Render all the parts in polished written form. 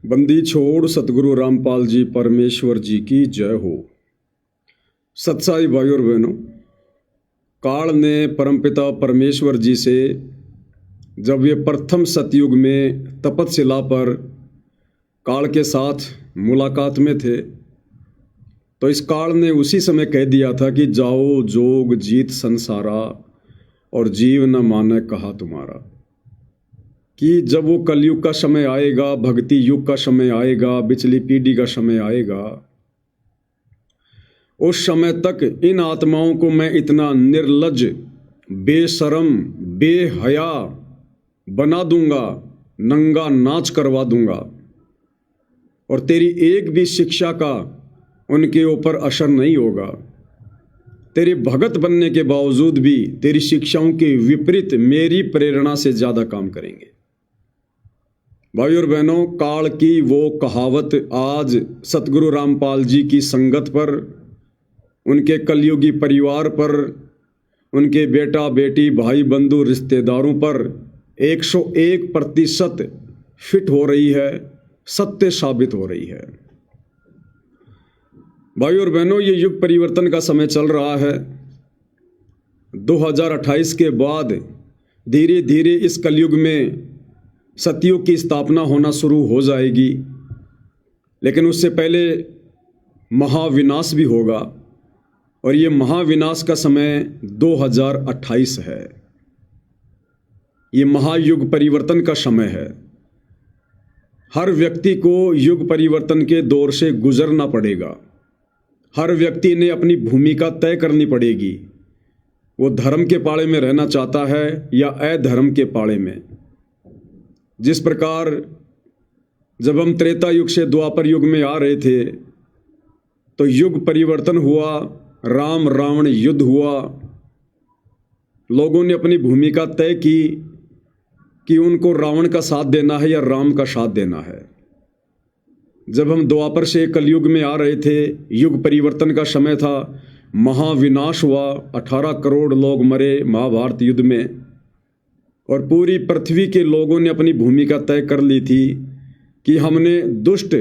बंदी छोड़ सतगुरु रामपाल जी परमेश्वर जी की जय हो। सत्साई भाइयों और बहनों, काल ने परमपिता परमेश्वर जी से जब ये प्रथम सतयुग में तपतशिला पर काल के साथ मुलाकात में थे तो इस काल ने उसी समय कह दिया था कि जाओ जोग जीत संसारा और जीव न माने कहा तुम्हारा। कि जब वो कलयुग का समय आएगा, भक्ति युग का समय आएगा, बिचली पीढ़ी का समय आएगा, उस समय तक इन आत्माओं को मैं इतना निर्लज्ज, बेशरम, बेहया बना दूंगा, नंगा नाच करवा दूंगा और तेरी एक भी शिक्षा का उनके ऊपर असर नहीं होगा। तेरे भगत बनने के बावजूद भी तेरी शिक्षाओं के विपरीत मेरी प्रेरणा से ज़्यादा काम करेंगे। भाई और बहनों, काल की वो कहावत आज सतगुरु रामपाल जी की संगत पर, उनके कलयुगी परिवार पर, उनके बेटा बेटी भाई बंधु रिश्तेदारों पर 101% फिट हो रही है, सत्य साबित हो रही है। भाई और बहनों, ये युग परिवर्तन का समय चल रहा है। 2028 के बाद धीरे धीरे इस कलयुग में सतयुग की स्थापना होना शुरू हो जाएगी, लेकिन उससे पहले महाविनाश भी होगा और ये महाविनाश का समय 2028 है। ये महायुग परिवर्तन का समय है। हर व्यक्ति को युग परिवर्तन के दौर से गुजरना पड़ेगा। हर व्यक्ति ने अपनी भूमिका तय करनी पड़ेगी। वो धर्म के पाले में रहना चाहता है या अधर्म के पाले में। जिस प्रकार जब हम त्रेता युग से द्वापर युग में आ रहे थे तो युग परिवर्तन हुआ, राम रावण युद्ध हुआ। लोगों ने अपनी भूमिका तय की कि उनको रावण का साथ देना है या राम का साथ देना है। जब हम द्वापर से कलयुग में आ रहे थे, युग परिवर्तन का समय था, महाविनाश हुआ, 18 करोड़ लोग मरे महाभारत युद्ध में और पूरी पृथ्वी के लोगों ने अपनी भूमिका तय कर ली थी कि हमने दुष्ट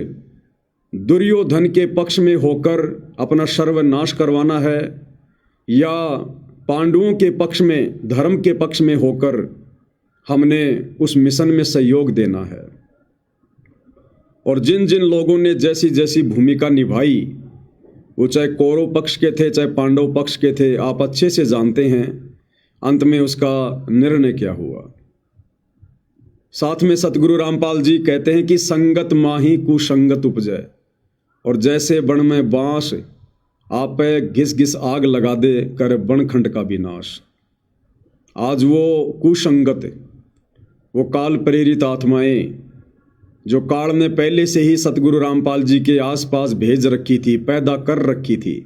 दुर्योधन के पक्ष में होकर अपना सर्वनाश करवाना है या पांडवों के पक्ष में, धर्म के पक्ष में होकर हमने उस मिशन में सहयोग देना है। और जिन जिन लोगों ने जैसी जैसी भूमिका निभाई, वो चाहे कौरव पक्ष के थे चाहे पांडव पक्ष के थे, आप अच्छे से जानते हैं अंत में उसका निर्णय क्या हुआ। साथ में सतगुरु रामपाल जी कहते हैं कि संगत माही कुसंगत उपजै, और जैसे बन में बांस आप घिस घिस आग लगा दे कर बनखंड का विनाश। आज वो कुसंगत, वो काल प्रेरित आत्माएं जो काल ने पहले से ही सतगुरु रामपाल जी के आसपास भेज रखी थी, पैदा कर रखी थी,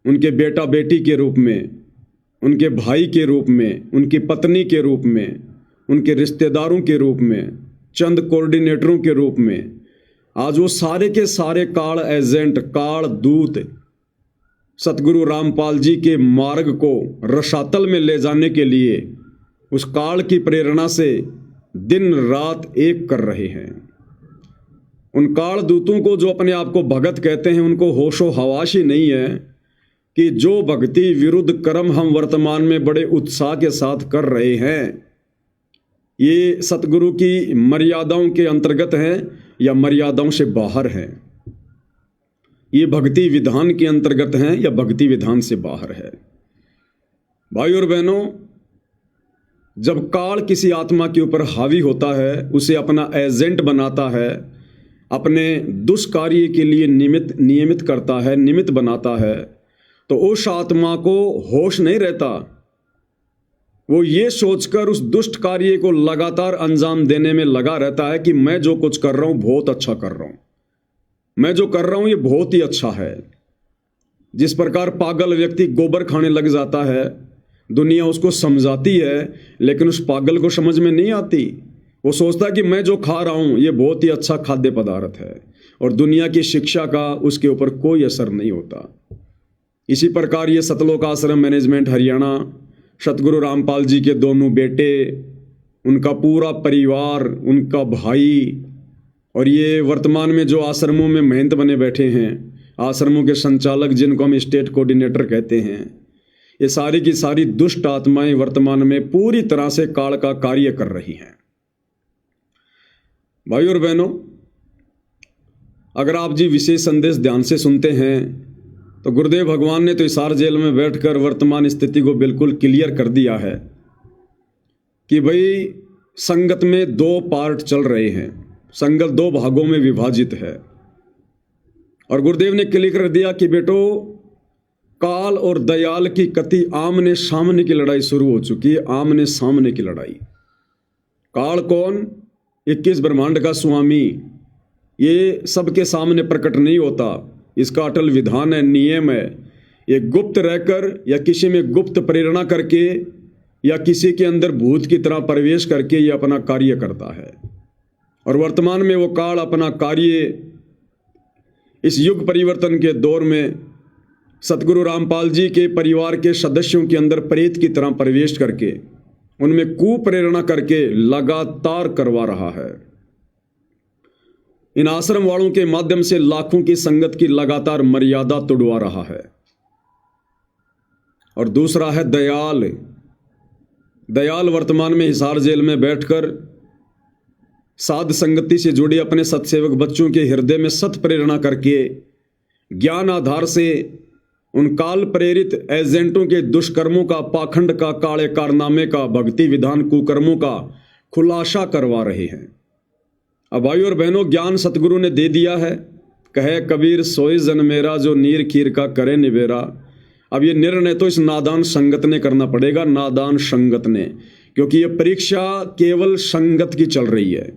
उनके बेटा बेटी के रूप में, उनके भाई के रूप में, उनकी पत्नी के रूप में, उनके रिश्तेदारों के रूप में, चंद कोऑर्डिनेटरों के रूप में, आज वो सारे के सारे काल एजेंट, काल दूत सतगुरु रामपाल जी के मार्ग को रसातल में ले जाने के लिए उस काल की प्रेरणा से दिन रात एक कर रहे हैं। उन काल दूतों को जो अपने आप को भगत कहते हैं, उनको होशो हवास ही नहीं है कि जो भक्ति विरुद्ध कर्म हम वर्तमान में बड़े उत्साह के साथ कर रहे हैं, ये सतगुरु की मर्यादाओं के अंतर्गत हैं या मर्यादाओं से बाहर हैं। ये भक्ति विधान के अंतर्गत हैं या भक्ति विधान से बाहर है। भाई और बहनों, जब काल किसी आत्मा के ऊपर हावी होता है, उसे अपना एजेंट बनाता है, अपने दुष्कार्य के लिए नियमित करता है, निमित्त बनाता है, तो उस आत्मा को होश नहीं रहता। वो ये सोचकर उस दुष्ट कार्य को लगातार अंजाम देने में लगा रहता है कि मैं जो कुछ कर रहा हूं बहुत अच्छा कर रहा हूं, मैं जो कर रहा हूं ये बहुत ही अच्छा है। जिस प्रकार पागल व्यक्ति गोबर खाने लग जाता है, दुनिया उसको समझाती है लेकिन उस पागल को समझ में नहीं आती। वो सोचता है कि मैं जो खा रहा हूं ये बहुत ही अच्छा खाद्य पदार्थ है और दुनिया की शिक्षा का उसके ऊपर कोई असर नहीं होता। इसी प्रकार ये सतलोक आश्रम मैनेजमेंट हरियाणा, सतगुरु रामपाल जी के दोनों बेटे, उनका पूरा परिवार, उनका भाई, और ये वर्तमान में जो आश्रमों में महंत बने बैठे हैं, आश्रमों के संचालक जिनको हम स्टेट कोऑर्डिनेटर कहते हैं, ये सारी की सारी दुष्ट आत्माएं वर्तमान में पूरी तरह से काल का कार्य कर रही हैं। भाई और बहनों, अगर आप जी विशेष संदेश ध्यान से सुनते हैं तो गुरुदेव भगवान ने तो हिसार जेल में बैठकर वर्तमान स्थिति को बिल्कुल क्लियर कर दिया है कि भाई संगत में दो पार्ट चल रहे हैं, संगत दो भागों में विभाजित है। और गुरुदेव ने क्लियर कर दिया कि बेटो, काल और दयाल की कति आमने सामने की लड़ाई शुरू हो चुकी है, आमने सामने की लड़ाई। काल कौन? 21 ब्रह्मांड का स्वामी। ये सबके सामने प्रकट नहीं होता, इसका अटल विधान है, नियम है। ये गुप्त रहकर या किसी में गुप्त प्रेरणा करके या किसी के अंदर भूत की तरह प्रवेश करके ये अपना कार्य करता है। और वर्तमान में वो काल अपना कार्य इस युग परिवर्तन के दौर में सतगुरु रामपाल जी के परिवार के सदस्यों के अंदर प्रेत की तरह प्रवेश करके उनमें कुप्रेरणा करके लगातार करवा रहा है। इन आश्रम वालों के माध्यम से लाखों की संगत की लगातार मर्यादा तोड़वा रहा है। और दूसरा है दयाल। दयाल वर्तमान में हिसार जेल में बैठकर साध संगति से जुड़े अपने सत्सेवक बच्चों के हृदय में सत प्रेरणा करके ज्ञान आधार से उन काल प्रेरित एजेंटों के दुष्कर्मों का, पाखंड का, काले कारनामे का, भक्ति विधान कुकर्मों का खुलासा करवा रहे हैं। अब भाई और बहनों, ज्ञान सतगुरु ने दे दिया है। कहे कबीर सोए जन मेरा, जो नीर खीर का करे निबेरा। अब ये निर्णय तो इस नादान संगत ने करना पड़ेगा, नादान संगत ने, क्योंकि ये परीक्षा केवल संगत की चल रही है।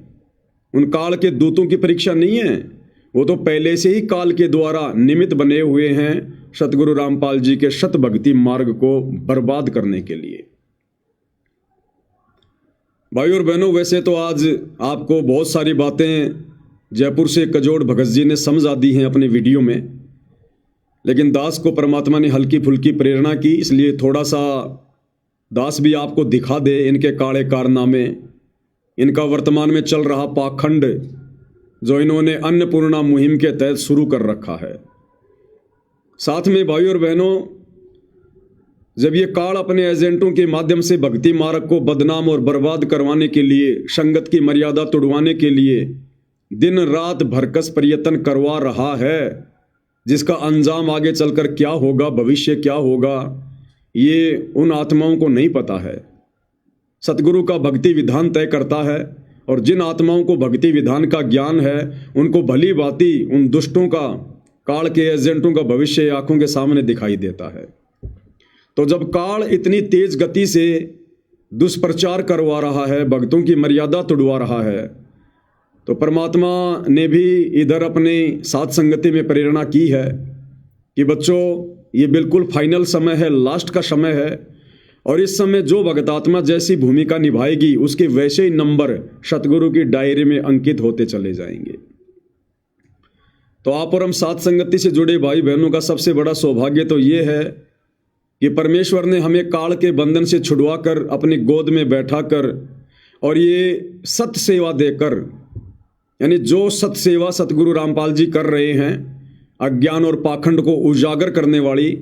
उन काल के दूतों की परीक्षा नहीं है, वो तो पहले से ही काल के द्वारा निमित्त बने हुए हैं सतगुरु रामपाल जी के शत भक्ति मार्ग को बर्बाद करने के लिए। भाई और बहनों, वैसे तो आज आपको बहुत सारी बातें जयपुर से कजोड़ भगत जी ने समझा दी हैं अपने वीडियो में, लेकिन दास को परमात्मा ने हल्की फुल्की प्रेरणा की, इसलिए थोड़ा सा दास भी आपको दिखा दे इनके काले कारनामे, इनका वर्तमान में चल रहा पाखंड जो इन्होंने अन्नपूर्णा मुहिम के तहत शुरू कर रखा है। साथ में भाई और बहनों, जब ये काल अपने एजेंटों के माध्यम से भक्ति मार्ग को बदनाम और बर्बाद करवाने के लिए, संगत की मर्यादा तोड़वाने के लिए दिन रात भरकस प्रयत्न करवा रहा है, जिसका अंजाम आगे चलकर क्या होगा, भविष्य क्या होगा, ये उन आत्माओं को नहीं पता है। सतगुरु का भक्ति विधान तय करता है, और जिन आत्माओं को भक्ति विधान का ज्ञान है उनको भली भांति उन दुष्टों का, काल के एजेंटों का भविष्य आंखों के सामने दिखाई देता है। तो जब काल इतनी तेज गति से दुष्प्रचार करवा रहा है, भक्तों की मर्यादा तोड़वा रहा है, तो परमात्मा ने भी इधर अपने साथ संगति में प्रेरणा की है कि बच्चों, ये बिल्कुल फाइनल समय है, लास्ट का समय है, और इस समय जो भगतात्मा जैसी भूमिका निभाएगी उसके वैसे ही नंबर सतगुरु की डायरी में अंकित होते चले जाएंगे। तो आप और हम साथ संगति से जुड़े भाई बहनों का सबसे बड़ा सौभाग्य तो ये है कि परमेश्वर ने हमें काल के बंधन से छुड़वा कर अपनी गोद में बैठा कर और ये सत सेवा देकर, यानी जो सत सेवा सतगुरु रामपाल जी कर रहे हैं, अज्ञान और पाखंड को उजागर करने वाली,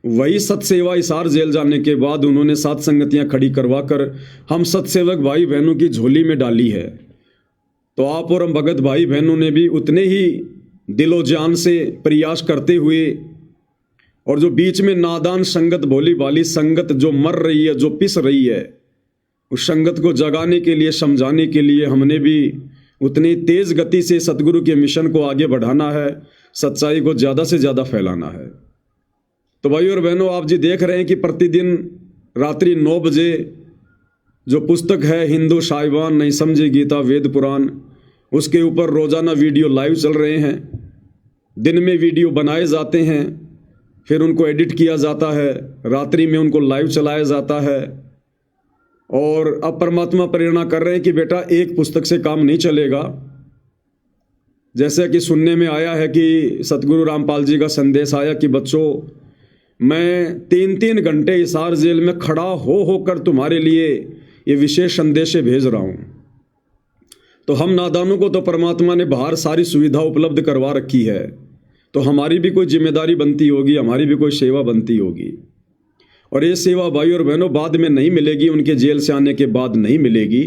वही सत्सेवा हिसार जेल जाने के बाद उन्होंने सात संगतियां खड़ी करवा कर हम सत्सेवक भाई बहनों की झोली में डाली है। तो आप और हम भगत भाई बहनों ने भी उतने ही दिलो जान से प्रयास करते हुए, और जो बीच में नादान संगत, भोली भाली संगत जो मर रही है, जो पिस रही है, उस संगत को जगाने के लिए, समझाने के लिए हमने भी उतनी तेज गति से सतगुरु के मिशन को आगे बढ़ाना है, सच्चाई को ज़्यादा से ज़्यादा फैलाना है। तो भाई और बहनों, आप जी देख रहे हैं कि प्रतिदिन रात्रि 9 बजे जो पुस्तक है हिंदू साहिबान नहीं समझे गीता वेद पुराण, उसके ऊपर रोजाना वीडियो लाइव चल रहे हैं। दिन में वीडियो बनाए जाते हैं, फिर उनको एडिट किया जाता है, रात्रि में उनको लाइव चलाया जाता है। और अब परमात्मा प्रेरणा कर रहे हैं कि बेटा, एक पुस्तक से काम नहीं चलेगा। जैसे कि सुनने में आया है कि सतगुरु रामपाल जी का संदेश आया कि बच्चों, मैं 3-3 घंटे हिसार जेल में खड़ा होकर तुम्हारे लिए ये विशेष संदेश भेज रहा हूँ। तो हम नादानों को तो परमात्मा ने बाहर सारी सुविधा उपलब्ध करवा रखी है, तो हमारी भी कोई जिम्मेदारी बनती होगी, हमारी भी कोई सेवा बनती होगी। और ये सेवा भाई और बहनों बाद में नहीं मिलेगी, उनके जेल से आने के बाद नहीं मिलेगी।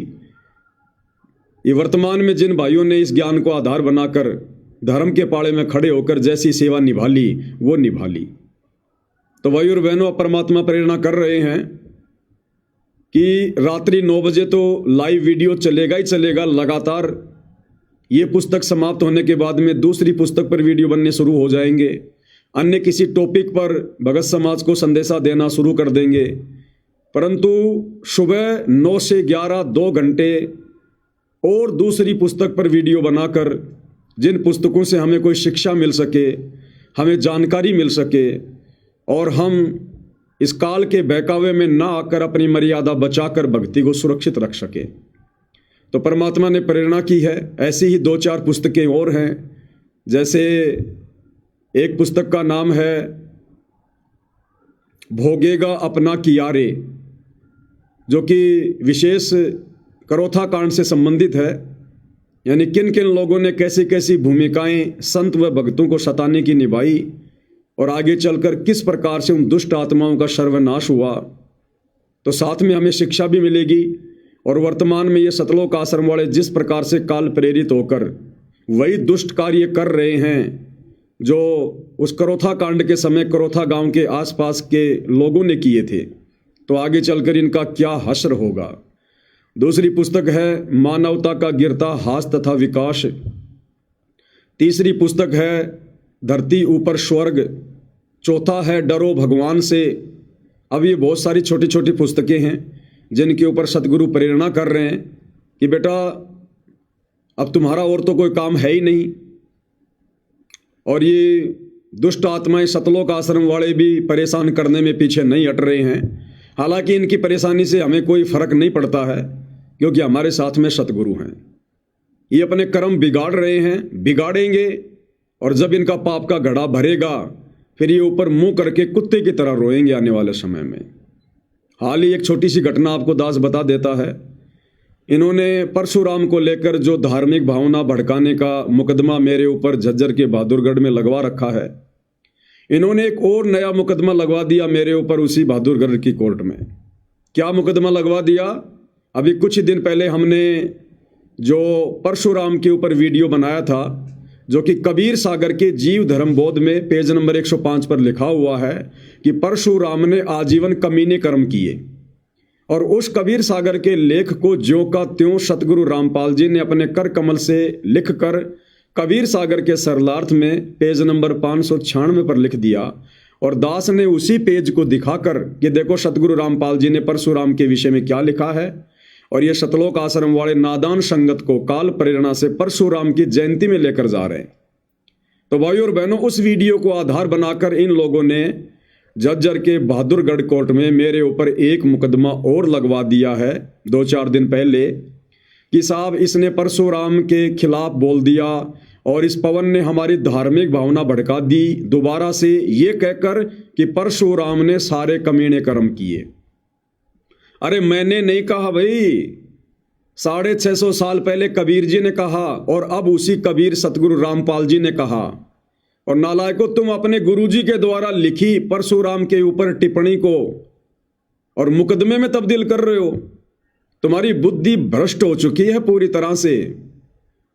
ये वर्तमान में जिन भाइयों ने इस ज्ञान को आधार बनाकर धर्म के पाड़े में खड़े होकर जैसी सेवा निभा ली वो निभा ली। तो भाई और बहनों, परमात्मा प्रेरणा कर रहे हैं कि रात्रि 9 बजे तो लाइव वीडियो चलेगा ही चलेगा लगातार। ये पुस्तक समाप्त होने के बाद में दूसरी पुस्तक पर वीडियो बनने शुरू हो जाएंगे, अन्य किसी टॉपिक पर भगत समाज को संदेशा देना शुरू कर देंगे। परंतु सुबह 9 से 11 2 घंटे और दूसरी पुस्तक पर वीडियो बनाकर जिन पुस्तकों से हमें कोई शिक्षा मिल सके, हमें जानकारी मिल सके और हम इस काल के बहकावे में ना आकर अपनी मर्यादा बचाकर भक्ति को सुरक्षित रख सके, तो परमात्मा ने प्रेरणा की है। ऐसी ही 2-4 पुस्तकें और हैं। जैसे एक पुस्तक का नाम है भोगेगा अपना कियारे, जो कि विशेष करोथा कांड से संबंधित है, यानी किन किन लोगों ने कैसी कैसी भूमिकाएं संत व भक्तों को सताने की निभाई और आगे चलकर किस प्रकार से उन दुष्ट आत्माओं का सर्वनाश हुआ। तो साथ में हमें शिक्षा भी मिलेगी और वर्तमान में ये सतलोक आश्रम वाले जिस प्रकार से काल प्रेरित होकर वही दुष्ट कार्य कर रहे हैं जो उस करोथा कांड के समय करोथा गांव के आसपास के लोगों ने किए थे, तो आगे चलकर इनका क्या हश्र होगा। दूसरी पुस्तक है मानवता का गिरता हास तथा विकास। तीसरी पुस्तक है धरती ऊपर स्वर्ग। चौथा है डरो भगवान से। अब ये बहुत सारी छोटी छोटी पुस्तकें हैं जिनके ऊपर सतगुरु प्रेरणा कर रहे हैं कि बेटा अब तुम्हारा और तो कोई काम है ही नहीं। और ये दुष्ट आत्माएं सतलोक आश्रम वाले भी परेशान करने में पीछे नहीं हट रहे हैं। हालांकि इनकी परेशानी से हमें कोई फर्क नहीं पड़ता है, क्योंकि हमारे साथ में सतगुरु हैं। ये अपने कर्म बिगाड़ रहे हैं, बिगाड़ेंगे, और जब इनका पाप का घड़ा भरेगा फिर ये ऊपर मुंह करके कुत्ते की तरह रोएंगे आने वाले समय में। हाल ही एक छोटी सी घटना आपको दास बता देता है। इन्होंने परशुराम को लेकर जो धार्मिक भावना भड़काने का मुकदमा मेरे ऊपर झज्जर के बहादुरगढ़ में लगवा रखा है, इन्होंने एक और नया मुकदमा लगवा दिया मेरे ऊपर उसी बहादुरगढ़ की कोर्ट में। क्या मुकदमा लगवा दिया? अभी कुछ दिन पहले हमने जो परशुराम के ऊपर वीडियो बनाया था, जो कि कबीर सागर के जीव धर्म बोध में पेज नंबर 105 पर लिखा हुआ है कि परशुराम ने आजीवन कमीने कर्म किए, और उस कबीर सागर के लेख को ज्यों का त्यों सतगुरु रामपाल जी ने अपने कर कमल से लिखकर कबीर सागर के सरलार्थ में पेज नंबर 596 पर लिख दिया। और दास ने उसी पेज को दिखाकर कि देखो सतगुरु रामपाल जी ने परशुराम के विषय में क्या लिखा है, और ये सतलोक आश्रम वाले नादान संगत को काल प्रेरणा से परशुराम की जयंती में लेकर जा रहे हैं। तो भाइयों और बहनों, उस वीडियो को आधार बनाकर इन लोगों ने झज्जर के बहादुरगढ़ कोर्ट में मेरे ऊपर एक मुकदमा और लगवा दिया है 2-4 दिन पहले कि साहब इसने परशुराम के खिलाफ बोल दिया और इस पवन ने हमारी धार्मिक भावना भड़का दी, दोबारा से ये कहकर कि परशुराम ने सारे कमीने कर्म किए। अरे मैंने नहीं कहा भाई, 650 साल पहले कबीर जी ने कहा और अब उसी कबीर सतगुरु रामपाल जी ने कहा। और नालायकों, तुम अपने गुरुजी के द्वारा लिखी परशुराम के ऊपर टिप्पणी को और मुकदमे में तब्दील कर रहे हो। तुम्हारी बुद्धि भ्रष्ट हो चुकी है पूरी तरह से।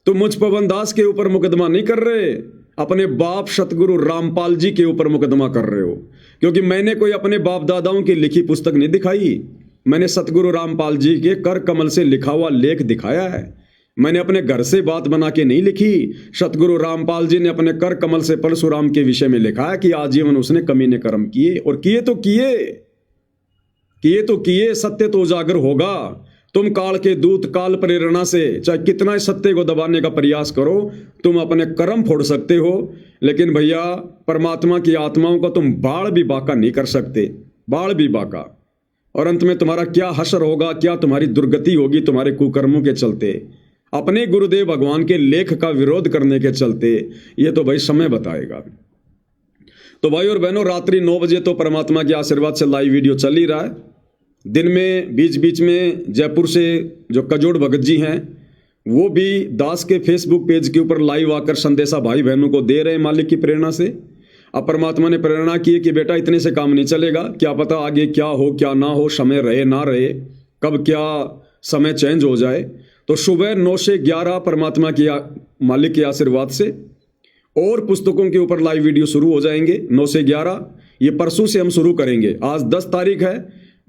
तुम मुझ पवन दास के ऊपर मुकदमा नहीं कर रहे, अपने बाप सतगुरु रामपाल जी के ऊपर मुकदमा कर रहे हो। क्योंकि मैंने कोई अपने बाप दादाओं की लिखी पुस्तक नहीं दिखाई, मैंने सतगुरु रामपाल जी के कर कमल से लिखा हुआ लेख दिखाया है। मैंने अपने घर से बात बना के नहीं लिखी। सतगुरु रामपाल जी ने अपने कर कमल से परशुराम के विषय में लिखा है कि आजीवन उसने कमीने कर्म किए, और किए तो किए, सत्य तो उजागर होगा। तुम काल के दूत काल प्रेरणा से चाहे कितना ही सत्य को दबाने का प्रयास करो, तुम अपने कर्म फोड़ सकते हो, लेकिन भैया परमात्मा की आत्माओं को तुम बाढ़ भी बाका नहीं कर सकते, बाढ़ भी बाका। और अंत में तुम्हारा क्या हश्र होगा, क्या तुम्हारी दुर्गति होगी तुम्हारे कुकर्मों के चलते, अपने गुरुदेव भगवान के लेख का विरोध करने के चलते, ये तो भाई समय बताएगा। तो भाई और बहनों, रात्रि 9 बजे तो परमात्मा के आशीर्वाद से लाइव वीडियो चल ही रहा है। दिन में बीच बीच में जयपुर से जो कजोड़ भगत जी हैं वो भी दास के फेसबुक पेज के ऊपर लाइव आकर संदेशा भाई बहनों को दे रहे हैं मालिक की प्रेरणा से। अब परमात्मा ने प्रेरणा की है कि बेटा इतने से काम नहीं चलेगा, क्या पता आगे क्या हो क्या ना हो, समय रहे ना रहे, कब क्या समय चेंज हो जाए। तो सुबह 9 से 11 परमात्मा की मालिक के आशीर्वाद से और पुस्तकों के ऊपर लाइव वीडियो शुरू हो जाएंगे 9 से 11। ये परसों से हम शुरू करेंगे। आज 10 तारीख है,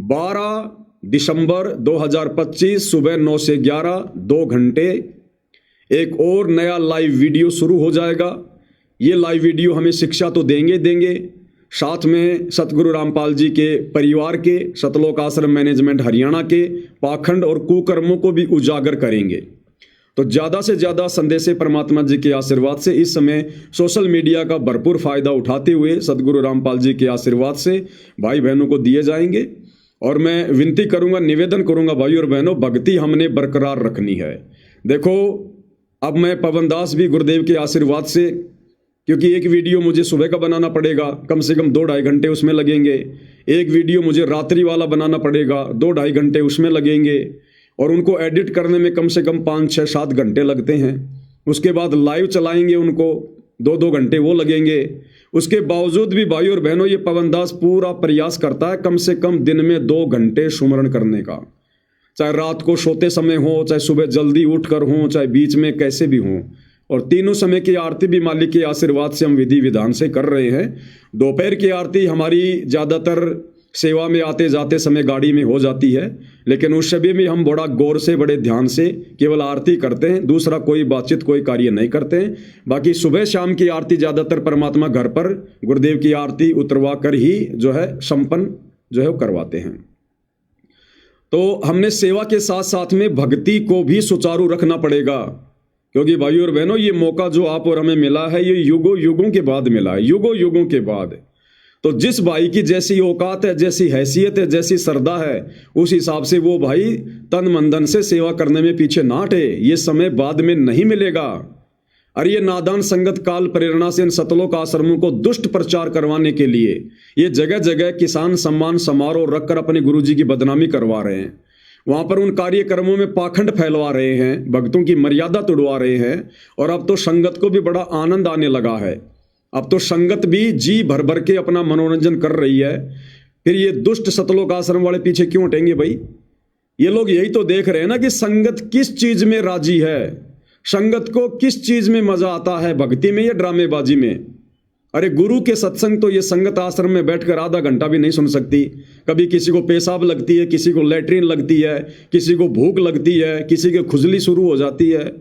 12 दिसंबर 2025 सुबह 9 से 11 2 घंटे एक और नया लाइव वीडियो शुरू हो जाएगा। ये लाइव वीडियो हमें शिक्षा तो देंगे, साथ में सतगुरु रामपाल जी के परिवार के, सतलोक आश्रम मैनेजमेंट हरियाणा के पाखंड और कुकर्मों को भी उजागर करेंगे। तो ज़्यादा से ज़्यादा संदेशे परमात्मा जी के आशीर्वाद से इस समय सोशल मीडिया का भरपूर फायदा उठाते हुए सतगुरु रामपाल जी के आशीर्वाद से भाई बहनों को दिए जाएंगे। और मैं विनती करूंगा, निवेदन करूंगा भाई और बहनों, भक्ति हमने बरकरार रखनी है। देखो अब मैं पवन दास भी गुरुदेव के आशीर्वाद से, क्योंकि एक वीडियो मुझे सुबह का बनाना पड़ेगा, कम से कम 2-2.5 घंटे उसमें लगेंगे। एक वीडियो मुझे रात्रि वाला बनाना पड़ेगा, 2-2.5 घंटे उसमें लगेंगे। और उनको एडिट करने में कम से कम 5-6-7 घंटे लगते हैं। उसके बाद लाइव चलाएंगे, उनको 2-2 घंटे वो लगेंगे। उसके बावजूद भी भाई और बहनों ये पवन दास पूरा प्रयास करता है कम से कम दिन में 2 घंटे सुमरण करने का, चाहे रात को सोते समय हो, चाहे सुबह जल्दी उठकर हो, चाहे बीच में कैसे भी हो। और तीनों समय की आरती भी मालिक के आशीर्वाद से हम विधि विधान से कर रहे हैं। दोपहर की आरती हमारी ज़्यादातर सेवा में आते जाते समय गाड़ी में हो जाती है, लेकिन उस समय भी हम बड़ा गौर से, बड़े ध्यान से केवल आरती करते हैं, दूसरा कोई बातचीत कोई कार्य नहीं करते हैं। बाकी सुबह शाम की आरती ज़्यादातर परमात्मा घर पर गुरुदेव की आरती उतरवा कर ही जो है संपन्न जो है वो करवाते हैं। तो हमने सेवा के साथ साथ में भक्ति को भी सुचारू रखना पड़ेगा, क्योंकि भाई और बहनों ये मौका जो आप और हमें मिला है ये युगों युगों के बाद मिला है, युगों युगों के बाद। तो जिस भाई की जैसी औकात है, जैसी हैसियत है, जैसी श्रद्धा है, उस हिसाब से वो भाई तन मन धन से सेवा करने में पीछे ना हटे। ये समय बाद में नहीं मिलेगा। अरे ये नादान संगत काल प्रेरणा से इन सतलोक आश्रमों को दुष्ट प्रचार करवाने के लिए ये जगह जगह किसान सम्मान समारोह रखकर अपने गुरुजी की बदनामी करवा रहे हैं। वहां पर उन कार्यक्रमों में पाखंड फैलवा रहे हैं, भक्तों की मर्यादा तोड़वा रहे हैं। और अब तो संगत को भी बड़ा आनंद आने लगा है। अब तो संगत भी जी भर भर के अपना मनोरंजन कर रही है। फिर ये दुष्ट सतलोक आश्रम वाले पीछे क्यों हटेंगे भाई? ये लोग यही तो देख रहे हैं ना कि संगत किस चीज में राजी है, संगत को किस चीज में मजा आता है, भक्ति में या ड्रामेबाजी में। अरे गुरु के सत्संग तो ये संगत आश्रम में बैठकर आधा घंटा भी नहीं सुन सकती। कभी किसी को पेशाब लगती है, किसी को लैट्रिन लगती है, किसी को भूख लगती है, किसी की खुजली शुरू हो जाती है।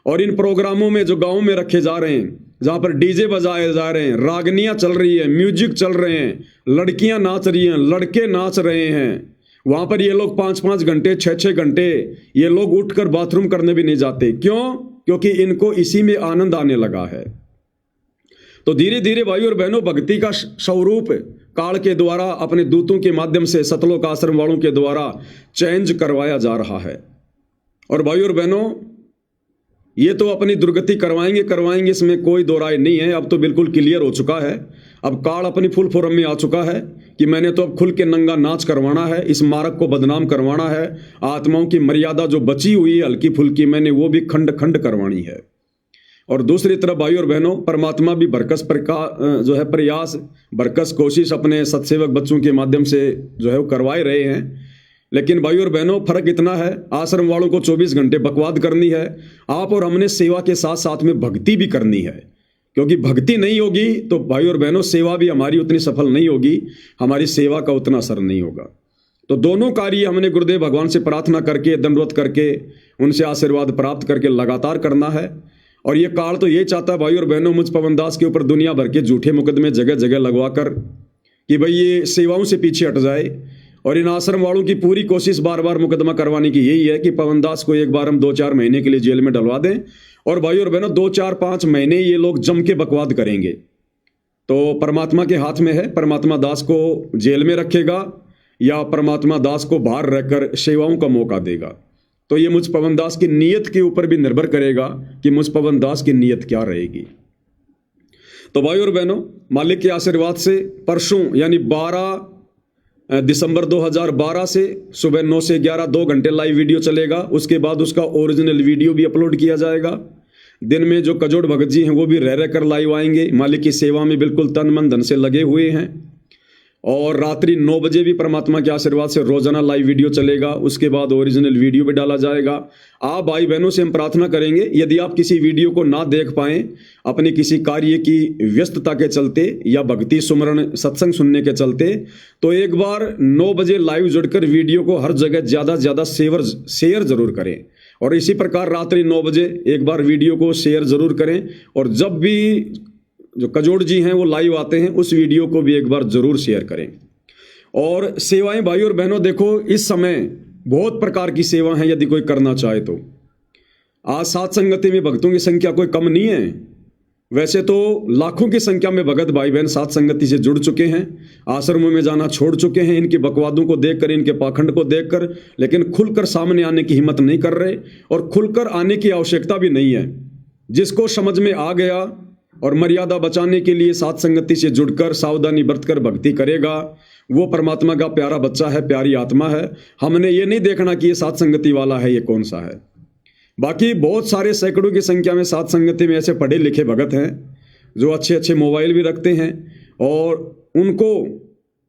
और इन प्रोग्रामों में जो गाँव में रखे जा रहे हैं, जहाँ पर डीजे बजाए जा रहे हैं, रागनियाँ चल रही है, म्यूजिक चल रहे हैं, लड़कियाँ नाच रही हैं, लड़के नाच रहे हैं, वहाँ पर ये लोग 5-5 घंटे 6-6 घंटे ये लोग उठकर बाथरूम करने भी नहीं जाते। क्यों? क्योंकि इनको इसी में आनंद आने लगा है। तो धीरे धीरे भाई और बहनों भक्ति का स्वरूप काल के द्वारा अपने दूतों के माध्यम से सतलोक आश्रम वालों के द्वारा चेंज करवाया जा रहा है। और भाई और बहनों ये तो अपनी दुर्गति करवाएंगे, इसमें कोई दो राय नहीं है। अब तो बिल्कुल क्लियर हो चुका है। अब काल अपनी फुल फॉर्म में आ चुका है कि मैंने तो अब खुल के नंगा नाच करवाना है, इस मार्ग को बदनाम करवाना है। आत्माओं की मर्यादा जो बची हुई है हल्की फुल्की, मैंने वो भी खंड खंड करवानी है। और दूसरी तरफ भाई और बहनों परमात्मा भी बरकस जो है प्रयास, बरकस कोशिश अपने सत्सेवक बच्चों के माध्यम से जो है वो करवाए रहे हैं। लेकिन भाई और बहनों फर्क इतना है, आश्रम वालों को 24 घंटे बकवाद करनी है, आप और हमने सेवा के साथ साथ में भक्ति भी करनी है। क्योंकि भक्ति नहीं होगी तो भाई और बहनों सेवा भी हमारी उतनी सफल नहीं होगी, हमारी सेवा का उतना असर नहीं होगा। तो दोनों कार्य हमने गुरुदेव भगवान से प्रार्थना करके, दंडवत करके, उनसे आशीर्वाद प्राप्त करके लगातार करना है। और ये काल तो ये चाहता है भाई और बहनों, मुझ पवन दास के ऊपर दुनिया भर के झूठे मुकदमे जगह जगह लगवा कर कि भाई ये सेवाओं से पीछे हट जाए। और इन आश्रम वालों की पूरी कोशिश बार बार मुकदमा करवाने की यही है कि पवन दास को एक बार हम 2-4 महीने के लिए जेल में डलवा दें। और भाई और बहनों 2-4-5 महीने ये लोग जम के बकवाद करेंगे। तो परमात्मा के हाथ में है, परमात्मा दास को जेल में रखेगा या परमात्मा दास को बाहर रहकर सेवाओं का मौका देगा। तो ये मुझ पवन दास की नीयत के ऊपर भी निर्भर करेगा कि मुझ पवन दास की नीयत क्या रहेगी। तो भाई और बहनों मालिक के आशीर्वाद से परसों यानी 12 दिसंबर 2012 से सुबह 9 से 11 2 घंटे लाइव वीडियो चलेगा। उसके बाद उसका ओरिजिनल वीडियो भी अपलोड किया जाएगा। दिन में जो कजोड़ भगत जी हैं वो भी रह कर लाइव आएंगे, मालिक की सेवा में बिल्कुल तन मन धन से लगे हुए हैं। और रात्रि 9 बजे भी परमात्मा के आशीर्वाद से रोजाना लाइव वीडियो चलेगा। उसके बाद ओरिजिनल वीडियो भी डाला जाएगा। आप भाई बहनों से हम प्रार्थना करेंगे, यदि आप किसी वीडियो को ना देख पाएं अपने किसी कार्य की व्यस्तता के चलते या भक्ति सुमरण सत्संग सुनने के चलते, तो एक बार 9 बजे लाइव जुड़कर वीडियो को हर जगह ज़्यादा से ज़्यादा शेयर जरूर करें। और इसी प्रकार रात्रि 9 बजे एक बार वीडियो को शेयर जरूर करें। और जब भी जो कजोड़ जी हैं वो लाइव आते हैं उस वीडियो को भी एक बार जरूर शेयर करें। और सेवाएं भाई और बहनों, देखो इस समय बहुत प्रकार की सेवा हैं, यदि कोई करना चाहे तो। आज सात संगति में भक्तों की संख्या कोई कम नहीं है। वैसे तो लाखों की संख्या में भगत भाई बहन सात संगति से जुड़ चुके हैं, आश्रमों में जाना छोड़ चुके हैं, इनके बकवादों को देखकर, इनके पाखंड को देखकर, लेकिन खुलकर सामने आने की हिम्मत नहीं कर रहे और खुलकर आने की आवश्यकता भी नहीं है। जिसको समझ में आ गया और मर्यादा बचाने के लिए सात संगति से जुड़कर सावधानी बरतकर भक्ति करेगा, वो परमात्मा का प्यारा बच्चा है, प्यारी आत्मा है। हमने ये नहीं देखना कि ये सात संगति वाला है, ये कौन सा है। बाकी बहुत सारे सैकड़ों की संख्या में सात संगति में ऐसे पढ़े लिखे भगत हैं जो अच्छे अच्छे मोबाइल भी रखते हैं। और उनको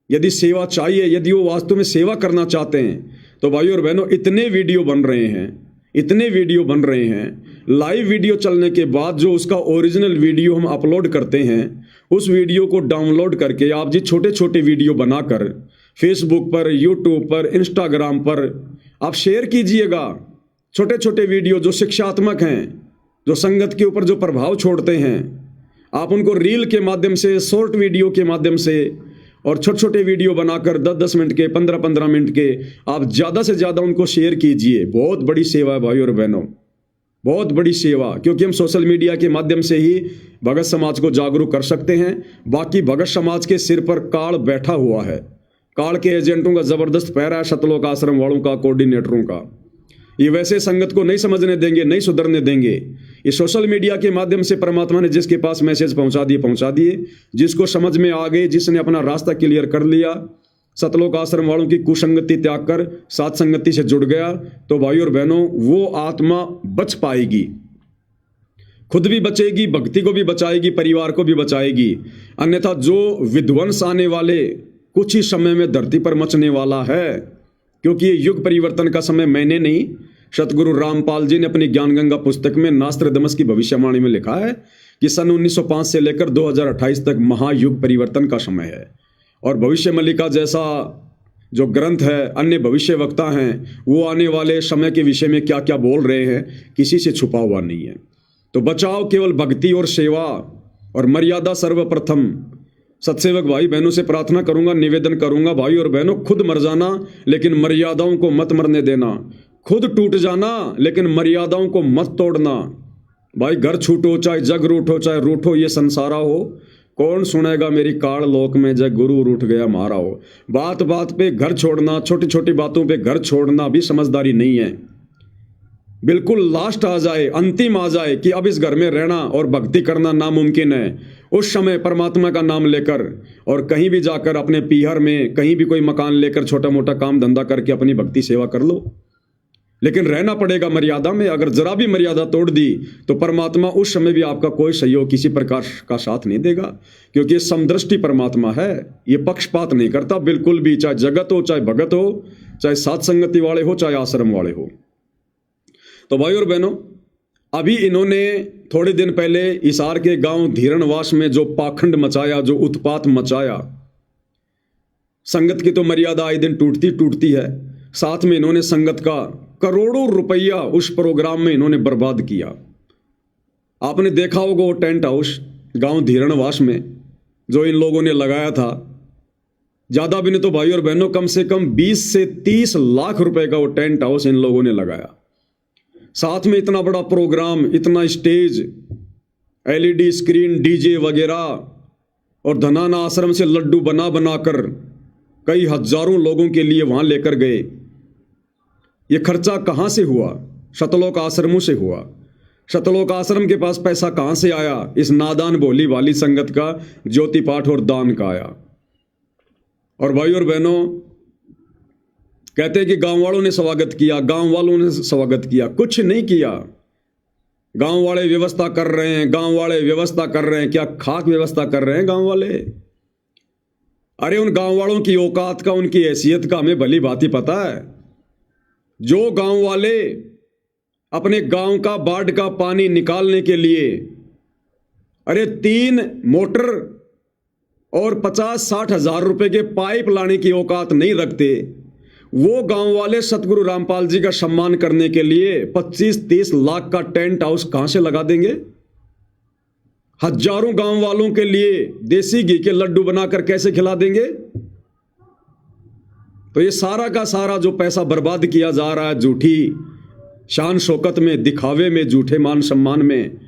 यदि सेवा चाहिए, यदि वो वास्तव में सेवा करना चाहते हैं, तो भाइयों और बहनों इतने वीडियो बन रहे हैं, इतने वीडियो बन रहे हैं। लाइव वीडियो चलने के बाद जो उसका ओरिजिनल वीडियो हम अपलोड करते हैं, उस वीडियो को डाउनलोड करके आप जी छोटे छोटे वीडियो बनाकर फेसबुक पर, यूट्यूब पर, इंस्टाग्राम पर आप शेयर कीजिएगा। छोटे छोटे वीडियो जो शिक्षात्मक हैं, जो संगत के ऊपर जो प्रभाव छोड़ते हैं, आप उनको रील के माध्यम से, शॉर्ट वीडियो के माध्यम से और छोटे छोटे वीडियो बनाकर 10-10 मिनट के, 15-15 मिनट के आप ज़्यादा से ज़्यादा उनको शेयर कीजिए। बहुत बड़ी सेवा है भाई और बहनों, बहुत बड़ी सेवा। क्योंकि हम सोशल मीडिया के माध्यम से ही भगत समाज को जागरूक कर सकते हैं। बाकी भगत समाज के सिर पर काल बैठा हुआ है, काल के एजेंटों का ज़बरदस्त पैरा है, सतलोक आश्रम वालों का, कोऑर्डिनेटरों का। ये वैसे संगत को नहीं समझने देंगे, नहीं सुधरने देंगे। ये सोशल मीडिया के माध्यम से परमात्मा ने जिसके पास मैसेज पहुंचा दिए, जिसको समझ में आ गए, जिसने अपना रास्ता क्लियर कर लिया, सतलोक आश्रम वालों की कुसंगति त्याग कर सात संगति से जुड़ गया, तो भाई और बहनों वो आत्मा बच पाएगी, खुद भी बचेगी, भक्ति को भी बचाएगी, परिवार को भी बचाएगी। अन्यथा जो विध्वंस आने वाले कुछ ही समय में धरती पर मचने वाला है, क्योंकि ये युग परिवर्तन का समय मैंने नहीं, सतगुरु रामपाल जी ने अपनी ज्ञान गंगा पुस्तक में नास्त्रदमस की भविष्यवाणी में लिखा है कि सन 1905 से लेकर 2028 तक महायुग परिवर्तन का समय है। और भविष्य मल्लिका जैसा जो ग्रंथ है, अन्य भविष्य वक्ता हैं, वो आने वाले समय के विषय में क्या क्या बोल रहे हैं, किसी से छुपा हुआ नहीं है। तो बचाव केवल भक्ति और सेवा और मर्यादा सर्वप्रथम। सत्सेवक भाई बहनों से प्रार्थना करूंगा, निवेदन करूंगा, भाई और बहनों खुद मर जाना लेकिन मर्यादाओं को मत मरने देना। खुद टूट जाना लेकिन मर्यादाओं को मत तोड़ना। भाई घर छूटो चाहे जग रूठो, चाहे रूठो ये संसारा हो, कौन सुनेगा मेरी काल लोक में जग गुरु रूठ गया मारा हो। बात बात पे घर छोड़ना, छोटी छोटी बातों पे घर छोड़ना भी समझदारी नहीं है। बिल्कुल लास्ट आ जाए, अंतिम आ जाए कि अब इस घर में रहना और भक्ति करना नामुमकिन है, उस समय परमात्मा का नाम लेकर और कहीं भी जाकर अपने पीहर में कहीं भी कोई मकान लेकर छोटा मोटा काम धंधा करके अपनी भक्ति सेवा कर लो। लेकिन रहना पड़ेगा मर्यादा में। अगर जरा भी मर्यादा तोड़ दी तो परमात्मा उस समय भी आपका कोई सहयोग किसी प्रकार का साथ नहीं देगा, क्योंकि ये समदृष्टि परमात्मा है, ये पक्षपात नहीं करता बिल्कुल भी, चाहे जगत हो, चाहे भगत हो, चाहे सात संगति वाले हो, चाहे आश्रम वाले हो। तो भाई और बहनों, अभी इन्होंने थोड़े दिन पहले हिसार के गांव धीरणवास में जो पाखंड मचाया, जो उत्पात मचाया, संगत की तो मर्यादा आए दिन टूटती है, साथ में इन्होंने संगत का करोड़ों रुपया उस प्रोग्राम में इन्होंने बर्बाद किया। आपने देखा होगा वो टेंट हाउस गांव धीरणवास में जो इन लोगों ने लगाया था, ज्यादा भी नहीं तो भाई और बहनों कम से कम 20 से 30 लाख रुपए का वो टेंट हाउस इन लोगों ने लगाया। साथ में इतना बड़ा प्रोग्राम, इतना स्टेज, LED स्क्रीन, डीजे वगैरह, और धनाना आश्रम से लड्डू बना बनाकर कई हजारों लोगों के लिए वहां लेकर गए। ये खर्चा कहां से हुआ? सतलोक आश्रमों से हुआ। सतलोक आश्रम के पास पैसा कहां से आया? इस नादान भोली वाली संगत का ज्योति पाठ और दान का आया। और भाई और बहनों, कहते हैं कि गांव वालों ने स्वागत किया, गांव वालों ने स्वागत किया, कुछ नहीं किया। गांव वाले व्यवस्था कर रहे हैं, गांव वाले व्यवस्था कर रहे हैं, क्या खाक व्यवस्था कर रहे हैं गांव वाले? अरे उन गांव वालों की औकात का, उनकी हैसियत का हमें भली भांति पता है। जो गांव वाले अपने गांव का बाढ़ का पानी निकालने के लिए अरे 3 मोटर और 50-60 हजार रुपए के पाइप लाने की औकात नहीं रखते, वो गांव वाले सतगुरु रामपाल जी का सम्मान करने के लिए 25-30 लाख का टेंट हाउस कहां से लगा देंगे? हजारों गांव वालों के लिए देसी घी के लड्डू बनाकर कैसे खिला देंगे? तो ये सारा का सारा जो पैसा बर्बाद किया जा रहा है झूठी शान शौकत में, दिखावे में, झूठे मान सम्मान में,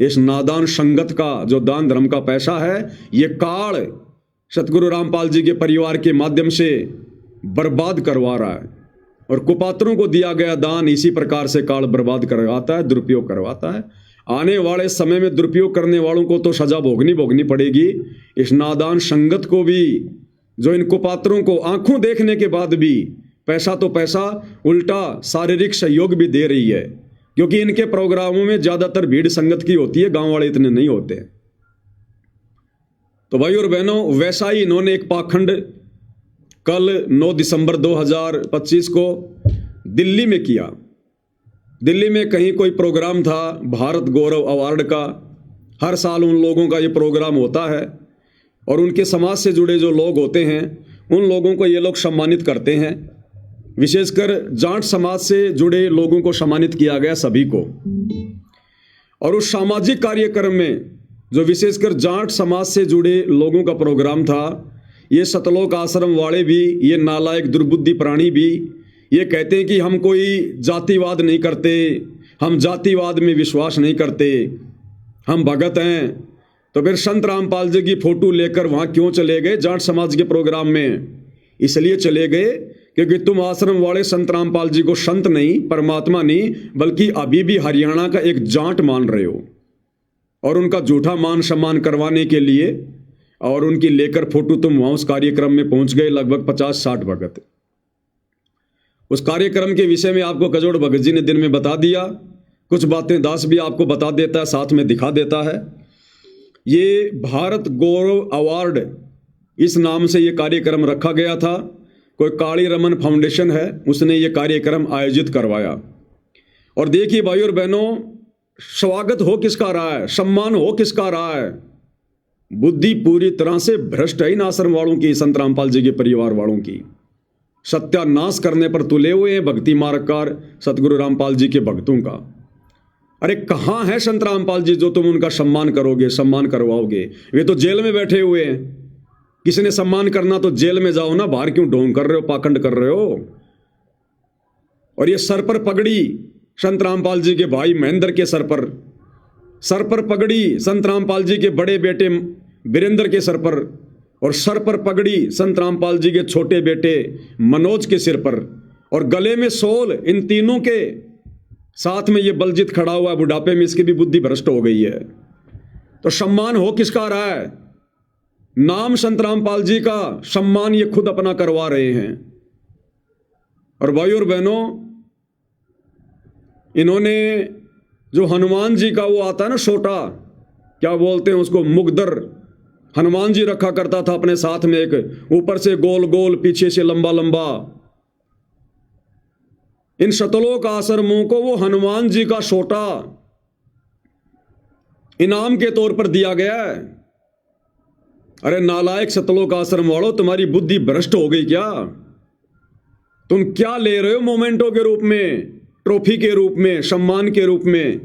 इस नादान संगत का जो दान धर्म का पैसा है, ये काल सतगुरु रामपाल जी के परिवार के माध्यम से बर्बाद करवा रहा है। और कुपात्रों को दिया गया दान इसी प्रकार से काल बर्बाद करवाता है, दुरुपयोग करवाता है। आने वाले समय में दुरुपयोग करने वालों को तो सजा भोगनी पड़ेगी। इस नादान संगत को भी, जो इन कुपात्रों को आंखों देखने के बाद भी पैसा तो पैसा उल्टा शारीरिक सहयोग भी दे रही है, क्योंकि इनके प्रोग्रामों में ज्यादातर भीड़ संगत की होती है, गांव वाले इतने नहीं होते। तो भाई और बहनों, वैसा ही इन्होंने एक पाखंड कल 9 दिसंबर 2025 को दिल्ली में किया। दिल्ली में कहीं कोई प्रोग्राम था भारत गौरव अवार्ड का। हर साल उन लोगों का ये प्रोग्राम होता है और उनके समाज से जुड़े जो लोग होते हैं उन लोगों को ये लोग सम्मानित करते हैं। विशेषकर जाट समाज से जुड़े लोगों को सम्मानित किया गया, सभी को। और उस सामाजिक कार्यक्रम में जो विशेषकर जाट समाज से जुड़े लोगों का प्रोग्राम था, ये सतलोक आश्रम वाले भी, ये नालायक दुर्बुद्धि प्राणी भी ये कहते हैं कि हम कोई जातिवाद नहीं करते, हम जातिवाद में विश्वास नहीं करते, हम भगत हैं। तो फिर संत रामपाल जी की फोटो लेकर वहाँ क्यों चले गए जाट समाज के प्रोग्राम में? इसलिए चले गए क्योंकि तुम आश्रम वाले संत रामपाल जी को संत नहीं, परमात्मा नहीं, बल्कि अभी भी हरियाणा का एक जाट मान रहे हो। और उनका झूठा मान सम्मान करवाने के लिए और उनकी लेकर फोटो तुम वहाँ उस कार्यक्रम में पहुँच गए, लगभग 50-60 भगत। उस कार्यक्रम के विषय में आपको कजोड़ भगत जी ने दिन में बता दिया, कुछ बातें दास भी आपको बता देता है, साथ में दिखा देता है। ये भारत गौरव अवार्ड इस नाम से ये कार्यक्रम रखा गया था। कोई काली रमन फाउंडेशन है, उसने ये कार्यक्रम आयोजित करवाया। और देखिए भाई और बहनों, स्वागत हो किसका रहा है, सम्मान हो किसका रहा है? बुद्धि पूरी तरह से भ्रष्ट है इन आश्रम वालों की, संत रामपाल जी के परिवार वालों की। सत्यानाश करने पर तुले हुए हैं भक्ति मार्गकार सतगुरु रामपाल जी के भक्तों का। अरे कहाँ है संत रामपाल जी जो तुम उनका सम्मान करोगे, सम्मान करवाओगे? वे तो जेल में बैठे हुए हैं। किसी ने सम्मान करना तो जेल में जाओ ना, बाहर क्यों ढोंग कर रहे हो, पाखंड कर रहे हो? और ये सर पर पगड़ी संत रामपाल जी के भाई महेंद्र के सर पर पगड़ी संत रामपाल जी के बड़े बेटे वीरेंद्र के सर पर, और सर पर पगड़ी संत रामपाल जी के छोटे बेटे मनोज के सिर पर, और गले में सोल इन तीनों के साथ में ये बलजीत खड़ा हुआ है बुढ़ापे में, इसकी भी बुद्धि भ्रष्ट हो गई है। तो सम्मान हो किसका रहा है? नाम संत रामपाल जी का सम्मान ये खुद अपना करवा रहे हैं। और भाई और बहनों, इन्होंने जो हनुमान जी का वो आता है ना छोटा, क्या बोलते हैं उसको, मुगदर, हनुमान जी रखा करता था अपने साथ में, एक ऊपर से गोल गोल पीछे से लंबा लंबा। इन शतलोक आश्रमों को वो हनुमान जी का छोटा इनाम के तौर पर दिया गया है। अरे नालायक शतलोक आश्रम वालों, तुम्हारी बुद्धि भ्रष्ट हो गई क्या? तुम क्या ले रहे हो मोमेंटो के रूप में, ट्रॉफी के रूप में, सम्मान के रूप में?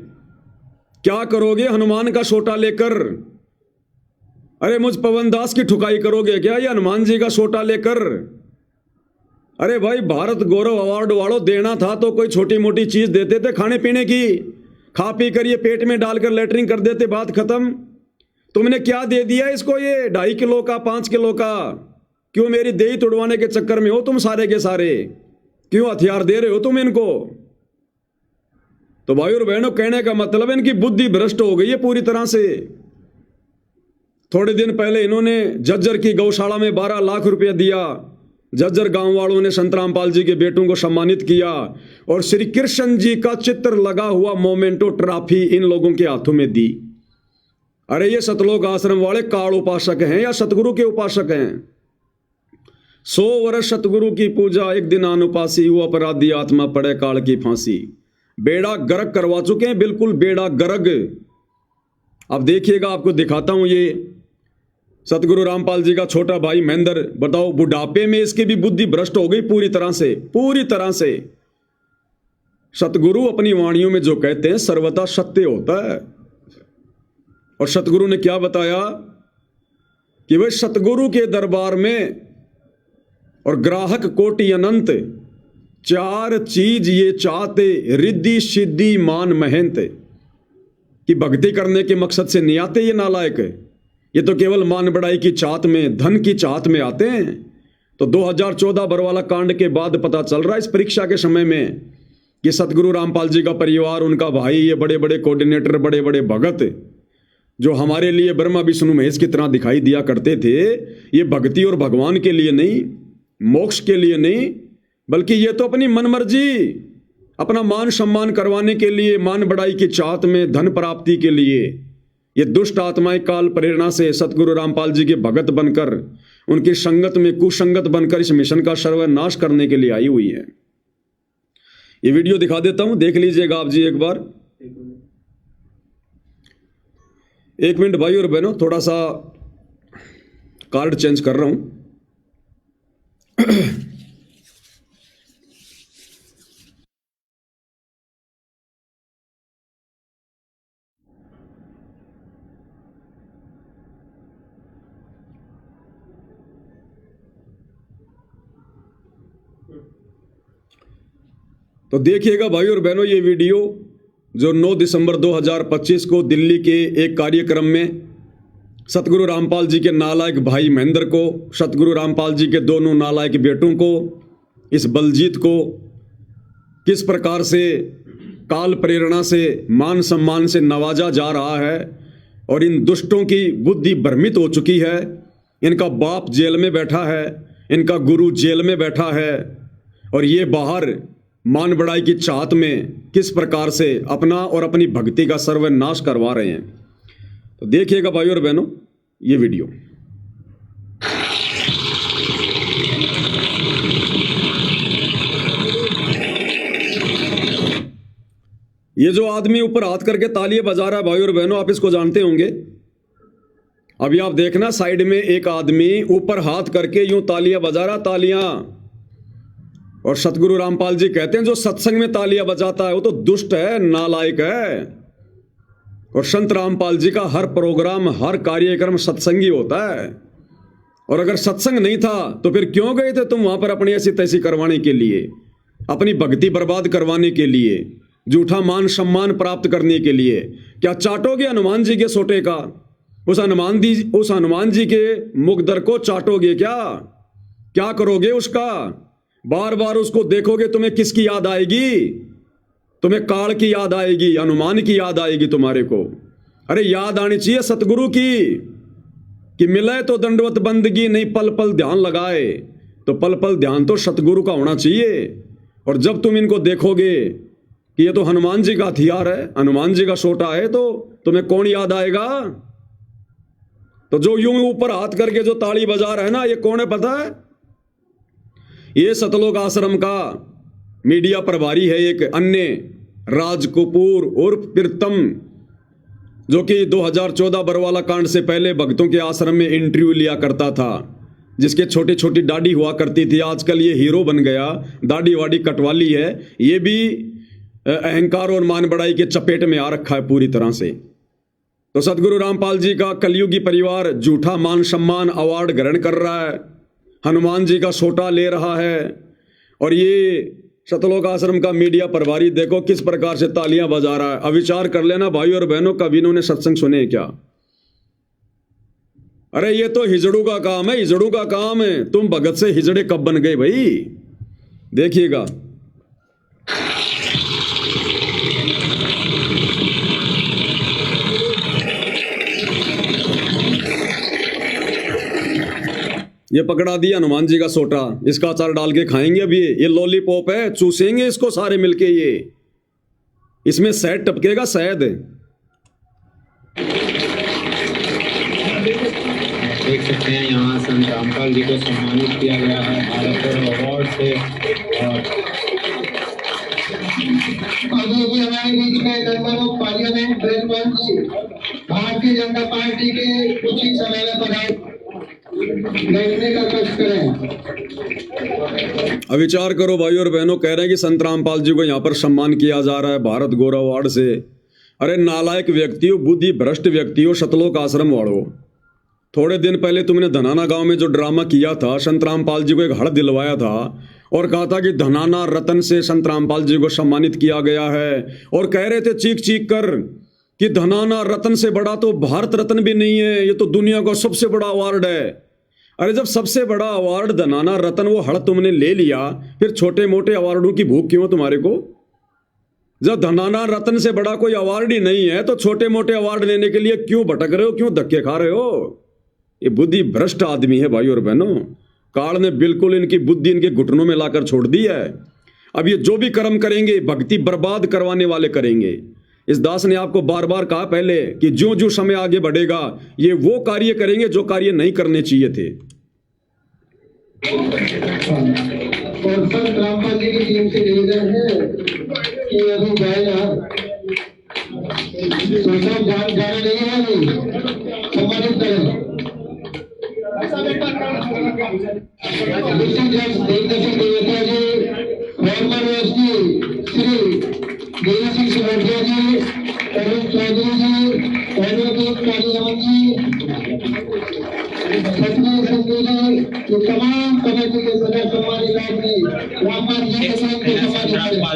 क्या करोगे हनुमान का छोटा लेकर? अरे मुझ पवन दास की ठुकाई करोगे क्या ये हनुमान जी का छोटा लेकर? अरे भाई, भारत गौरव अवार्ड वालों, देना था तो कोई छोटी मोटी चीज देते थे खाने पीने की, खा पी कर ये पेट में डालकर लेटरिंग कर देते, बात खत्म। तुमने क्या दे दिया इसको, ये 2.5 किलो का, 5 किलो का? क्यों मेरी देही तुड़वाने के चक्कर में हो तुम सारे के सारे? क्यों हथियार दे रहे हो तुम इनको? तो भाई और बहनों, कहने का मतलब इनकी बुद्धि भ्रष्ट हो गई है पूरी तरह से। थोड़े दिन पहले इन्होंने झज्जर की गौशाला में 12 लाख रुपया दिया जज्जर गांव वालों ने संत रामपाल जी के बेटों को सम्मानित किया और श्री कृष्ण जी का चित्र लगा हुआ मोमेंटो ट्रॉफी इन लोगों के हाथों में दी। अरे ये सतलोक आश्रम वाले काल उपासक हैं या सतगुरु के उपासक हैं? 100 वर्ष सतगुरु की पूजा, एक दिन अनुपासी, हुआ अपराधी आत्मा पड़े काल की फांसी। बेड़ा गर्क करवा चुके हैं, बिल्कुल बेड़ा गर्क। अब देखिएगा, आपको दिखाता हूं ये सतगुरु रामपाल जी का छोटा भाई महेंद्र। बताओ, बुढ़ापे में इसकी भी बुद्धि भ्रष्ट हो गई पूरी तरह से, पूरी तरह से। सतगुरु अपनी वाणियों में जो कहते हैं सर्वथा सत्य होता है। और सतगुरु ने क्या बताया कि वह सतगुरु के दरबार में और ग्राहक कोटि अनंत, 4 चीज ये चाहते, रिद्धि सिद्धि मान महंत। कि भक्ति करने के मकसद से नहीं आते ये नालायक, ये तो केवल मान बढ़ाई की चाहत में, धन की चाहत में आते हैं। तो 2014 बरवाला कांड के बाद पता चल रहा है इस परीक्षा के समय में कि सतगुरु रामपाल जी का परिवार, उनका भाई, ये बड़े बड़े कोऑर्डिनेटर, बड़े बड़े भगत जो हमारे लिए ब्रह्मा विष्णु महेश की तरह दिखाई दिया करते थे, ये भक्ति और भगवान के लिए नहीं, मोक्ष के लिए नहीं, बल्कि ये तो अपनी मनमर्जी, अपना मान सम्मान करवाने के लिए, मान बढ़ाई की चाहत में, धन प्राप्ति के लिए, ये दुष्ट आत्माएं काल प्रेरणा से सतगुरु रामपाल जी के भगत बनकर, उनकी संगत में कुसंगत बनकर इस मिशन का सर्वनाश करने के लिए आई हुई है। ये वीडियो दिखा देता हूं, देख लीजिएगा आप जी एक बार। 1 मिनट भाई और बहनों, थोड़ा सा कार्ड चेंज कर रहा हूं। तो देखिएगा भाई और बहनों, ये वीडियो जो 9 दिसंबर 2025 को दिल्ली के एक कार्यक्रम में सतगुरु रामपाल जी के नालायक भाई महेंद्र को, सतगुरु रामपाल जी के दोनों नालायक बेटों को, इस बलजीत को किस प्रकार से काल प्रेरणा से, मान सम्मान से नवाजा जा रहा है। और इन दुष्टों की बुद्धि भ्रमित हो चुकी है। इनका बाप जेल में बैठा है, इनका गुरु जेल में बैठा है, और ये बाहर मान बढ़ाई की चाहत में किस प्रकार से अपना और अपनी भक्ति का सर्वनाश करवा रहे हैं। तो देखिएगा भाइयों और बहनों ये वीडियो। ये जो आदमी ऊपर हाथ करके तालियां बजा रहा है भाइयों और बहनों, आप इसको जानते होंगे। अभी आप देखना, साइड में एक आदमी ऊपर हाथ करके यूं तालियां बजा रहा, तालियां। और सतगुरु रामपाल जी कहते हैं जो सत्संग में तालियां बजाता है वो तो दुष्ट है, नालायक है। और संत रामपाल जी का हर प्रोग्राम, हर कार्यक्रम सत्संगी होता है। और अगर सत्संग नहीं था तो फिर क्यों गए थे तुम वहां पर अपनी ऐसी तैसी करवाने के लिए, अपनी भक्ति बर्बाद करवाने के लिए, झूठा मान सम्मान प्राप्त करने के लिए? क्या चाटोगे हनुमान जी के सोटे का? उस हनुमान जी के मुखदर को चाटोगे क्या? क्या करोगे उसका? बार बार उसको देखोगे, तुम्हें किसकी याद आएगी? तुम्हें काल की याद आएगी, हनुमान की याद आएगी तुम्हारे को। अरे याद आनी चाहिए सतगुरु की कि मिले तो दंडवत बंदगी, नहीं पल पल ध्यान लगाए। तो पल पल ध्यान तो सतगुरु का होना चाहिए। और जब तुम इनको देखोगे कि ये तो हनुमान जी का हथियार है, हनुमान जी का सोटा है, तो तुम्हें कौन याद आएगा? तो जो यूं ऊपर हाथ करके जो ताली बजा रहा है ना, ये कौन है पता है? ये सतलोक आश्रम का मीडिया प्रभारी है एक अन्य राज कपूर उर्फ प्रीतम, जो कि 2014 बरवाला कांड से पहले भक्तों के आश्रम में इंटरव्यू लिया करता था, जिसके छोटी छोटी दाढ़ी हुआ करती थी। आजकल ये हीरो बन गया, दाढ़ी वाड़ी कटवा ली है। ये भी अहंकार और मान बढ़ाई के चपेट में आ रखा है पूरी तरह से। तो सतगुरु रामपाल जी का कलयुगी परिवार झूठा मान सम्मान अवार्ड ग्रहण कर रहा है, हनुमान जी का सोटा ले रहा है। और ये सतलोक आश्रम का मीडिया प्रभारी देखो किस प्रकार से तालियां बजा रहा है। अब विचार कर लेना भाई और बहनों, कभी इन्होंने सत्संग सुने क्या? अरे ये तो हिजड़ू का काम है, हिजड़ू का काम है। तुम भगत से हिजड़े कब बन गए भाई? देखिएगा। ये पकड़ा दिया हनुमान जी का सोटा, इसका अचार डाल के खाएंगे। अब ये लॉलीपॉप है, चूसेंगे इसको सारे मिलके, ये इसमें शहद टपकेगा, शहद। देख सकते हैं यहाँ संत रामपाल जी को सम्मानित किया गया है भारत गौरव अवार्ड से। और अभी भी हमारे बीच में member of parliament Brijmohan ji Bharatiya Janata party के कुछ ही समय में पधारे, बैठने का कष्ट करें। अब विचार करो भाई और बहनों, कह रहे हैं कि संत रामपाल जी को यहाँ पर सम्मान किया जा रहा है भारत गौरव अवार्ड से। अरे नालायक व्यक्ति हो, बुद्धि भ्रष्ट व्यक्ति हो, शतलोक आश्रम वालों। थोड़े दिन पहले तुमने धनाना गांव में जो ड्रामा किया था, संत रामपाल जी को एक हड़ दिलवाया था और कहा था कि धनाना रतन से संत रामपाल जी को सम्मानित किया गया है, और कह रहे थे चीख चीख कर कि धनाना रतन से बड़ा तो भारत रत्न भी नहीं है, ये तो दुनिया का सबसे बड़ा अवार्ड है। अरे जब सबसे बड़ा अवार्ड धनाना रतन वो हड़ तुमने ले लिया, फिर छोटे मोटे अवार्डों की भूख क्यों तुम्हारे को? जब धनाना रतन से बड़ा कोई अवार्ड ही नहीं है तो छोटे मोटे अवार्ड लेने के लिए क्यों भटक रहे हो, क्यों धक्के खा रहे हो? ये बुद्धि भ्रष्ट आदमी है भाई और बहनों। काल ने बिल्कुल इनकी बुद्धि इनके घुटनों में लाकर छोड़ दी है। अब ये जो भी कर्म करेंगे भक्ति बर्बाद करवाने वाले करेंगे। इस दास ने आपको बार बार कहा पहले कि जो जो समय आगे बढ़ेगा ये वो कार्य करेंगे जो कार्य नहीं करने चाहिए थे। और संत रामपाल जी की टीम से निवेदन है कि अभी जाएगा तो सब जाना नहीं है, अभी सम्मानित करें। फॉर्मर एसपी श्री देवी सिंह सिमोटिया जी, अरुण चौधरी जी, एडवोकेट काली रमन जी, सतनाम सिंधु जी, ये तमाम कमेटी के सदस्य सम्मानित आदमी रामपाल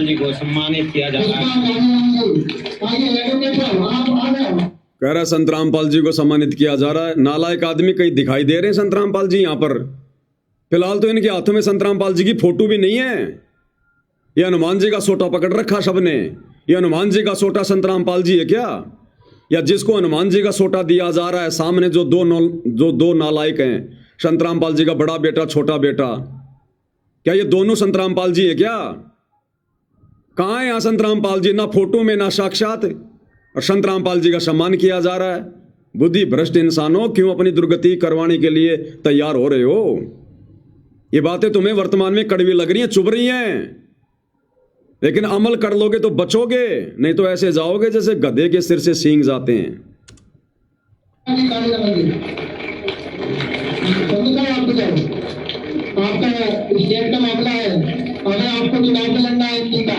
जी को सम्मानित किया जा रहा है। आगे एडवोकेट साहब आप आ गए। कह रहा है संत रामपाल जी को सम्मानित किया जा रहा है। नालायक आदमी कहीं दिखाई दे रहे हैं संत रामपाल जी यहाँ पर? फिलहाल तो इनके हाथों में संत रामपाल जी की फोटो भी नहीं है। ये हनुमान जी का सोटा पकड़ रखा सबने। ये हनुमान जी का सोटा संत रामपाल जी है क्या? या जिसको हनुमान जी का सोटा दिया जा रहा है सामने जो दो नालायक हैं, संत रामपाल जी का बड़ा बेटा छोटा बेटा, क्या ये दोनों संत रामपाल जी है क्या? कहाँ है यहाँ संत रामपाल जी? ना फोटो में ना साक्षात, और संत रामपाल जी का सम्मान किया जा रहा है। बुद्धि भ्रष्ट इंसानों, क्यों अपनी दुर्गति करवाने के लिए तैयार हो रहे हो? ये बातें तुम्हें वर्तमान में कड़वी लग रही हैं, चुभ रही हैं, लेकिन अमल कर लोगे तो बचोगे, नहीं तो ऐसे जाओगे जैसे गधे के सिर से सींग जाते हैं। आपका स्टेट का मामला है, अगर आपको चुनाव में लड़ना है इनकी का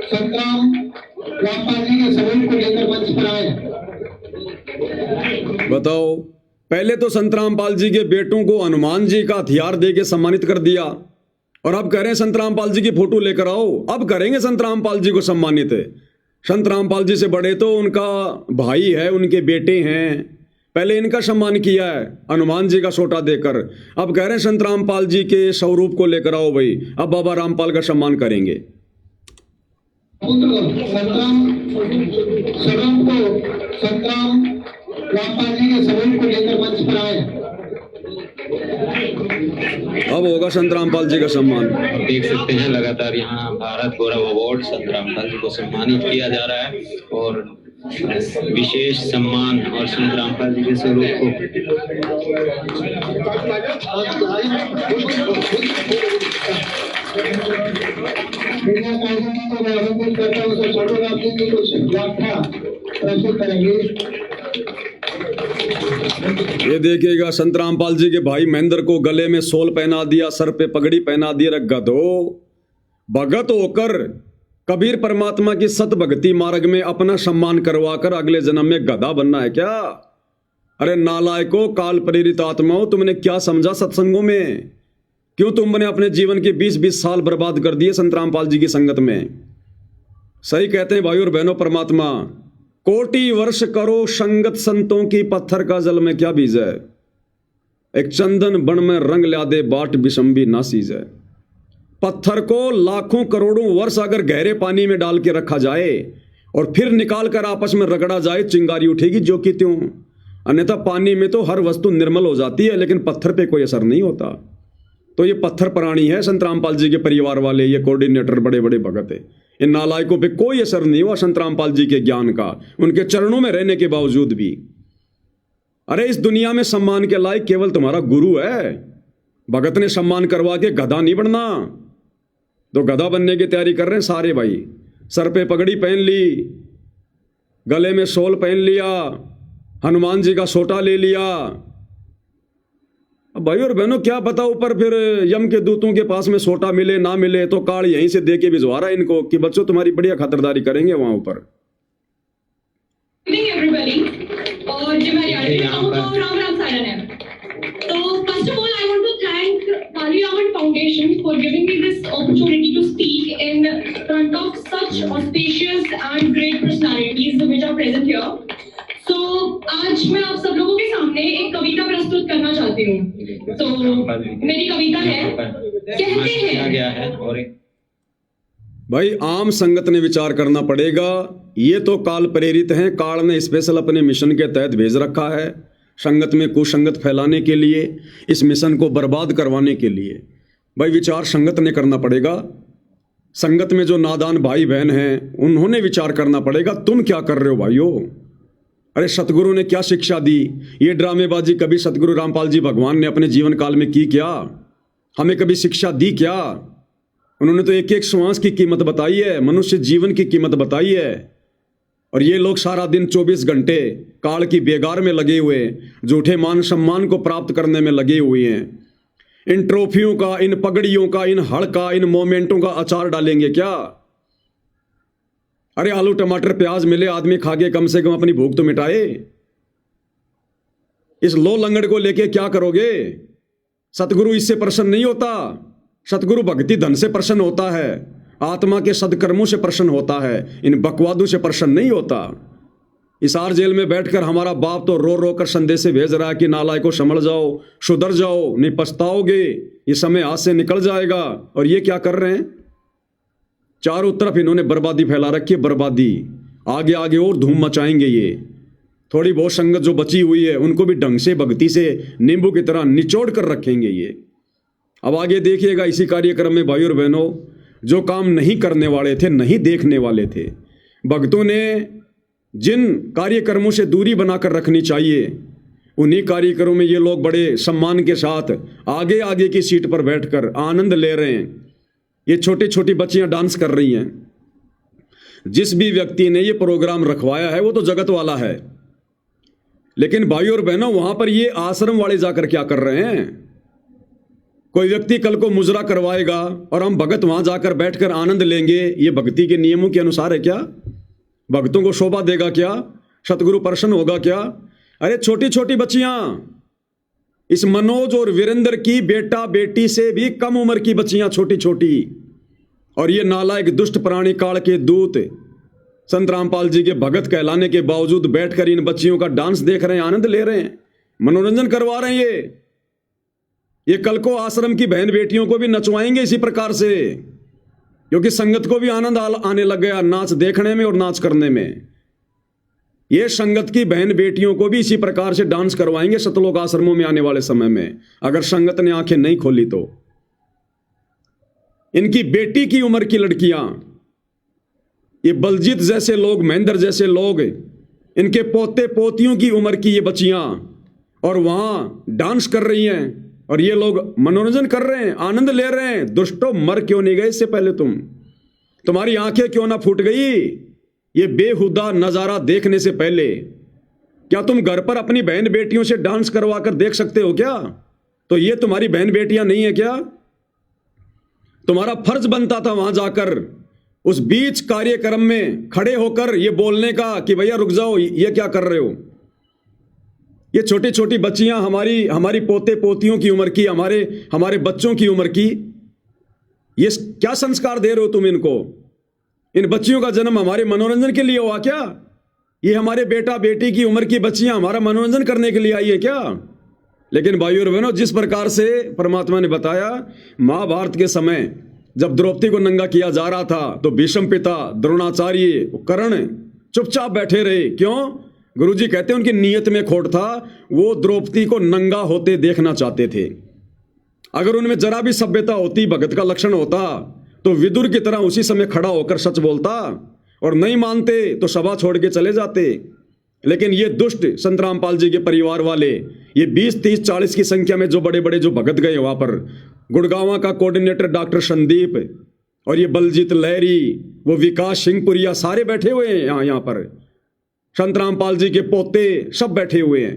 संतराम रामपाल जी के सबूत को लेकर मंच पर आए। बताओ, पहले तो संत रामपाल जी के बेटों को हनुमान जी का हथियार दे के सम्मानित कर दिया, और अब कह रहे हैं संत रामपाल जी की फोटो लेकर आओ। अब करेंगे संत रामपाल जी को सम्मानित। संत रामपाल जी से बड़े तो उनका भाई है, उनके बेटे हैं, पहले इनका सम्मान किया है हनुमान जी का सोटा देकर। अब कह रहे हैं संत रामपाल जी के स्वरूप को लेकर आओ भाई, अब बाबा रामपाल का सम्मान करेंगे। रामपाल जी के स्वरूप को लेकर मंच पर आए। अब होगा संत रामपाल जी का सम्मान। देख सकते हैं लगातार यहाँ भारत गौरव अवार्ड संत रामपाल जी को सम्मानित किया जा रहा है, और विशेष सम्मान और संत रामपाल जी के स्वरूप को ये देखिएगा, संत रामपाल जी के भाई महेंद्र को गले में सोल पहना दिया, सर पे पगड़ी पहना दिया। गधो, भगत होकर कबीर परमात्मा की सत भक्ति मार्ग में अपना सम्मान करवाकर अगले जन्म में गधा बनना है क्या? अरे नालायकों, काल प्रेरित आत्माओं, तुमने क्या समझा सत्संगों में? क्यों तुमने अपने जीवन के 20-20 साल बर्बाद कर दिए संत रामपाल जी की संगत में? सही कहते हैं भाई और बहनों, परमात्मा कोटि वर्ष करो संगत संतों की, पत्थर का जल में क्या बीज है? एक चंदन बन में रंग ला दे बाट बिशंबी ना सीज है। पत्थर को लाखों करोड़ों वर्ष अगर गहरे पानी में डाल के रखा जाए और फिर निकाल कर आपस में रगड़ा जाए, चिंगारी उठेगी जो कि त्यों। अन्यथा पानी में तो हर वस्तु निर्मल हो जाती है, लेकिन पत्थर पे कोई असर नहीं होता। तो ये पत्थर प्राणी है संत रामपाल जी के परिवार वाले, ये कोऑर्डिनेटर बड़े बड़े भगत है। इन नालायकों पे कोई असर नहीं हुआ संत रामपाल जी के ज्ञान का, उनके चरणों में रहने के बावजूद भी। अरे इस दुनिया में सम्मान के लायक केवल तुम्हारा गुरु है। भगत ने सम्मान करवा के गधा नहीं बनना। तो गधा बनने की तैयारी कर रहे हैं सारे भाई। सर पे पगड़ी पहन ली, गले में शॉल पहन लिया, हनुमान जी का सोटा ले लिया। अब भाई और बहनों क्या पता ऊपर फिर यम के दूतों के पास में सोटा मिले ना मिले, तो कार्ड यहीं से दे के भिजवा रहा है इनको कि बच्चों तुम्हारी बढ़िया खातिरदारी करेंगे वहां ऊपर। और जो मेरी राम राम सारन है। तो first of all I want to thank Paliyaman Foundation for giving me this opportunity to speak in front of such auspicious and great personalities which are present here. So आज मैं आप सब लोगों के सामने एक कविता प्रस्तुत करना चाहती हूँ। तो मेरी कविता है, कहते हैं भाई आम संगत ने विचार करना पड़ेगा। ये तो काल प्रेरित हैं, काल ने स्पेशल अपने मिशन के तहत भेज रखा है संगत में कुसंगत फैलाने के लिए, इस मिशन को बर्बाद करवाने के लिए। भाई विचार संगत ने करना पड़ेगा। संगत में जो नादान भाई बहन हैं उन्होंने विचार करना पड़ेगा, तुम क्या कर रहे हो भाइयों। अरे सतगुरु ने क्या शिक्षा दी, ये ड्रामेबाजी कभी सतगुरु रामपाल जी भगवान ने अपने जीवन काल में की क्या? हमें कभी शिक्षा दी क्या? उन्होंने तो एक एक श्वास की कीमत बताई है, मनुष्य जीवन की कीमत बताई है। और ये लोग सारा दिन 24 घंटे काल की बेगार में लगे हुए, झूठे मान सम्मान को प्राप्त करने में लगे हुए हैं। इन ट्रॉफियों का, इन पगड़ियों का, इन हड़ का, इन मोमेंटों का अचार डालेंगे क्या? अरे आलू टमाटर प्याज मिले, आदमी खा के कम से कम अपनी भूख तो मिटाए। इस लो लंगड़ को लेके क्या करोगे? सतगुरु इससे प्रसन्न नहीं होता। सतगुरु भक्ति धन से प्रसन्न होता है, आत्मा के सदकर्मों से प्रसन्न होता है, इन बकवादों से प्रसन्न नहीं होता। इसार जेल में बैठकर हमारा बाप तो रो रो कर संदेशे भेज रहा है कि नालायकों संभल जाओ, सुधर जाओ, नहीं पछताओगे, ये समय हाथ से निकल जाएगा। और ये क्या कर रहे हैं? चारों तरफ इन्होंने बर्बादी फैला रखी है, बर्बादी। आगे आगे और धूम मचाएंगे ये। थोड़ी बहुत संगत जो बची हुई है उनको भी ढंग से भक्ति से नींबू की तरह निचोड़ कर रखेंगे ये। अब आगे देखिएगा इसी कार्यक्रम में भाई और बहनों, जो काम नहीं करने वाले थे, नहीं देखने वाले थे, भक्तों ने जिन कार्यक्रमों से दूरी बनाकर रखनी चाहिए, उन्हीं कार्यक्रमों में ये लोग बड़े सम्मान के साथ आगे आगे की सीट पर बैठकर आनंद ले रहे हैं। ये छोटी छोटी बच्चियां डांस कर रही हैं। जिस भी व्यक्ति ने ये प्रोग्राम रखवाया है वो तो जगत वाला है, लेकिन भाई और बहनों वहां पर ये आश्रम वाले जाकर क्या कर रहे हैं? कोई व्यक्ति कल को मुजरा करवाएगा और हम भगत वहां जाकर बैठकर आनंद लेंगे, ये भक्ति के नियमों के अनुसार है क्या? भक्तों को शोभा देगा क्या? सतगुरु प्रसन्न होगा क्या? अरे छोटी छोटी बच्चियां, इस मनोज और वीरेंद्र की बेटा बेटी से भी कम उम्र की बच्चियां, छोटी छोटी, और ये नालायक दुष्ट प्राणी काल के दूत संत रामपाल जी के भगत कहलाने के बावजूद बैठकर इन बच्चियों का डांस देख रहे हैं, आनंद ले रहे हैं, मनोरंजन करवा रहे हैं। ये कल को आश्रम की बहन बेटियों को भी नचवाएंगे इसी प्रकार से, क्योंकि संगत को भी आनंद आने लग गया नाच देखने में और नाच करने में। ये संगत की बहन बेटियों को भी इसी प्रकार से डांस करवाएंगे सतलोक आश्रमों में आने वाले समय में, अगर संगत ने आंखें नहीं खोली तो। इनकी बेटी की उम्र की लड़कियां, ये बलजीत जैसे लोग, महेंद्र जैसे लोग, इनके पोते पोतियों की उम्र की ये बच्चियां, और वहां डांस कर रही हैं, और ये लोग मनोरंजन कर रहे हैं, आनंद ले रहे हैं। दुष्टों, मर क्यों नहीं गए इससे पहले? तुम्हारी आंखें क्यों ना फूट गई ये बेहुदा नजारा देखने से पहले? क्या तुम घर पर अपनी बहन बेटियों से डांस करवा कर देख सकते हो क्या? तो ये तुम्हारी बहन बेटियां नहीं है क्या? तुम्हारा फर्ज बनता था वहां जाकर उस बीच कार्यक्रम में खड़े होकर ये बोलने का कि भैया रुक जाओ, ये क्या कर रहे हो? ये छोटी छोटी बच्चियां, हमारी पोते पोतियों की उम्र की, हमारे बच्चों की उम्र की, ये क्या संस्कार दे रहे हो तुम इनको? इन बच्चियों का जन्म हमारे मनोरंजन के लिए हुआ क्या? ये हमारे बेटा बेटी की उम्र की बच्चियां हमारा मनोरंजन करने के लिए आई है क्या? लेकिन भाइयों और बहनों, जिस प्रकार से परमात्मा ने बताया, महाभारत के समय जब द्रौपदी को नंगा किया जा रहा था तो भीष्म पिता, द्रोणाचार्य, कर्ण चुपचाप बैठे रहे। क्यों? गुरुजी कहते हैं उनकी नीयत में खोट था, वो द्रौपदी को नंगा होते देखना चाहते थे। अगर उनमें जरा भी सभ्यता होती, भगत का लक्षण होता, तो विदुर की तरह उसी समय खड़ा होकर सच बोलता, और नहीं मानते तो सभा छोड़ के चले जाते। लेकिन ये दुष्ट संत रामपाल जी के परिवार वाले, ये 20, 30, 40 की संख्या में जो बड़े बड़े जो भगत गए वहां पर, गुड़गांव का कोऑर्डिनेटर डॉक्टर संदीप, और ये बलजीत लहरी, वो विकास सिंहपुरिया, सारे बैठे हुए हैं यहाँ पर। संत रामपाल जी के पोते सब बैठे हुए हैं।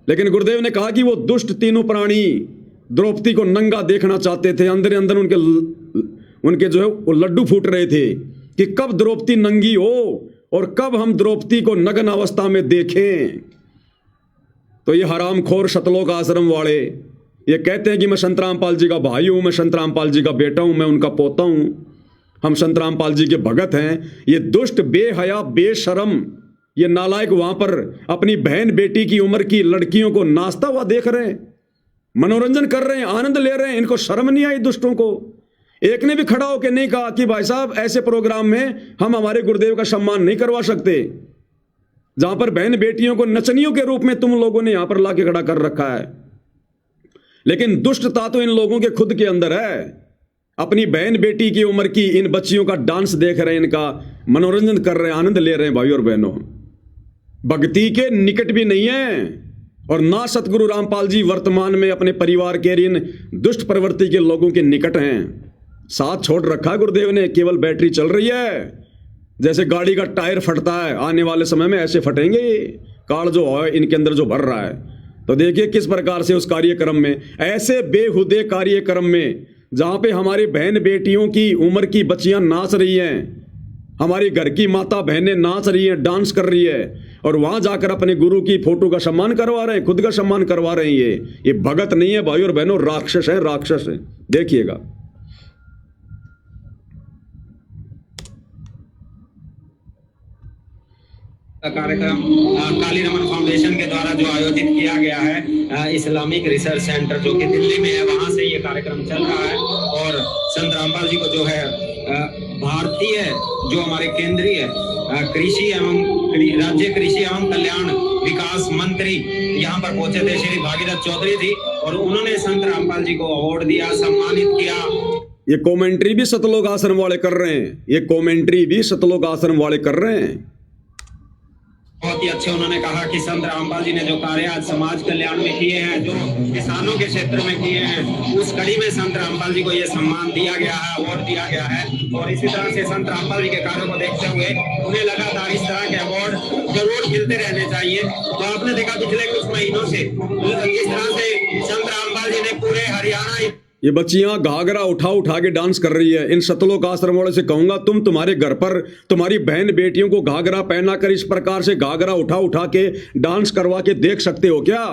लेकिन गुरुदेव ने कहा कि वो दुष्ट तीनों प्राणी द्रौपदी को नंगा देखना चाहते थे। अंदर अंदर उनके जो है वो लड्डू फूट रहे थे कि कब द्रौपदी नंगी हो और कब हम द्रौपदी को नग्न अवस्था में देखें। तो ये हरामखोर सतलोक आश्रम वाले ये कहते हैं कि मैं संत रामपाल जी का भाई हूं, मैं संत रामपाल जी का बेटा हूं, मैं उनका पोता हूं, हम संत रामपाल जी के भगत हैं। ये दुष्ट, बेहया, बेशरम, ये नालायक वहां पर अपनी बहन बेटी की उम्र की लड़कियों को नाचता हुआ देख रहे हैं, मनोरंजन कर रहे हैं, आनंद ले रहे हैं। इनको शर्म नहीं आई दुष्टों को? एक ने भी खड़ा होकर नहीं कहा कि भाई साहब ऐसे प्रोग्राम में हम हमारे गुरुदेव का सम्मान नहीं करवा सकते, जहां पर बहन बेटियों को नचनियों के रूप में तुम लोगों ने यहां पर लाके खड़ा कर रखा है। लेकिन दुष्टता तो इन लोगों के खुद के अंदर है। अपनी बहन बेटी की उम्र की इन बच्चियों का डांस देख रहे हैं, इनका मनोरंजन कर रहे हैं, आनंद ले रहे हैं। भाई और बहनों, भक्ति के निकट भी नहीं है, और ना सतगुरु रामपाल जी वर्तमान में अपने परिवार के इन दुष्ट प्रवृत्ति के लोगों के निकट हैं। साथ छोड़ रखा गुरुदेव ने, केवल बैटरी चल रही है। जैसे गाड़ी का टायर फटता है, आने वाले समय में ऐसे फटेंगे कार जो है इनके अंदर जो भर रहा है। तो देखिए किस प्रकार से उस कार्यक्रम में, ऐसे बेहुदे कार्यक्रम में जहां पे हमारी बहन बेटियों की उम्र की बच्चियां नाच रही हैं, हमारी घर की माता बहनें नाच रही हैं, डांस कर रही है, और वहां जाकर अपने गुरु की फोटो का सम्मान करवा रहे हैं, खुद का सम्मान करवा रहे हैं। ये भगत नहीं है भाई और बहनों, राक्षस है, राक्षस है। देखिएगा कार्यक्रम काली रमन फाउंडेशन के द्वारा जो आयोजित किया गया है, इस्लामिक रिसर्च सेंटर जो कि दिल्ली में है, वहां से ये कार्यक्रम चल रहा है। और संत रामपाल जी को जो है भारतीय जो हमारे केंद्रीय कृषि एवं राज्य कृषि एवं कल्याण विकास मंत्री यहाँ पर पहुंचे थे, श्री भागीरथ चौधरी जी, और उन्होंने संत रामपाल जी को अवार्ड दिया, सम्मानित किया। ये कमेंट्री भी सतलोक आश्रम वाले कर रहे हैं, ये कमेंट्री भी सतलोक आश्रम वाले कर रहे हैं। बहुत ही अच्छे उन्होंने कहा कि संत रामपाल जी ने जो कार्य आज समाज कल्याण में किए हैं, जो किसानों के क्षेत्र में किए हैं, उस कड़ी में संत रामपाल जी को ये सम्मान दिया गया है, अवार्ड दिया गया है। और इसी तरह से संत रामपाल जी के कार्यों को देखते हुए उन्हें लगातार इस तरह के अवार्ड जरूर मिलते रहने चाहिए। तो आपने देखा पिछले कुछ महीनों से इस तरह से संत रामपाल जी ने पूरे हरियाणा, ये बच्चियां घाघरा उठा के डांस कर रही है। इन सतलोक आश्रम वालों से कहूंगा, तुम तुम्हारे घर पर तुम्हारी बहन बेटियों को घाघरा पहना कर इस प्रकार से घाघरा उठा के डांस करवा के देख सकते हो क्या?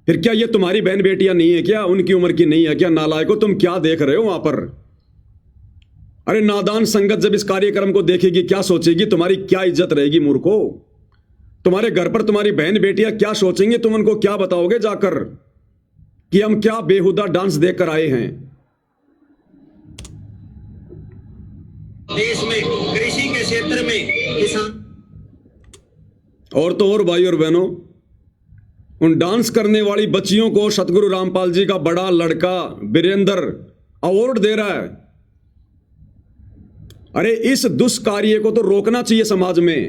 फिर क्या ये तुम्हारी बहन बेटियां नहीं है क्या? उनकी उम्र की नहीं है क्या? नालायकों, तुम क्या देख रहे हो वहां पर? अरे नादान संगत जब इस कार्यक्रम को देखेगी क्या सोचेगी? तुम्हारी क्या इज्जत रहेगी मूर्खों? तुम्हारे घर पर तुम्हारी बहन बेटियां क्या सोचेंगे? तुम उनको क्या बताओगे जाकर कि हम क्या बेहुदा डांस देखकर आए हैं? देश में कृषि के क्षेत्र में किसान, और तो और भाई और बहनों, उन डांस करने वाली बच्चियों को सतगुरु रामपाल जी का बड़ा लड़का वीरेंद्र अवार्ड दे रहा है। अरे इस दुष्कार्य को तो रोकना चाहिए समाज में।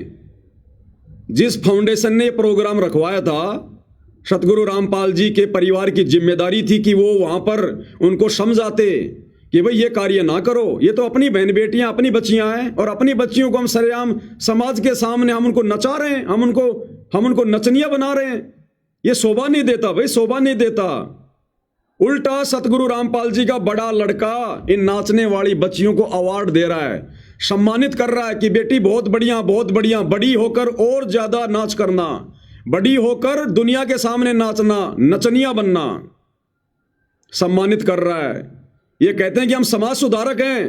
जिस फाउंडेशन ने प्रोग्राम रखवाया था, सतगुरु रामपाल जी के परिवार की जिम्मेदारी थी कि वो वहां पर उनको समझाते कि भाई ये कार्य ना करो, ये तो अपनी बहन बेटियां, अपनी बच्चियां हैं, और अपनी बच्चियों को हम सरेआम समाज के सामने हम उनको नचा रहे हैं, हम उनको नचनिया बना रहे हैं। ये शोभा नहीं देता भाई, शोभा नहीं देता। उल्टा सतगुरु रामपाल जी का बड़ा लड़का इन नाचने वाली बच्चियों को अवार्ड दे रहा है, सम्मानित कर रहा है कि बेटी बहुत बढ़िया, बहुत बढ़िया, बड़ी होकर और ज्यादा नाच करना, बड़ी होकर दुनिया के सामने नाचना, नचनिया बनना, सम्मानित कर रहा है। ये कहते हैं कि हम समाज सुधारक हैं।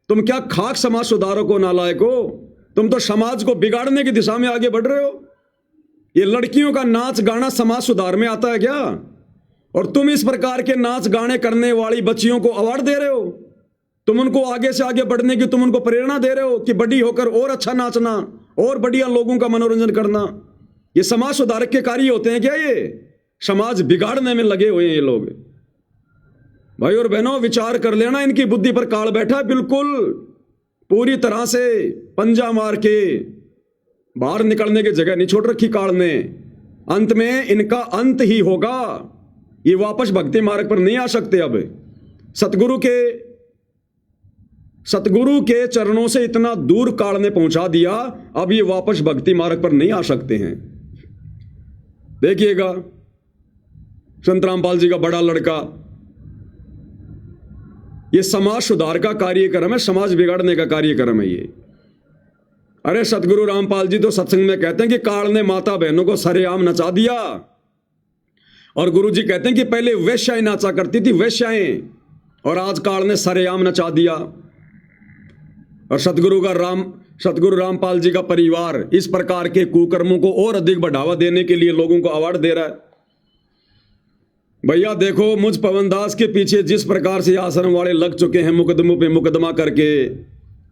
तुम क्या खाक समाज सुधारक हो नालायको? तुम तो समाज को बिगाड़ने की दिशा में आगे बढ़ रहे हो। ये लड़कियों का नाच गाना समाज सुधार में आता है क्या? और तुम इस प्रकार के नाच गाने करने वाली बच्चियों को अवार्ड दे रहे हो। तुम उनको आगे से आगे बढ़ने की तुम उनको प्रेरणा दे रहे हो कि बड़ी होकर और अच्छा नाचना और बढ़िया लोगों का मनोरंजन करना। ये समाज सुधारक के कार्य होते हैं क्या? ये समाज बिगाड़ने में लगे हुए हैं ये लोग। भाई और बहनों, विचार कर लेना, इनकी बुद्धि पर काल बैठा है बिल्कुल, पूरी तरह से पंजा मार के बाहर निकलने की जगह नहीं छोड़ रखी काल ने। अंत में इनका अंत ही होगा, ये वापस भक्ति मार्ग पर नहीं आ सकते। अब सतगुरु के चरणों से इतना दूर काल ने पहुंचा दिया, अब ये वापस भक्ति मार्ग पर नहीं आ सकते हैं। देखिएगा, संत रामपाल जी का बड़ा लड़का, ये समाज सुधार का कार्यक्रम है, समाज बिगाड़ने का कार्यक्रम है ये। अरे सतगुरु रामपाल जी तो सत्संग में कहते हैं कि काल ने माता बहनों को सरेआम नचा दिया, और गुरु जी कहते हैं कि पहले वेश्याएं नाचा करती थी, वेश्याएं, और आज काल ने सरेआम नचा दिया। और सतगुरु रामपाल जी का परिवार इस प्रकार के कुकर्मों को और अधिक बढ़ावा देने के लिए लोगों को अवार्ड दे रहा है। भैया देखो, मुझ पवनदास के पीछे जिस प्रकार से आश्रम वाले लग चुके हैं, मुकदमों पे मुकदमा करके,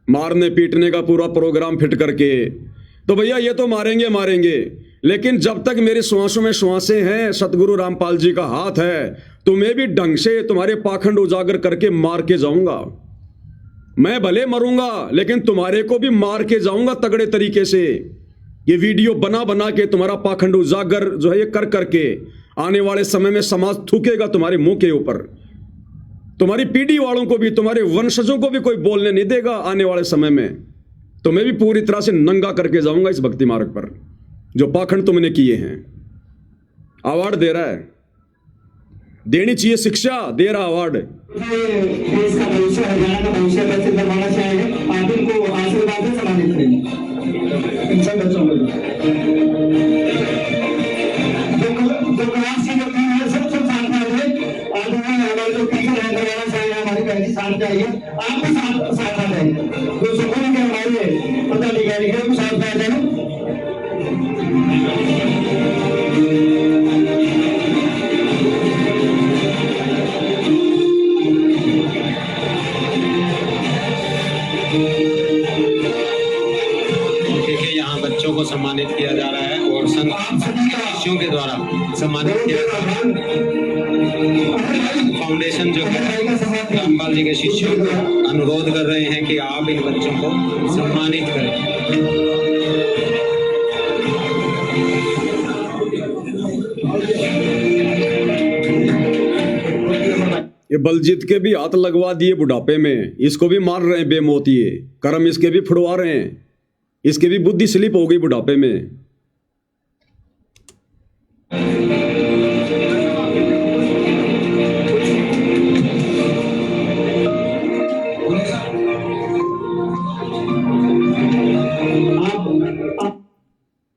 मारने पीटने का पूरा प्रोग्राम फिट करके, तो भैया ये तो मारेंगे, लेकिन जब तक मेरी श्वासों में श्वासें हैं, सतगुरु रामपाल जी का हाथ है, तुम्हें भी ढंग से तुम्हारे पाखंड उजागर करके मार के जाऊंगा। मैं भले मरूंगा, लेकिन तुम्हारे को भी मार के जाऊंगा तगड़े तरीके से। ये वीडियो बना बना के तुम्हारा पाखंड उजागर जो है ये कर करके आने वाले समय में समाज थूकेगा तुम्हारे मुंह के ऊपर। तुम्हारी पीढ़ी वालों को भी, तुम्हारे वंशजों को भी कोई बोलने नहीं देगा आने वाले समय में। तुम्हें भी पूरी तरह से नंगा करके जाऊंगा इस भक्ति मार्ग पर, जो पाखंड तुमने किए हैं। अवार्ड दे रहा है, देनी चाहिए शिक्षा, दे रहा अवार्ड। देश का भविष्य, हरियाणा का भविष्य कैसे करवाना चाहेंगे, आप इनको आशीर्वाद से सम्मानित करेंगे इन सब बच्चों को। जो क्लास की जो टीम है सब साथ में रहे, और हमारे जो टीचर है हरियाणा से हमारी बहनी साथ जाइए, आप भी साथ आ जाइए। जो सुकून के हमारे पदाधिकारी है वो साथ में आ जाए। बच्चों को सम्मानित किया जा रहा है और संत शिष्यों के द्वारा सम्मानित किया जा रहा है। फाउंडेशन जो है रामपाल जी के शिष्यों को अनुरोध कर रहे हैं कि आप इन बच्चों को सम्मानित करें। ये बलजीत के भी हाथ लगवा दिए बुढ़ापे में, इसको भी मार रहे हैं बेमौतिए, कर्म इसके भी फुड़वा रहे हैं, इसकी भी बुद्धि स्लिप हो गई बुढ़ापे में।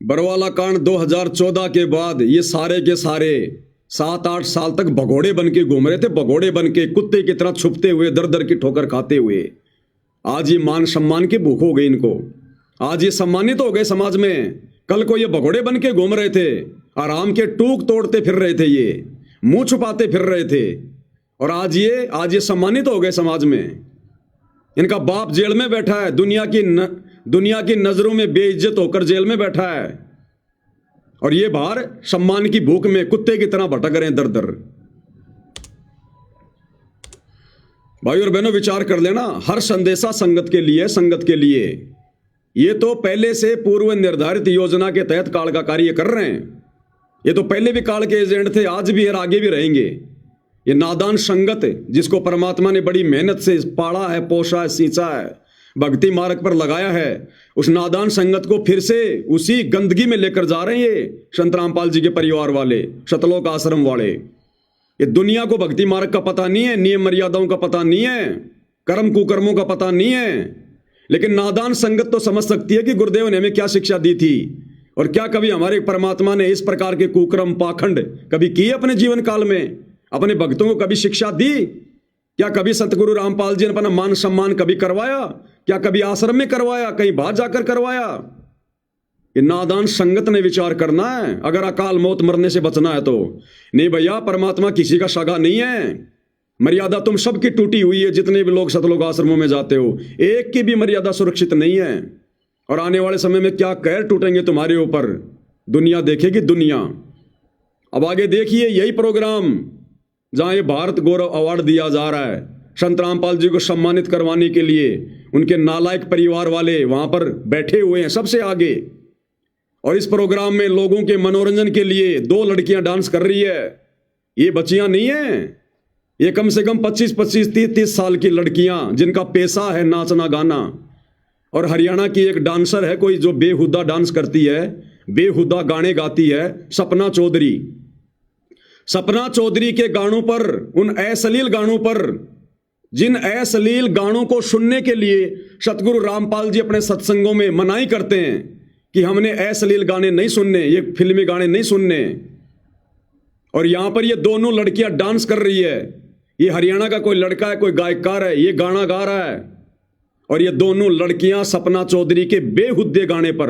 बरवाला कांड 2014 के बाद ये सारे के सारे 7-8 साल तक भगोड़े बन के घूम रहे थे, भगोड़े बन के कुत्ते की तरह छुपते हुए, दर दर की ठोकर खाते हुए। आज ये मान सम्मान की भूख हो गई इनको, आज ये सम्मानित हो गए समाज में। कल को ये भगोड़े बन के घूम रहे थे, आराम के टूक तोड़ते फिर रहे थे, ये मुंह छुपाते फिर रहे थे, और आज ये सम्मानित हो गए समाज में। इनका बाप जेल में बैठा है, दुनिया की नजरों में बेइज्जत होकर जेल में बैठा है, और ये बाहर सम्मान की भूख में कुत्ते की तरह भटक रहे हैं दर दर। भाई और बहनों, विचार कर लेना, हर संदेशा संगत के लिए, संगत के लिए। ये तो पहले से पूर्व निर्धारित योजना के तहत काल का कार्य कर रहे हैं। ये तो पहले भी काल के एजेंट थे, आज भी और आगे भी रहेंगे। ये नादान संगत जिसको परमात्मा ने बड़ी मेहनत से पाला है, पोषा है, सींचा है, भक्ति मार्ग पर लगाया है, उस नादान संगत को फिर से उसी गंदगी में लेकर जा रहे हैं ये संत रामपाल जी के परिवार वाले, शतलोक आश्रम वाले। ये दुनिया को भक्ति मार्ग का पता नहीं है, नियम मर्यादाओं का पता नहीं है, कर्म कुकर्मों का पता नहीं है, लेकिन नादान संगत तो समझ सकती है कि गुरुदेव ने हमें क्या शिक्षा दी थी, और क्या कभी हमारे परमात्मा ने इस प्रकार के कुकर्म पाखंड कभी किए अपने जीवन काल में, अपने भक्तों को कभी शिक्षा दी? क्या कभी सतगुरु रामपाल जी ने अपना मान सम्मान कभी करवाया? क्या कभी आश्रम में करवाया, कहीं बाहर जाकर करवाया? ये नादान संगत ने विचार करना है अगर अकाल मौत मरने से बचना है तो। नहीं भैया, परमात्मा किसी का सगा नहीं है। मर्यादा तुम सबकी टूटी हुई है, जितने भी लोग सतलोक आश्रमों में जाते हो, एक की भी मर्यादा सुरक्षित नहीं है। और आने वाले समय में क्या कहर टूटेंगे तुम्हारे ऊपर, दुनिया देखेगी दुनिया। अब आगे देखिए यही प्रोग्राम जहां ये भारत गौरव अवार्ड दिया जा रहा है, संत रामपाल जी को सम्मानित करवाने के लिए उनके नालायक परिवार वाले वहां पर बैठे हुए हैं सबसे आगे। और इस प्रोग्राम में लोगों के मनोरंजन के लिए 2 लड़कियां डांस कर रही है। ये बच्चियां नहीं है, ये कम से कम 25-25, 30-30 साल की लड़कियां जिनका पेशा है नाचना गाना। और हरियाणा की एक डांसर है कोई जो बेहुदा डांस करती है, बेहुदा गाने गाती है, सपना चौधरी। सपना चौधरी के गानों पर, उन अश्लील गानों पर, जिन अश्लील गानों को सुनने के लिए सतगुरु रामपाल जी अपने सत्संगों में मनाही करते हैं कि हमने अश्लील गाने नहीं सुनने, ये फिल्मी गाने नहीं सुनने। और यहां पर ये दोनों लड़कियां डांस कर रही है। ये हरियाणा का कोई लड़का है, कोई गायकार है, ये गाना गा रहा है। और ये दोनों लड़कियां सपना चौधरी के बेहुद्दे गाने पर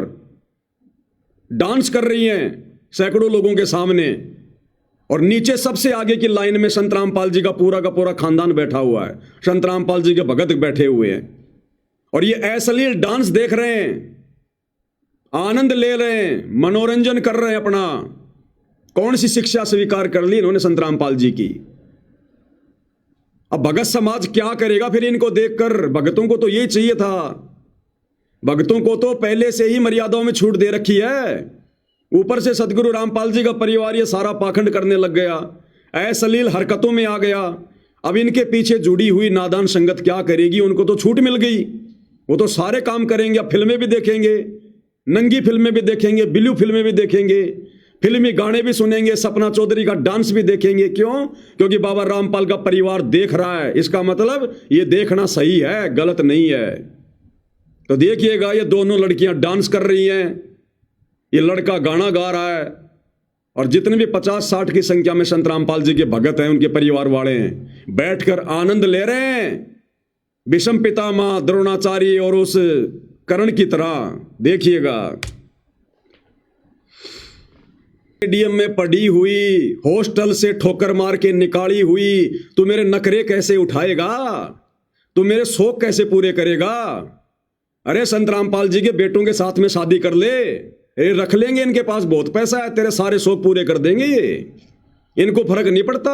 डांस कर रही हैं सैकड़ों लोगों के सामने। और नीचे सबसे आगे की लाइन में संत रामपाल जी का पूरा खानदान बैठा हुआ है, संत रामपाल जी के भगत बैठे हुए हैं। और ये अश्लील डांस देख रहे हैं, आनंद ले रहे हैं, मनोरंजन कर रहे हैं अपना। कौन सी शिक्षा स्वीकार कर ली इन्होंने संत रामपाल जी की। अब भगत समाज क्या करेगा फिर इनको देखकर। भगतों को तो ये चाहिए था, भगतों को तो पहले से ही मर्यादाओं में छूट दे रखी है। ऊपर से सतगुरु रामपाल जी का परिवार ये सारा पाखंड करने लग गया, अश्लील हरकतों में आ गया। अब इनके पीछे जुड़ी हुई नादान संगत क्या करेगी, उनको तो छूट मिल गई, वो तो सारे काम करेंगे। अब फिल्में भी देखेंगे, नंगी फिल्में भी देखेंगे, ब्लू फिल्में भी देखेंगे, फिल्मी गाने भी सुनेंगे, सपना चौधरी का डांस भी देखेंगे। क्यों? क्योंकि बाबा रामपाल का परिवार देख रहा है। इसका मतलब ये देखना सही है, गलत नहीं है। तो देखिएगा ये दोनों लड़कियां डांस कर रही हैं, ये लड़का गाना गा रहा है। और जितने भी 50-60 की संख्या में संत रामपाल जी के भगत हैं, उनके परिवार वाले हैं, बैठकर आनंद ले रहे हैं विषम पितामह द्रोणाचार्य और उस कर्ण की तरह। देखिएगा स्टेडियम में पड़ी हुई, हॉस्टल से ठोकर मार के निकाली हुई, तू मेरे नखरे कैसे उठाएगा, तू मेरे शौक कैसे पूरे करेगा। अरे संत रामपाल जी के बेटों के साथ में शादी कर ले, रख लेंगे, इनके पास बहुत पैसा है, तेरे सारे शौक पूरे कर देंगे ये, इनको फर्क नहीं पड़ता,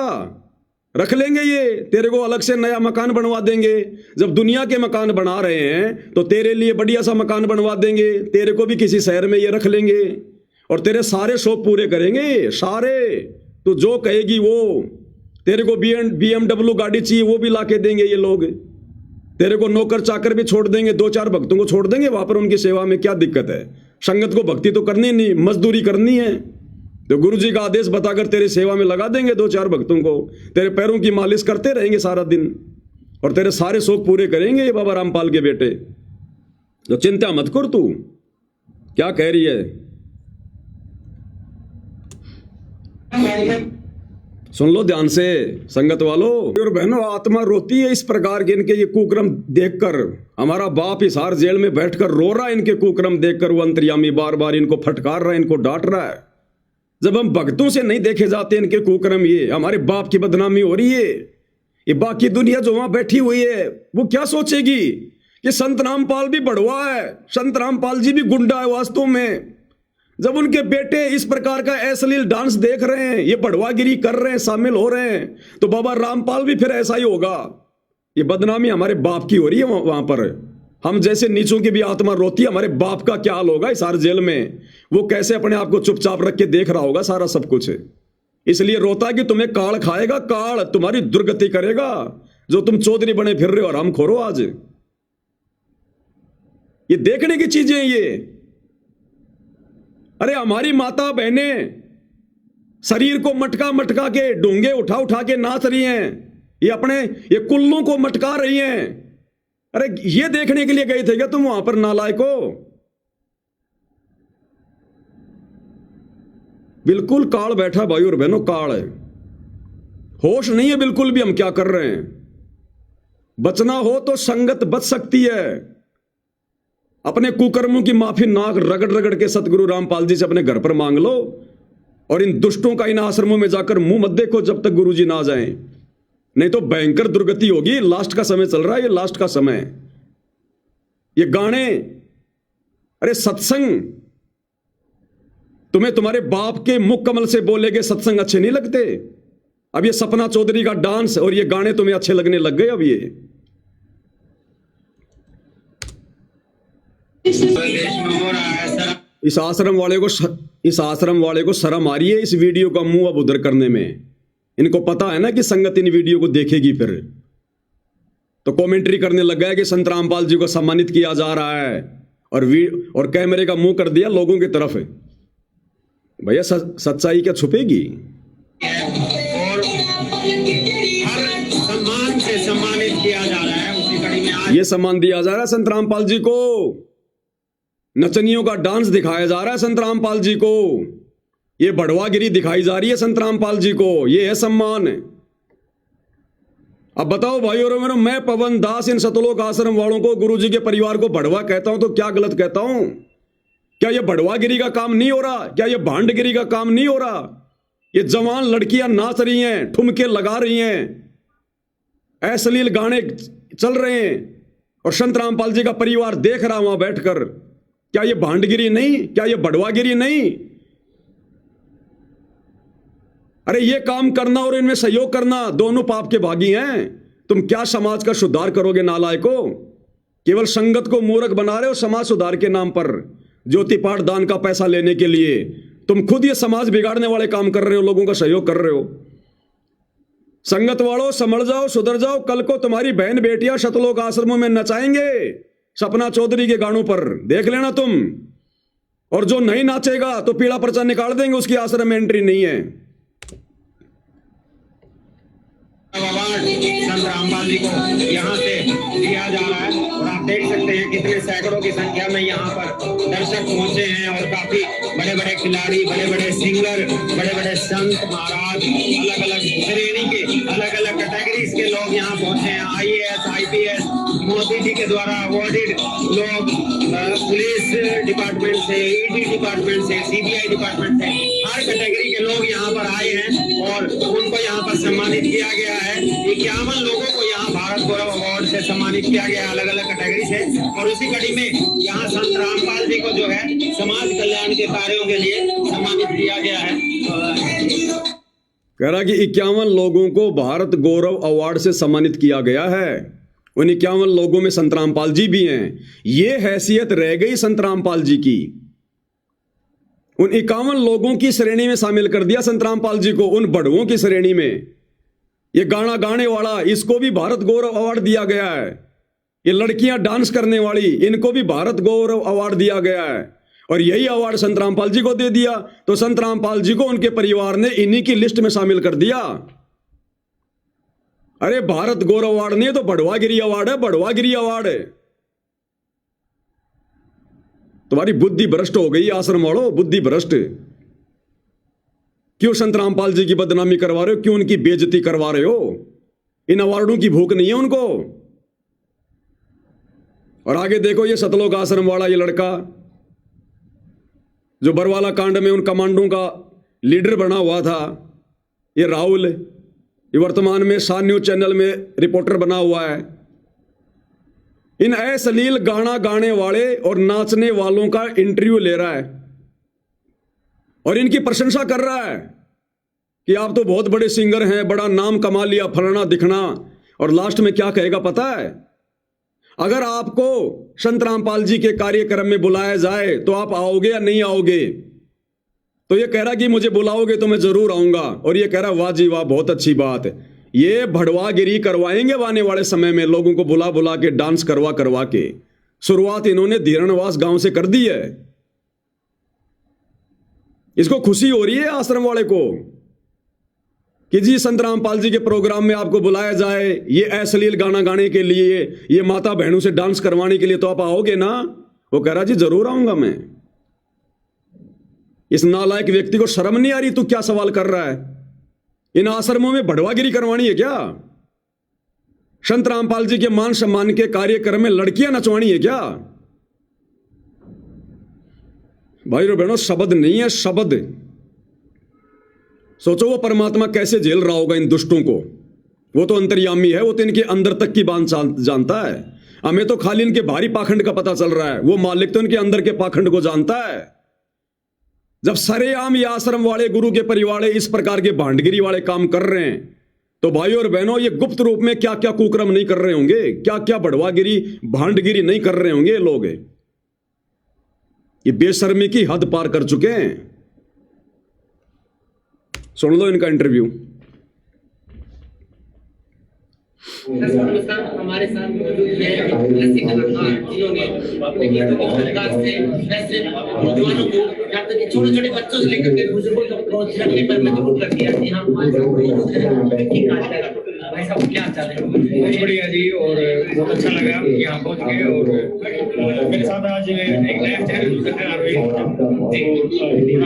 रख लेंगे ये, तेरे को अलग से नया मकान बनवा देंगे। जब दुनिया के मकान बना रहे हैं तो तेरे लिए बढ़िया सा मकान बनवा देंगे, तेरे को भी किसी शहर में ये रख लेंगे और तेरे सारे शौक पूरे करेंगे सारे। तो जो कहेगी वो, तेरे को BMW गाड़ी चाहिए वो भी ला के देंगे ये लोग, तेरे को नौकर चाकर भी छोड़ देंगे, 2-4 भक्तों को छोड़ देंगे वहां पर उनकी सेवा में। क्या दिक्कत है? संगत को भक्ति तो करनी नहीं, मजदूरी करनी है। तो गुरु जी का आदेश बताकर तेरी सेवा में लगा देंगे 2-4 भक्तों को, तेरे पैरों की मालिश करते रहेंगे सारा दिन और तेरे सारे शौक पूरे करेंगे ये बाबा रामपाल के बेटे। तो चिंता मत कर। तू क्या कह रही है? सुन लो ध्यान से संगत वालों और बहनों, आत्मा रोती है इस प्रकार के इनके ये कुक्रम देखकर। हमारा बाप हिसार जेल में बैठकर रो रहा है इनके कुक्रम देखकर। वो अंतर्यामी बार बार इनको फटकार रहा है, इनको डांट रहा है। जब हम भक्तों से नहीं देखे जाते इनके कुक्रम, ये हमारे बाप की बदनामी हो रही है। ये बाकी दुनिया जो वहां बैठी हुई है वो क्या सोचेगी कि संत रामपाल भी बड़वा है, संत रामपाल जी भी गुंडा है वास्तव में। जब उनके बेटे इस प्रकार का अश्लील डांस देख रहे हैं, ये बढ़वागिरी कर रहे हैं, शामिल हो रहे हैं, तो बाबा रामपाल भी फिर ऐसा ही होगा। ये बदनामी हमारे बाप की हो रही है वहां पर। हम जैसे नीचों की भी आत्मा रोती है, हमारे बाप का क्या हाल होगा इस हर जेल में। वो कैसे अपने आप को चुपचाप रख के देख रहा होगा सारा सब कुछ। इसलिए रोता कि तुम्हें काल खाएगा, काल तुम्हारी दुर्गति करेगा जो तुम चौधरी बने फिर रहे हो, आराम खोरो। आज ये देखने की चीजें ये। अरे हमारी माता बहनें शरीर को मटका मटका के, डोंगे उठा उठा के नाच रही हैं, ये अपने ये कुल्लों को मटका रही हैं। अरे ये देखने के लिए गए थे क्या तुम वहां पर नालायको? बिल्कुल काल बैठा भाई और बहनों, काल है, होश नहीं है बिल्कुल भी हम क्या कर रहे हैं। बचना हो तो संगत बच सकती है। अपने कुकर्मों की माफी नाक रगड़ रगड़ के सतगुरु रामपाल जी से अपने घर पर मांग लो, और इन दुष्टों का इन आश्रमों में जाकर मुंह मत देखो जब तक गुरुजी ना आ जाएं, नहीं तो भयंकर दुर्गति होगी। लास्ट का समय चल रहा है, ये लास्ट का समय। ये गाने, अरे सत्संग, तुम्हें तुम्हारे बाप के मुख कमल से बोले गए सत्संग अच्छे नहीं लगते? अब ये सपना चौधरी का डांस और ये गाने तुम्हें अच्छे लगने लग गए? अब ये देश में हो रहा है सर। इस आश्रम वाले को शर्म आ रही है इस वीडियो का मुंह अब उधर करने में। इनको पता है ना कि संगत इन वीडियो को देखेगी, फिर तो कमेंट्री करने लग गया कि संत रामपाल जी को सम्मानित किया जा रहा है, और कैमरे का मुंह कर दिया लोगों की तरफ। भैया सच्चाई क्या छुपेगी? और हर सम्मान से सम्मानित किया जा रहा है। उसी कड़ी में आज ये सम्मान दिया जा रहा है संत रामपाल जी को, नचनियों का डांस दिखाया जा रहा है संत रामपाल जी को, ये बढ़वागिरी दिखाई जा रही है संत रामपाल जी को, ये है सम्मान। अब बताओ भाई और मेरे, मैं पवन दास इन सतलोक आश्रम वालों को, गुरुजी के परिवार को बढ़वा कहता हूं तो क्या गलत कहता हूं? क्या ये बढ़वागिरी का काम नहीं हो रहा? क्या ये भांडगिरी का काम नहीं हो रहा? ये जवान लड़कियां नाच रही हैं, ठुमके लगा रही हैं, अश्लील गाने चल रहे हैं, और संत रामपाल जी का परिवार देख रहा वहां बैठकर। क्या ये भांडगिरी नहीं? क्या ये बढ़वागिरी नहीं? अरे ये काम करना और इनमें सहयोग करना दोनों पाप के भागी हैं। तुम क्या समाज का सुधार करोगे नालायको? केवल संगत को मूर्ख बना रहे हो समाज सुधार के नाम पर, ज्योति पाठ दान का पैसा लेने के लिए। तुम खुद ये समाज बिगाड़ने वाले काम कर रहे हो, लोगों का सहयोग कर रहे हो। संगत वालों समझ जाओ, सुधर जाओ। कल को तुम्हारी बहन बेटियां सतलोक आश्रमों में नचाएंगे सपना चौधरी के गानों पर, देख लेना तुम। और जो नहीं नाचेगा तो पीला पर्चा निकाल देंगे, उसकी आश्रम में एंट्री नहीं है। अवार्ड संत रामपाल जी को यहाँ से दिया जा रहा है, और आप देख सकते हैं कितने सैकड़ों की संख्या में यहाँ पर दर्शक पहुंचे हैं, और काफी बड़े बड़े खिलाड़ी, बड़े बड़े सिंगर, बड़े बड़े संत महाराज, अलग अलग श्रेणी के, अलग अलग कैटेगरीज के लोग यहाँ पहुंचे हैं। IAS, IPS, मोदी जी के द्वारा अवॉर्डेड लोग, पुलिस डिपार्टमेंट से, ED डिपार्टमेंट से, CBI डिपार्टमेंट से, हर कैटेगरी के लोग यहाँ पर आए हैं, और उनको यहाँ पर सम्मानित किया गया है। 51 लोगों को यहाँ भारत गौरव अवार्ड से सम्मानित किया गया, अलग अलग कैटेगरी से। और उसी कड़ी में यहाँ संत रामपाल जी को जो है समाज कल्याण के कार्यों के लिए सम्मानित किया गया है। कह रहा कि 51 लोगों को भारत गौरव अवार्ड से सम्मानित किया गया है। उन 51 लोगों में संत रामपाल जी भी हैं। ये हैसियत रह गई संत रामपाल जी की। उन 51 लोगों की श्रेणी में शामिल कर दिया संत रामपाल जी को, उन बड़ुओं की श्रेणी में। ये गाना गाने वाला, इसको भी भारत गौरव अवार्ड दिया गया है। ये लड़कियां डांस करने वाली, इनको भी भारत गौरव अवार्ड दिया गया है। और यही अवार्ड संत रामपाल जी को दे दिया, तो संत रामपाल जी को उनके परिवार ने इन्हीं की लिस्ट में शामिल कर दिया। अरे भारत गौरव अवार्ड नहीं तो बढ़वागिरी अवार्ड है, बढ़वागिरी अवार्ड है। तुम्हारी बुद्धि भ्रष्ट हो गई आश्रम वालों, बुद्धि भ्रष्ट। क्यों संत रामपाल जी की बदनामी करवा रहे हो? क्यों उनकी बेइज्जती करवा रहे हो? इन अवार्डों की भूख नहीं है उनको। और आगे देखो, ये सतलोक आश्रम वाला ये लड़का जो बरवाला कांड में उन कमांडों का लीडर बना हुआ था, ये राहुल, ये वर्तमान में शान न्यूज चैनल में रिपोर्टर बना हुआ है। इन अश्लील गाना गाने वाले और नाचने वालों का इंटरव्यू ले रहा है और इनकी प्रशंसा कर रहा है कि आप तो बहुत बड़े सिंगर हैं, बड़ा नाम कमा लिया, फलाना दिखना। और लास्ट में क्या कहेगा पता है? अगर आपको संत रामपाल जी के कार्यक्रम में बुलाया जाए तो आप आओगे या नहीं आओगे? तो ये कह रहा कि मुझे बुलाओगे तो मैं जरूर आऊंगा। और ये कह रहा वाह जी वाह, बहुत अच्छी बात है। ये भड़वागिरी करवाएंगे आने वाले समय में, लोगों को बुला बुला के, डांस करवा करवा के। शुरुआत इन्होंने धीरणवास गांव से कर दी है। इसको खुशी हो रही है आश्रम वाले को कि जी संत रामपाल जी के प्रोग्राम में आपको बुलाया जाए, ये अश्लील गाना गाने के लिए, ये माता बहनों से डांस करवाने के लिए, तो आप आओगे ना? वो कह रहा जी जरूर आऊंगा मैं। इस नालायक व्यक्ति को शर्म नहीं आ रही? तू क्या सवाल कर रहा है? इन आश्रमों में बढ़वागिरी करवानी है क्या? संत रामपाल जी के मान सम्मान के कार्यक्रम में लड़कियां नचवानी है क्या? भाई और बहनों, शब्द नहीं है, शब्द। सोचो वो परमात्मा कैसे झेल रहा होगा इन दुष्टों को। वो तो अंतर्यामी है, वो तो इनके अंदर तक की बात जानता है। हमें तो खाली इनके भारी पाखंड का पता चल रहा है, वो मालिक तो इनके अंदर के पाखंड को जानता है। जब सरेआम ये आश्रम वाले, गुरु के परिवार इस प्रकार के भांडगिरी वाले काम कर रहे हैं, तो भाई और बहनों, ये गुप्त रूप में क्या क्या कुकर्म नहीं कर रहे होंगे, क्या क्या बढ़वागिरी भांडगिरी नहीं कर रहे होंगे लोग। ये बेशर्मी की हद पार कर चुके हैं। सुन लो इनका इंटरव्यू। नमस्कार, हमारे साथ मौजूद हैं लस्सी कलाकार, जिन्होंने अपने गीतों के प्रकार से वैसे नौजवानों को, यहाँ तक कि छोटे छोटे बच्चों से लेकर के बुजुर्गों तक पहुंच रखने पर मजबूर कर दिया। यहाँ हमारे साथ मौजूद हैं भाई साहब, क्या चाहते हैं? बहुत बढ़िया जी, और बहुत अच्छा लगा यहाँ पहुँच के। और मेरे साथ आज एक नया चैनल बड़ा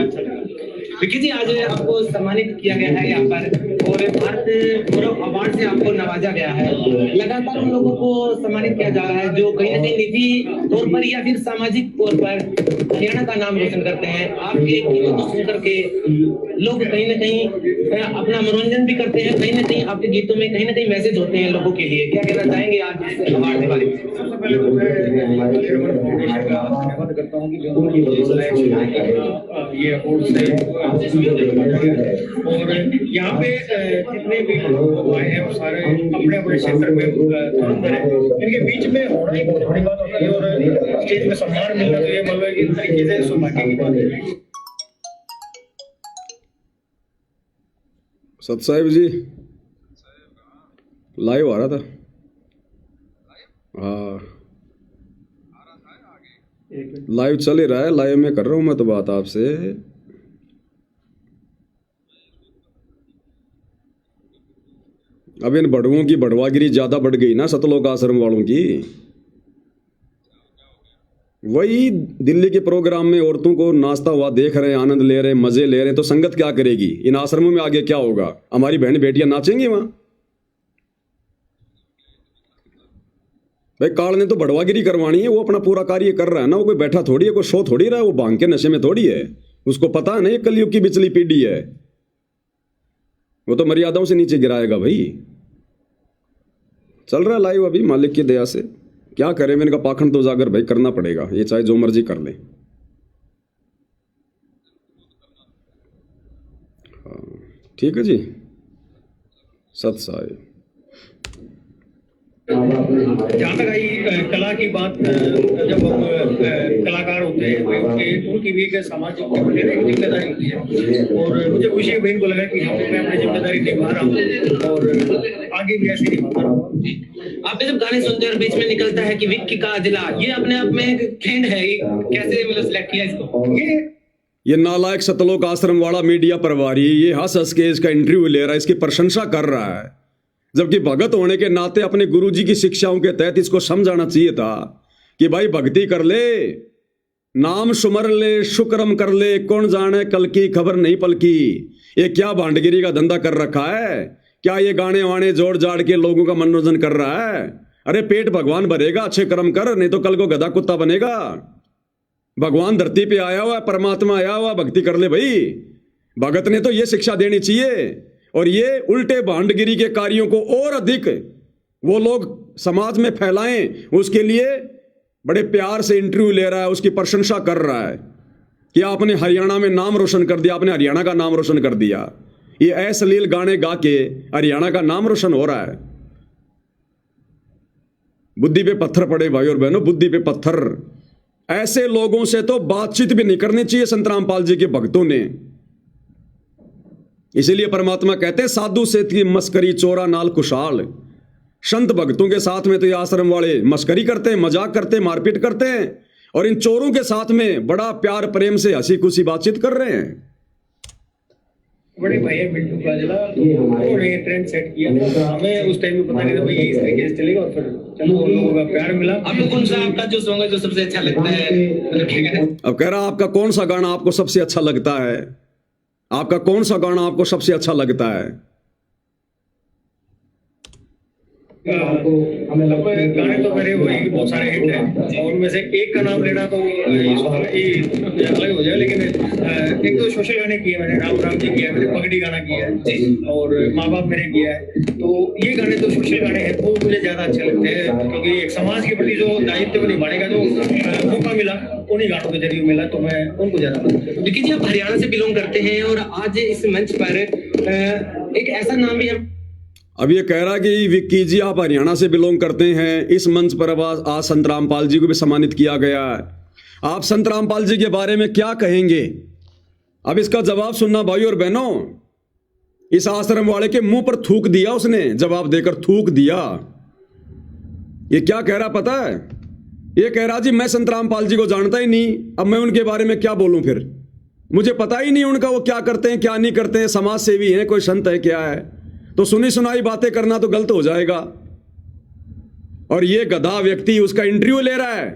अच्छा लगा। विकी जी, आज आपको सम्मानित किया गया है यहाँ पर और भारत गौरव अवार्ड से आपको नवाजा गया है। लगातार उन लोगों को सम्मानित किया जा रहा है जो कहीं ना कहीं निजी तौर पर या फिर सामाजिक तौर पर हरियाणा का नाम रोशन करते हैं। आपके गीतों को सुन करके लोग कहीं ना कहीं अपना मनोरंजन भी करते हैं, कहीं ना कहीं आपके गीतों में कहीं ना कहीं मैसेज होते हैं लोगों के लिए। क्या कहना चाहेंगे आज इस अवार्ड के बारे में? सबसे पहले तो मैं फाउंडेशन का धन्यवाद करता हूँ कि ये अवार्ड से और यहाँ पे जितने भी लोग आए हैं वो सारे अपने अपने क्षेत्र में धुरंधर हैं। इनके बीच में होना ही बहुत बड़ी बात होती है और स्टेज में सम्मान मिलना तो ये मतलब एक तरीके से सौभाग्य की बात है। सत साहिब जी लाइव आ रहा था। हाँ, लाइव चल ही रहा है, लाइव में कर रहा हूँ मैं तो बात आपसे। अब इन बड़ुओं की बड़वागिरी ज्यादा बढ़ गई ना, सतलोक आश्रम वालों की। वही दिल्ली के प्रोग्राम में औरतों को नाचता हुआ देख रहे हैं, आनंद ले रहे हैं, मजे ले रहे हैं, तो संगत क्या करेगी? इन आश्रमों में आगे क्या होगा? हमारी बहन बेटियां नाचेंगी वहां? भाई काल ने तो बड़वागिरी करवानी है, वो अपना पूरा कार्य कर रहा है ना। वो कोई बैठा थोड़ी है, कोई सो थोड़ी रहा है, वो भांग के नशे में थोड़ी है। उसको पता है ना ये कलयुग की बिचली पीढ़ी है, वो तो मर्यादाओं से नीचे गिराएगा। भाई चल रहा है लाइव अभी, मालिक की दया से। क्या करें, मैंने कहा पाखंड तो उजागर भाई करना पड़ेगा, ये चाहे जो मर्जी कर ले। हाँ ठीक है जी, सत साहिब। जहाँ तक आई कला की बात, जब हम कलाकार होते हैं तो उनकी भी एक सामाजिक एक जिम्मेदारी होती है। और मुझे खुशी है बहन को लगा कि मैं अपनी जिम्मेदारी निभा रहा हूँ और आगे भी ऐसे निभाता रहूँगा। आपने जब गाने सुनते हैं और बीच में निकलता है कि विक्की का जिला, ये अपने आप में एक ट्रेंड है, कैसे मतलब सिलेक्ट किया इसको? ये नालायक सतलोक आश्रम वाला मीडिया प्रभारी ये हंस हंस के इसका इंटरव्यू ले रहा है, इसकी प्रशंसा कर रहा है, जबकि भगत होने के नाते अपने गुरुजी की शिक्षाओं के तहत इसको समझाना चाहिए था कि भाई भक्ति कर ले, नाम सुमर ले, शुक्रम कर ले, कौन जाने कल की खबर नहीं पलकी। ये क्या भांडगिरी का धंधा कर रखा है? क्या ये गाने वाने जोड़ जाड़ के लोगों का मनोरंजन कर रहा है? अरे पेट भगवान भरेगा, अच्छे कर्म कर, नहीं तो कल को गधा कुत्ता बनेगा। भगवान धरती पे आया हुआ, परमात्मा आया हुआ, भक्ति कर ले भाई। भगत ने तो ये शिक्षा देनी चाहिए। और ये उल्टे भांडगिरी के कार्यों को और अधिक वो लोग समाज में फैलाएं, उसके लिए बड़े प्यार से इंटरव्यू ले रहा है, उसकी प्रशंसा कर रहा है कि आपने हरियाणा में नाम रोशन कर दिया, आपने हरियाणा का नाम रोशन कर दिया। ये अश्लील गाने गा के हरियाणा का नाम रोशन हो रहा है। बुद्धि पे पत्थर पड़े भाई और बहनों, बुद्धि पे पत्थर। ऐसे लोगों से तो बातचीत भी नहीं करनी चाहिए संत रामपाल जी के भक्तों ने। इसीलिए परमात्मा कहते हैं साधु से थी मस्करी चोरा नाल कुशाल। संत भक्तों के साथ में तो ये आश्रम वाले मस्करी करते हैं, मजाक करते हैं, मारपीट करते हैं, और इन चोरों के साथ में बड़ा प्यार प्रेम से हंसी खुशी बातचीत कर रहे हैं। बड़े भाई बिट्टू काजला तो उन्होंने ट्रेंड सेट किया, हमें उस टाइम में पता नहीं था भाई इस तरीके से चलेगा, और फिर चलो उन लोगों का प्यार मिला। आपको कौन सा आपका जो सॉन्ग है जो सबसे अच्छा लगता है? अब कह रहा आपका कौन सा गाना आपको सबसे अच्छा लगता है? आपका कौन सा गाना आपको सबसे अच्छा लगता है? अब गाने तो मेरे वही बहुत सारे हिट हैं और उनमें से एक का नाम लेना तो ये अलग हो जाए, लेकिन एक तो सोशल गाने किए मैंने, राम राम जी किया है मैंने, पगड़ी गाना किया है और माँ बाप मेरे किया है। तो ये गाने तो सोशल गाने हैं, वो मुझे ज्यादा अच्छे लगते हैं क्योंकि एक समाज के प्रति जो दायित्व निभाने का जो मौका मिला उन्हीं गानों के जरिए मिला, तो मैं उनको ज्यादा पसंद करता हूं। विकी जी, आप हरियाणा से बिलोंग करते हैं और आज इस मंच पर एक ऐसा नाम भी है। अब ये कह रहा कि विक्की जी आप हरियाणा से बिलोंग करते हैं, इस मंच पर अब आज संत रामपाल जी को भी सम्मानित किया गया है। आप संत रामपाल जी के बारे में क्या कहेंगे? अब इसका जवाब सुनना भाई और बहनों। इस आश्रम वाले के मुंह पर थूक दिया उसने, जवाब देकर थूक दिया। ये क्या कह रहा पता है? ये कह रहा जी मैं संत रामपाल जी को जानता ही नहीं, अब मैं उनके बारे में क्या बोलूं, फिर मुझे पता ही नहीं उनका वो क्या करते हैं क्या नहीं करते हैं, समाज सेवी हैं, कोई संत है क्या है, तो सुनी सुनाई बातें करना तो गलत हो जाएगा। और ये गधा व्यक्ति उसका इंटरव्यू ले रहा है।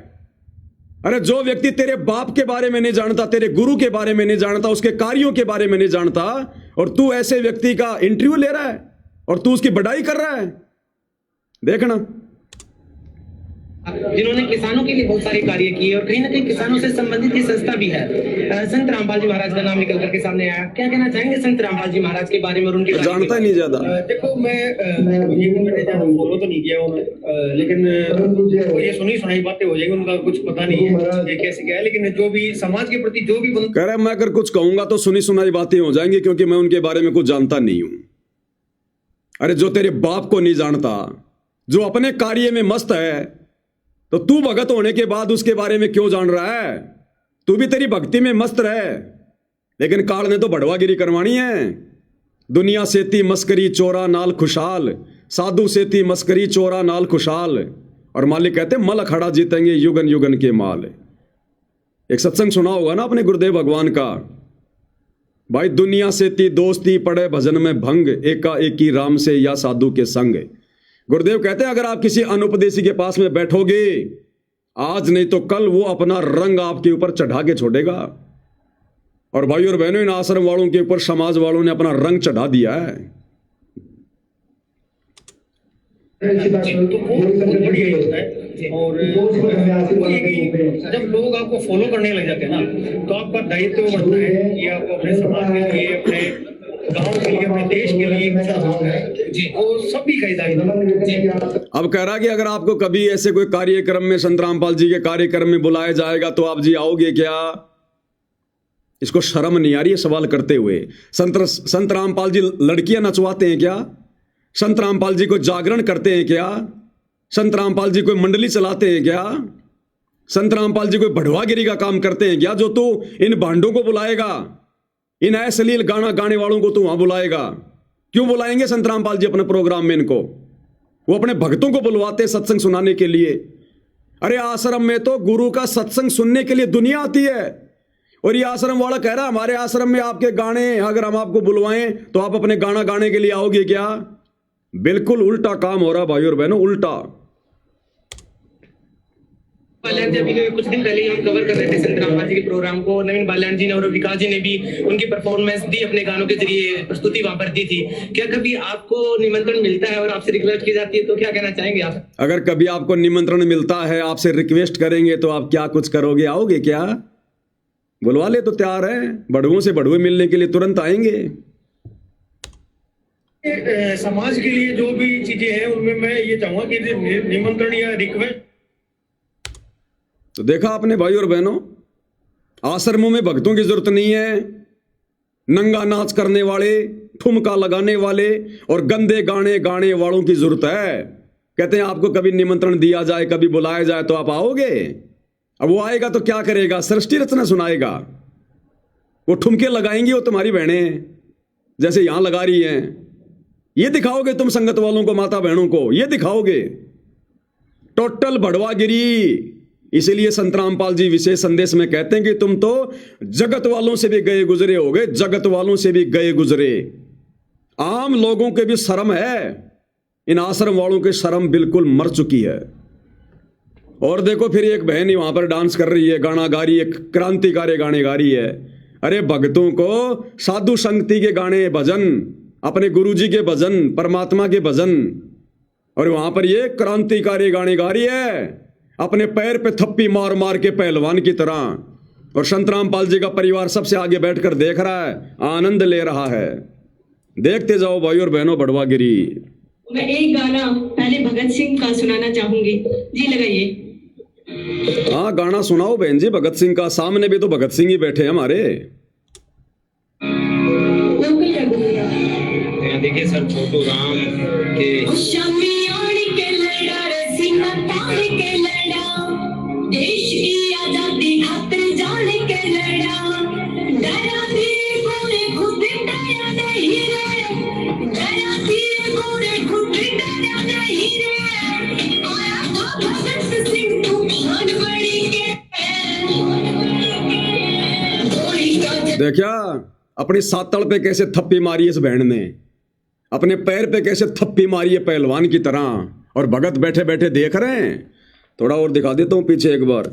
अरे जो व्यक्ति तेरे बाप के बारे में नहीं जानता, तेरे गुरु के बारे में नहीं जानता, उसके कार्यों के बारे में नहीं जानता, और तू ऐसे व्यक्ति का इंटरव्यू ले रहा है और तू उसकी बढ़ाई कर रहा है, देखना। जिन्होंने किसानों के लिए बहुत सारे कार्य किए और कहीं ना कहीं किसानों से संबंधित ये संस्था भी है। संत रामपाल जी महाराज का नाम निकल करके सामने आया, क्या कहना चाहेंगे संत रामपाल जी महाराज के बारे में और उनके जानता ही नहीं ज्यादा। देखो मैं मैंने ज्यादा फॉलो तो नहीं किया उन्हें, लेकिन ये सुनी सुनाई बातें हो जाएंगी, उनका कुछ पता नहीं है ये कैसे क्या है, लेकिन जो भी समाज के प्रति जो भी कह रहा है मैं अगर कुछ कहूंगा तो सुनी सुनाई बातें हो जाएंगी क्योंकि मैं उनके बारे में कुछ जानता नहीं हूं। अरे जो तेरे बाप को नहीं जानता, जो अपने कार्य में मस्त है, तो तू भगत होने के बाद उसके बारे में क्यों जान रहा है? तू भी तेरी भक्ति में मस्त रहे, लेकिन काल ने तो बढ़वागिरी करवानी है। दुनिया सेती मस्करी चोरा नाल खुशहाल, साधु सेती मस्करी चोरा नाल खुशहाल, और मालिक कहते मल अखाड़ा जीतेंगे युगन युगन के माल। एक सत्संग सुना होगा ना अपने गुरुदेव भगवान का, भाई दुनिया सेती दोस्ती पड़े भजन में भंग, एका एकी राम से या साधु के संग। गुरुदेव कहते हैं अगर आप किसी अनुपदेशी के पास में बैठोगे, आज नहीं तो कल वो अपना रंग आपके ऊपर चढ़ा के छोड़ेगा। और भाई और बहनों, इन आश्रम वालों के ऊपर समाज वालों ने अपना रंग चढ़ा दिया है। तो वो बहुत बढ़िया होता है। और जब लोग आपको फॉलो करने लग जाते हैं ना, तो आपका दायित्व बढ़ता है कि आप अपने समाज के लिए, अपने गांव के लिए, अपने देश के लिए जी, वो सभी का दायित्व। अब कह रहा कि अगर आपको कभी ऐसे कोई कार्यक्रम में संत रामपाल जी के कार्यक्रम में बुलाया जाएगा तो आप जी आओगे क्या? इसको शर्म नहीं आ रही है सवाल करते हुए। संत रामपाल जी लड़कियां नचवाते हैं क्या? संत रामपाल जी को जागरण करते हैं क्या? संत रामपाल जी कोई मंडली चलाते हैं क्या? संत रामपाल जी कोई बढ़वागिरी का काम करते हैं क्या? जो तू इन भांडों को बुलाएगा, इन अश्लील गाना गाने वालों को तू वहां बुलाएगा? क्यों बुलाएंगे संत रामपाल जी अपने प्रोग्राम में इनको? वो अपने भक्तों को बुलवाते सत्संग सुनाने के लिए। अरे आश्रम में तो गुरु का सत्संग सुनने के लिए दुनिया आती है, और ये आश्रम वाला कह रहा है हमारे आश्रम में आपके गाने अगर हम आपको बुलवाएं तो आप अपने गाना गाने के लिए आओगे क्या? बिल्कुल उल्टा काम हो रहा भाई और बहनों, उल्टा। बाल्याण जी, अभी कुछ दिन पहले हम कवर कर रहे थे संत रामपाल जी के प्रोग्राम को, नवीन बाल्याण जी ने और विकास जी ने भी उनकी परफॉर्मेंस दी, अपने गानों के जरिए प्रस्तुति वहां पर दी थी। क्या कभी आपको निमंत्रण मिलता है और आपसे रिक्वेस्ट की जाती है तो क्या कहना चाहेंगे आप? अगर कभी आपको निमंत्रण मिलता है, आपसे रिक्वेस्ट करेंगे तो आप क्या कुछ करोगे? आओगे क्या? बुलवा ले तो तैयार है, बड़ुओं से बड़ुए मिलने के लिए तुरंत आएंगे। समाज के लिए जो भी चीजें हैं उनमें मैं ये चाहूंगा कि निमंत्रण या रिक्वेस्ट। तो देखा आपने भाई और बहनों, आश्रमों में भक्तों की जरूरत नहीं है। नंगा नाच करने वाले, ठुमका लगाने वाले और गंदे गाने गाने वालों की जरूरत है। कहते हैं आपको कभी निमंत्रण दिया जाए, कभी बुलाया जाए तो आप आओगे? अब वो आएगा तो क्या करेगा? सृष्टि रचना सुनाएगा। वो ठुमके लगाएंगी, वो तुम्हारी बहनें जैसे यहां लगा रही हैं। ये दिखाओगे तुम संगत वालों को, माता बहनों को ये दिखाओगे? टोटल बढ़वागिरी। इसीलिए संत रामपाल जी विशेष संदेश में कहते हैं कि तुम तो जगत वालों से भी गए गुजरे होगे, जगत वालों से भी गए गुजरे। आम लोगों के भी शर्म है, इन आश्रम वालों की शर्म बिल्कुल मर चुकी है। और देखो फिर एक बहन ही वहां पर डांस कर रही है, गाना गा रही है, क्रांतिकारी गाने गा रही है। अरे भक्तों को साधु संगति के गाने, भजन, अपने गुरुजी के भजन, परमात्मा के भजन, और वहां पर ये क्रांतिकारी गाने गा रही है, अपने पैर पे थप्पी मार मार के पहलवान की तरह। और संत रामपाल जी का परिवार सबसे आगे बैठकर देख रहा है, आनंद ले रहा है। देखते जाओ भाई और बहनों बड़वागिरी। मैं एक गाना पहले भगत सिंह का सुनाना चाहूंगी जी, लगाइए। हाँ गाना सुनाओ बहन जी भगत सिंह का। सामने भी तो भगत सिंह ही बैठे हैं हमारे। लोकल कर दूंगी। यहाँ देखिए सर, छोटू राम के देश की आजादी खातिर जान के लड़ा, डरा भी गोरे खुद डरा नहीं रे, डरा भी गोरे खुद डरा नहीं रे, आया था भगत सिंह तूफान बड़ी के। देखा अपनी सातड़ पे कैसे थप्पी मारी इस बहन ने, अपने पैर पे कैसे थप्पी मारी है पहलवान की तरह, और भगत बैठे बैठे देख रहे हैं। थोड़ा और दिखा देता हूं पीछे एक बार।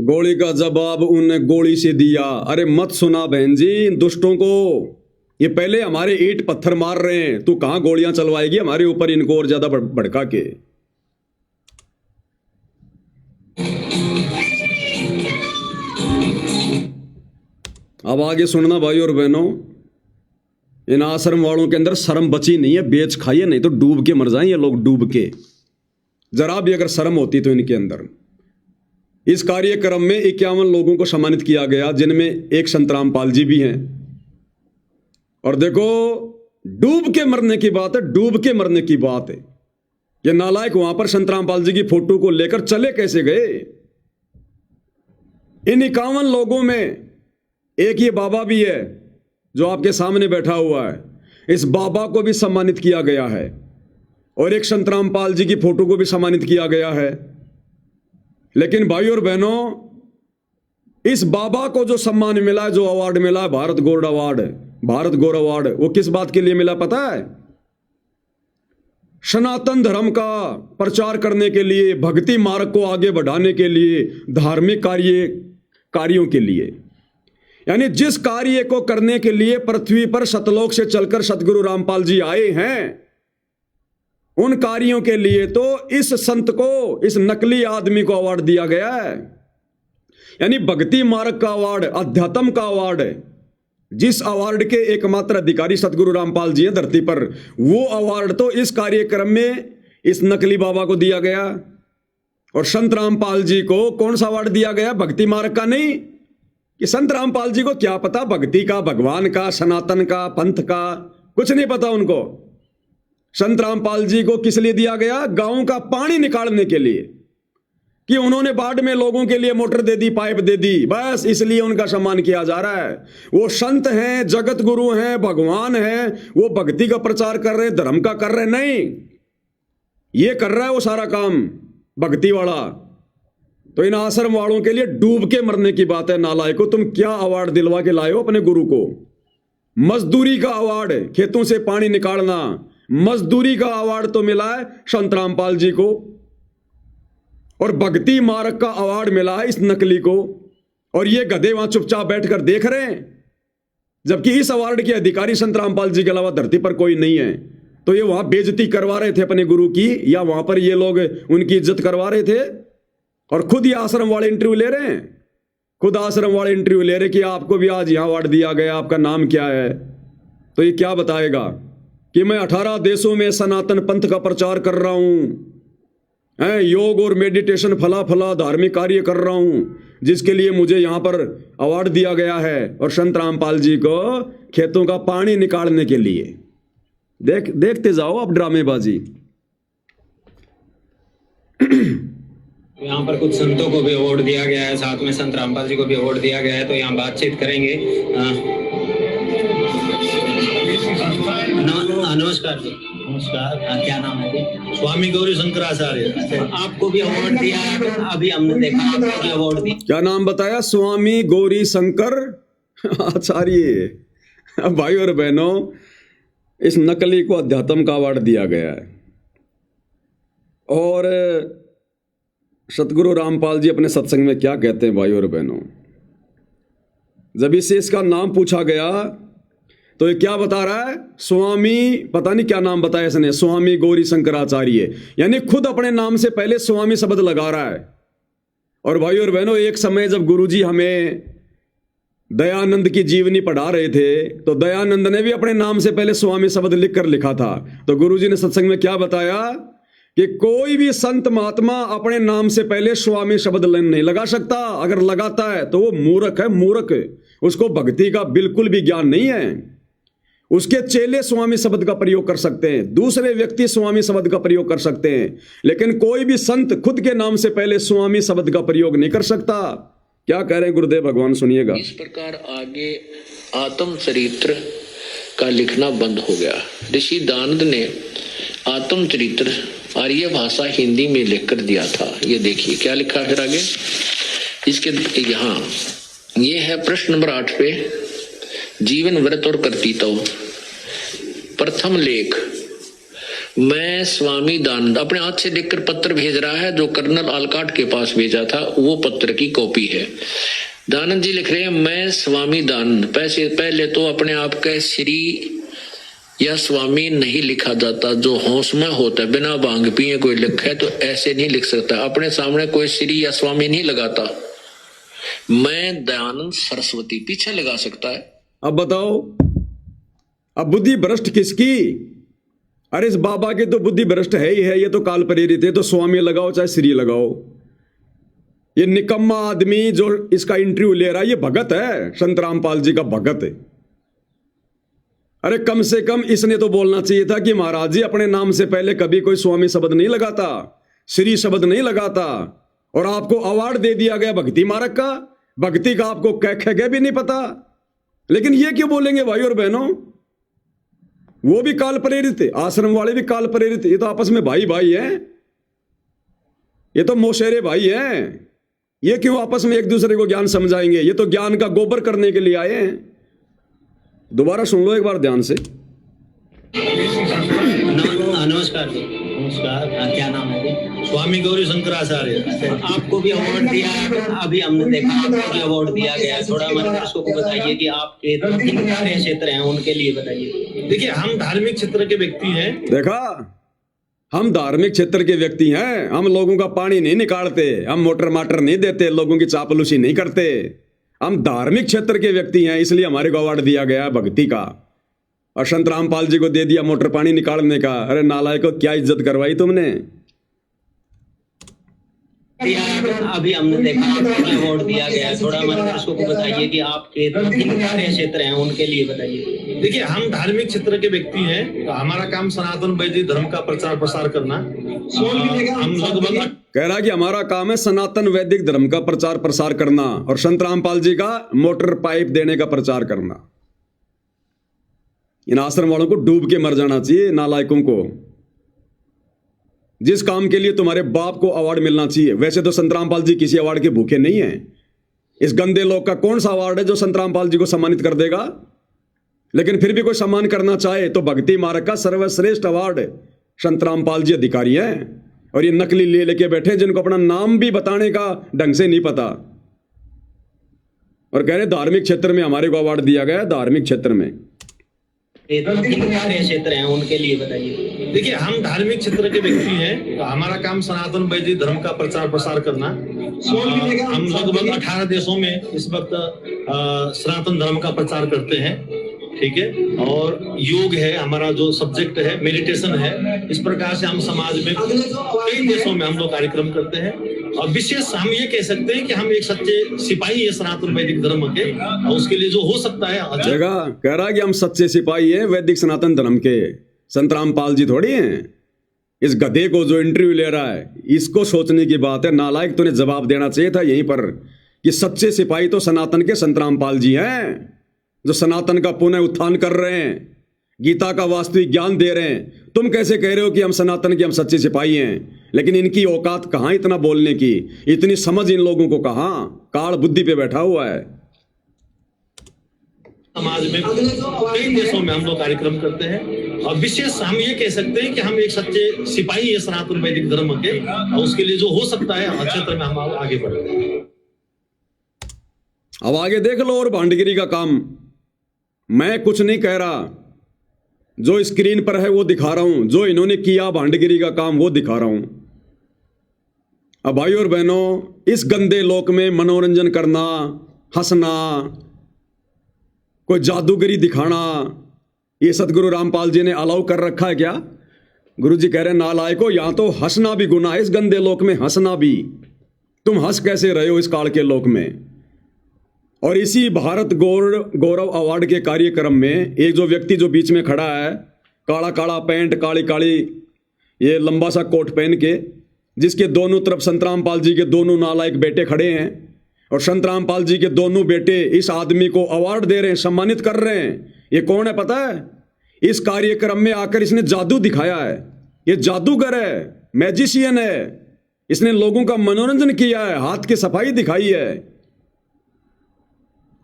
गोली का जवाब उनने गोली से दिया। अरे मत सुना बहन जी इन दुष्टों को, ये पहले हमारे ईंट पत्थर मार रहे हैं, तू कहां गोलियां चलवाएगी हमारे ऊपर इनको और ज्यादा भड़का के। अब आगे सुनना भाई और बहनों, इन आश्रम वालों के अंदर शर्म बची नहीं है, बेच खाइए नहीं तो डूब के मर जाएं ये लोग, डूब के। जरा भी अगर शर्म होती तो इनके अंदर। इस कार्यक्रम में 51 लोगों को सम्मानित किया गया, जिनमें एक संत रामपाल जी भी हैं। और देखो डूब के मरने की बात है, डूब के मरने की बात है। ये नालायक वहां पर संत रामपाल जी की फोटो को लेकर चले कैसे गए। इन 51 लोगों में एक ये बाबा भी है जो आपके सामने बैठा हुआ है, इस बाबा को भी सम्मानित किया गया है, और एक संत रामपाल जी की फोटो को भी सम्मानित किया गया है। लेकिन भाई और बहनों, इस बाबा को जो सम्मान मिला है, जो अवार्ड मिला है, भारत गौरव अवार्ड, भारत गौरव अवार्ड, वो किस बात के लिए मिला पता है? सनातन धर्म का प्रचार करने के लिए, भक्ति मार्ग को आगे बढ़ाने के लिए, धार्मिक कार्यों के लिए। यानी जिस कार्य को करने के लिए पृथ्वी पर सतलोक से चलकर सतगुरु रामपाल जी आए हैं, उन कार्यों के लिए तो इस संत को, इस नकली आदमी को अवार्ड दिया गया है। यानी भक्ति मार्ग का अवार्ड, अध्यात्म का अवार्ड, जिस अवार्ड के एकमात्र अधिकारी सतगुरु रामपाल जी हैं धरती पर, वो अवार्ड तो इस कार्यक्रम में इस नकली बाबा को दिया गया। और संत रामपाल जी को कौन सा अवार्ड दिया गया? भक्ति मार्ग का नहीं। कि संत रामपाल जी को क्या पता भक्ति का, भगवान का, सनातन का, पंथ का, कुछ नहीं पता उनको। संत रामपाल जी को किस लिए दिया गया? गांव का पानी निकालने के लिए, कि उन्होंने बाढ़ में लोगों के लिए मोटर दे दी, पाइप दे दी, बस इसलिए उनका सम्मान किया जा रहा है। वो संत हैं, जगत गुरु हैं, भगवान हैं, वो भक्ति का प्रचार कर रहे, धर्म का कर रहे नहीं, ये कर रहा है वो सारा काम भक्ति वाला। तो इन आश्रम वालों के लिए डूब के मरने की बात है। नालायको, तुम क्या अवार्ड दिलवा के लाए हो अपने गुरु को? मजदूरी का अवार्ड, खेतों से पानी निकालना, मजदूरी का अवार्ड तो मिला है संत रामपाल जी को, और भक्ति मार्ग का अवार्ड मिला है इस नकली को। और ये गधे वहां चुपचाप बैठकर देख रहे हैं, जबकि इस अवार्ड के अधिकारी संत रामपाल जी के अलावा धरती पर कोई नहीं है। तो ये वहां बेइज्जती करवा रहे थे अपने गुरु की, या वहां पर ये लोग उनकी इज्जत करवा रहे थे? और खुद ये आश्रम वाले इंटरव्यू ले रहे हैं, खुद आश्रम वाले इंटरव्यू ले रहे कि आपको भी आज यहां अवार्ड दिया गया, आपका नाम क्या है? तो ये क्या बताएगा कि मैं 18 देशों में सनातन पंथ का प्रचार कर रहा हूं, योग और मेडिटेशन फला फला धार्मिक कार्य कर रहा हूं, जिसके लिए मुझे यहां पर अवार्ड दिया गया है, और संत रामपाल जी को खेतों का पानी निकालने के लिए। देखते जाओ आप ड्रामेबाजी। यहाँ पर कुछ संतों को भी अवार्ड दिया गया है, साथ में संत रामपाल जी को भी अवार्ड दिया गया है। तो यहाँ बातचीत करेंगे। नमस्कार जी। नमस्कार, क्या नाम है? स्वामी गौरी शंकराचार्य। आपको भी अवार्ड दिया है, अभी हमने देखा आपको भी अवार्ड दिया। क्या नाम बताया? स्वामी गौरी शंकर आचार्य। अब भाई और बहनों, इस नकली को अध्यात्म का अवार्ड दिया गया है। और सतगुरु रामपाल जी अपने सत्संग में क्या कहते हैं भाई और बहनों, जब इसे इसका नाम पूछा गया तो ये क्या बता रहा है? स्वामी, पता नहीं क्या नाम बताया इसने, स्वामी गौरी शंकराचार्य, यानी खुद अपने नाम से पहले स्वामी शब्द लगा रहा है। और भाई और बहनों, एक समय जब गुरुजी हमें दयानंद की जीवनी पढ़ा रहे थे तो दयानंद ने भी अपने नाम से पहले स्वामी शब्द लिखकर लिखा था। तो गुरुजी ने सत्संग में क्या बताया कि कोई भी संत महात्मा अपने नाम से पहले स्वामी शब्द नहीं लगा सकता। अगर लगाता है तो वो मूर्ख है, मूर्ख। उसको भक्ति का बिल्कुल भी ज्ञान नहीं है। उसके चेले स्वामी शब्द का प्रयोग कर सकते हैं, दूसरे व्यक्ति स्वामी शब्द का प्रयोग कर सकते हैं, लेकिन कोई भी संत खुद के नाम से पहले स्वामी शब्द का प्रयोग नहीं कर सकता। क्या कह रहे हैं गुरुदेव भगवान, सुनिएगा। इस प्रकार आगे आत्म चरित्र का लिखना बंद हो गया। ऋषि दानंद ने आत्म चरित्र आर्य भाषा हिंदी में लिखकर दिया था। ये देखिए क्या लिखा फिर आगे इसके यहाँ, ये है प्रश्न नंबर 8 पे, जीवन व्रत और कर्तृत्व। प्रथम लेख, मैं स्वामी दानंद अपने हाथ से लिखकर पत्र भेज रहा है, जो कर्नल आलकाट के पास भेजा था वो पत्र की कॉपी है। दानंद जी लिख रहे हैं, मैं स्वामी दानंद। पहले तो अपने आप का श्री या स्वामी नहीं लिखा जाता, जो होश में होता है, बिना भांग पिए कोई लिखे तो ऐसे नहीं लिख सकता। अपने सामने कोई श्री या स्वामी नहीं लगाता। मैं दयानंद सरस्वती पीछे लगा सकता है। अब बताओ, अब बुद्धि भ्रष्ट किसकी? अरे इस बाबा की तो बुद्धि भ्रष्ट है ही है, ये तो काल प्रेरित है। तो स्वामी लगाओ चाहे श्री लगाओ। ये निकम्मा आदमी जो इसका इंटरव्यू ले रहा है, ये भगत है, संत रामपाल जी का भगत है। अरे कम से कम इसने तो बोलना चाहिए था कि महाराज जी अपने नाम से पहले कभी कोई स्वामी शब्द नहीं लगाता, श्री शब्द नहीं लगाता, और आपको अवार्ड दे दिया गया भक्ति मार्ग का। भक्ति का आपको कह भी नहीं पता, लेकिन ये क्यों बोलेंगे भाई और बहनों? वो भी काल प्रेरित है, आश्रम वाले भी काल प्रेरित है। ये तो आपस में भाई भाई हैं, ये तो मोशेरे भाई हैं। ये क्यों आपस में एक दूसरे को ज्ञान समझाएंगे? ये तो ज्ञान का गोबर करने के लिए आए हैं। दोबारा सुन लो एक बार ध्यान से। नमस्कार जी। नमस्कार, क्या नाम है? स्वामी गौरी शंकराचार्य। आपको भी अवार्ड दिया है, अभी हमने देखा आपको भी अवार्ड दिया गया है। थोड़ा हमारे दर्शकों को बताइए कि आपके कार्य क्षेत्र हैं उनके लिए बताइए। देखिए, हम धार्मिक क्षेत्र के व्यक्ति हैं। देखा, हम धार्मिक क्षेत्र के व्यक्ति हैं। हम लोगों का पानी नहीं निकालते, हम मोटर माटर नहीं देते, लोगों की चापलूसी नहीं करते। हम धार्मिक क्षेत्र के व्यक्ति हैं, इसलिए हमारे को अवार्ड दिया गया भक्ति का। और संत रामपाल जी को दे दिया मोटर पानी निकालने का। अरे नालायक को, क्या इज्जत करवाई तुमने? अभी हमने देखा आपको भी अवार्ड दिया गया है। थोड़ा हमारे दर्शकों को बताइए कि आपके कार्य क्षेत्र हैं उनके लिए बताइए। देखिए, हम धार्मिक क्षेत्र के व्यक्ति हैं, तो हमारा काम सनातन वैदिक धर्म का प्रचार प्रसार करना। हम लगभग कह रहा कि हमारा काम है सनातन वैदिक धर्म का प्रचार प्रसार करना, और संत रामपाल जी का मोटर पाइप देने का प्रचार करना। इन आश्रम वालों को डूब के मर जाना चाहिए, नालायकों को। जिस काम के लिए तुम्हारे बाप को अवार्ड मिलना चाहिए। वैसे तो संत रामपाल जी किसी अवार्ड के भूखे नहीं हैं। इस गंदे लोग का कौन सा अवार्ड है जो संत रामपाल जी को सम्मानित कर देगा? लेकिन फिर भी कोई सम्मान करना चाहे तो भक्ति मार्ग का सर्वश्रेष्ठ अवार्ड संत रामपाल जी अधिकारी हैं। और ये नकली ले लेके बैठे जिनको अपना नाम भी बताने का ढंग से नहीं पता, और कह रहे धार्मिक क्षेत्र में हमारे को अवार्ड दिया गया। धार्मिक क्षेत्र में कार्य क्षेत्र हैं उनके लिए बताइए। देखिए, हम धार्मिक क्षेत्र के व्यक्ति हैं, तो हमारा काम सनातन वैदिक धर्म का प्रचार प्रसार करना। हम लगभग 18 देशों में इस वक्त सनातन धर्म का प्रचार करते हैं। ठीक है, और योग है हमारा जो सब्जेक्ट है, मेडिटेशन है। इस प्रकार से हम समाज में कई देशों में हम लोग कार्यक्रम करते हैं। और विशेष हम ये कह सकते हैं कि हम एक सच्चे सिपाही है सनातन वैदिक धर्म के, और उसके लिए जो हो सकता है जगह कह रहा कि हम सच्चे सिपाही हैं वैदिक सनातन धर्म के। संत रामपाल जी थोड़ी हैं। इस गधे को जो इंटरव्यू ले रहा है, इसको सोचने की बात है। नालायक, तूने जवाब देना चाहिए था यहीं पर कि सच्चे सिपाही तो सनातन के संत रामपाल जी हैं, जो सनातन का पुनः उत्थान कर रहे हैं, गीता का वास्तविक ज्ञान दे रहे हैं। तुम कैसे कह रहे हो कि हम सनातन के हम सच्चे सिपाही हैं, लेकिन इनकी औकात कहाँ इतना बोलने की, इतनी समझ इन लोगों को कहाँ, काल बुद्धि पे बैठा हुआ है। समाज में कई देशों में हम लोग कार्यक्रम करते हैं और विशेष हम ये कह सकते हैं कि हम एक सच्चे सिपाही है सनातन वैदिक धर्म के, और उसके लिए जो हो सकता है हर क्षेत्र में हम आगे बढ़ते हैं। अब आगे देख लो और भांडगिरी का काम। मैं कुछ नहीं कह रहा, जो स्क्रीन पर है वो दिखा रहा हूं, जो इन्होंने किया भांडगिरी का काम वो दिखा रहा हूं। अब भाई और बहनों, इस गंदे लोक में मनोरंजन करना, हंसना, कोई जादूगरी दिखाना, ये सतगुरु रामपाल जी ने अलाउ कर रखा है क्या? गुरु जी कह रहे हैं नालायको, यहां तो हंसना भी गुनाह है, इस गंदे लोक में हंसना भी। तुम हंस कैसे रहे हो इस काल के लोक में? और इसी भारत गौरव अवार्ड के कार्यक्रम में एक जो व्यक्ति जो बीच में खड़ा है, काला काला पैंट, काली काली ये लंबा सा कोट पहन के, जिसके दोनों तरफ संत रामपाल जी के दोनों नालायक बेटे खड़े हैं, और संत रामपाल जी के दोनों बेटे इस आदमी को अवार्ड दे रहे हैं, सम्मानित कर रहे हैं। ये कौन है पता है? इस कार्यक्रम में आकर इसने जादू दिखाया है। ये जादूगर है, मैजिशियन है, इसने लोगों का मनोरंजन किया है, हाथ की सफाई दिखाई है।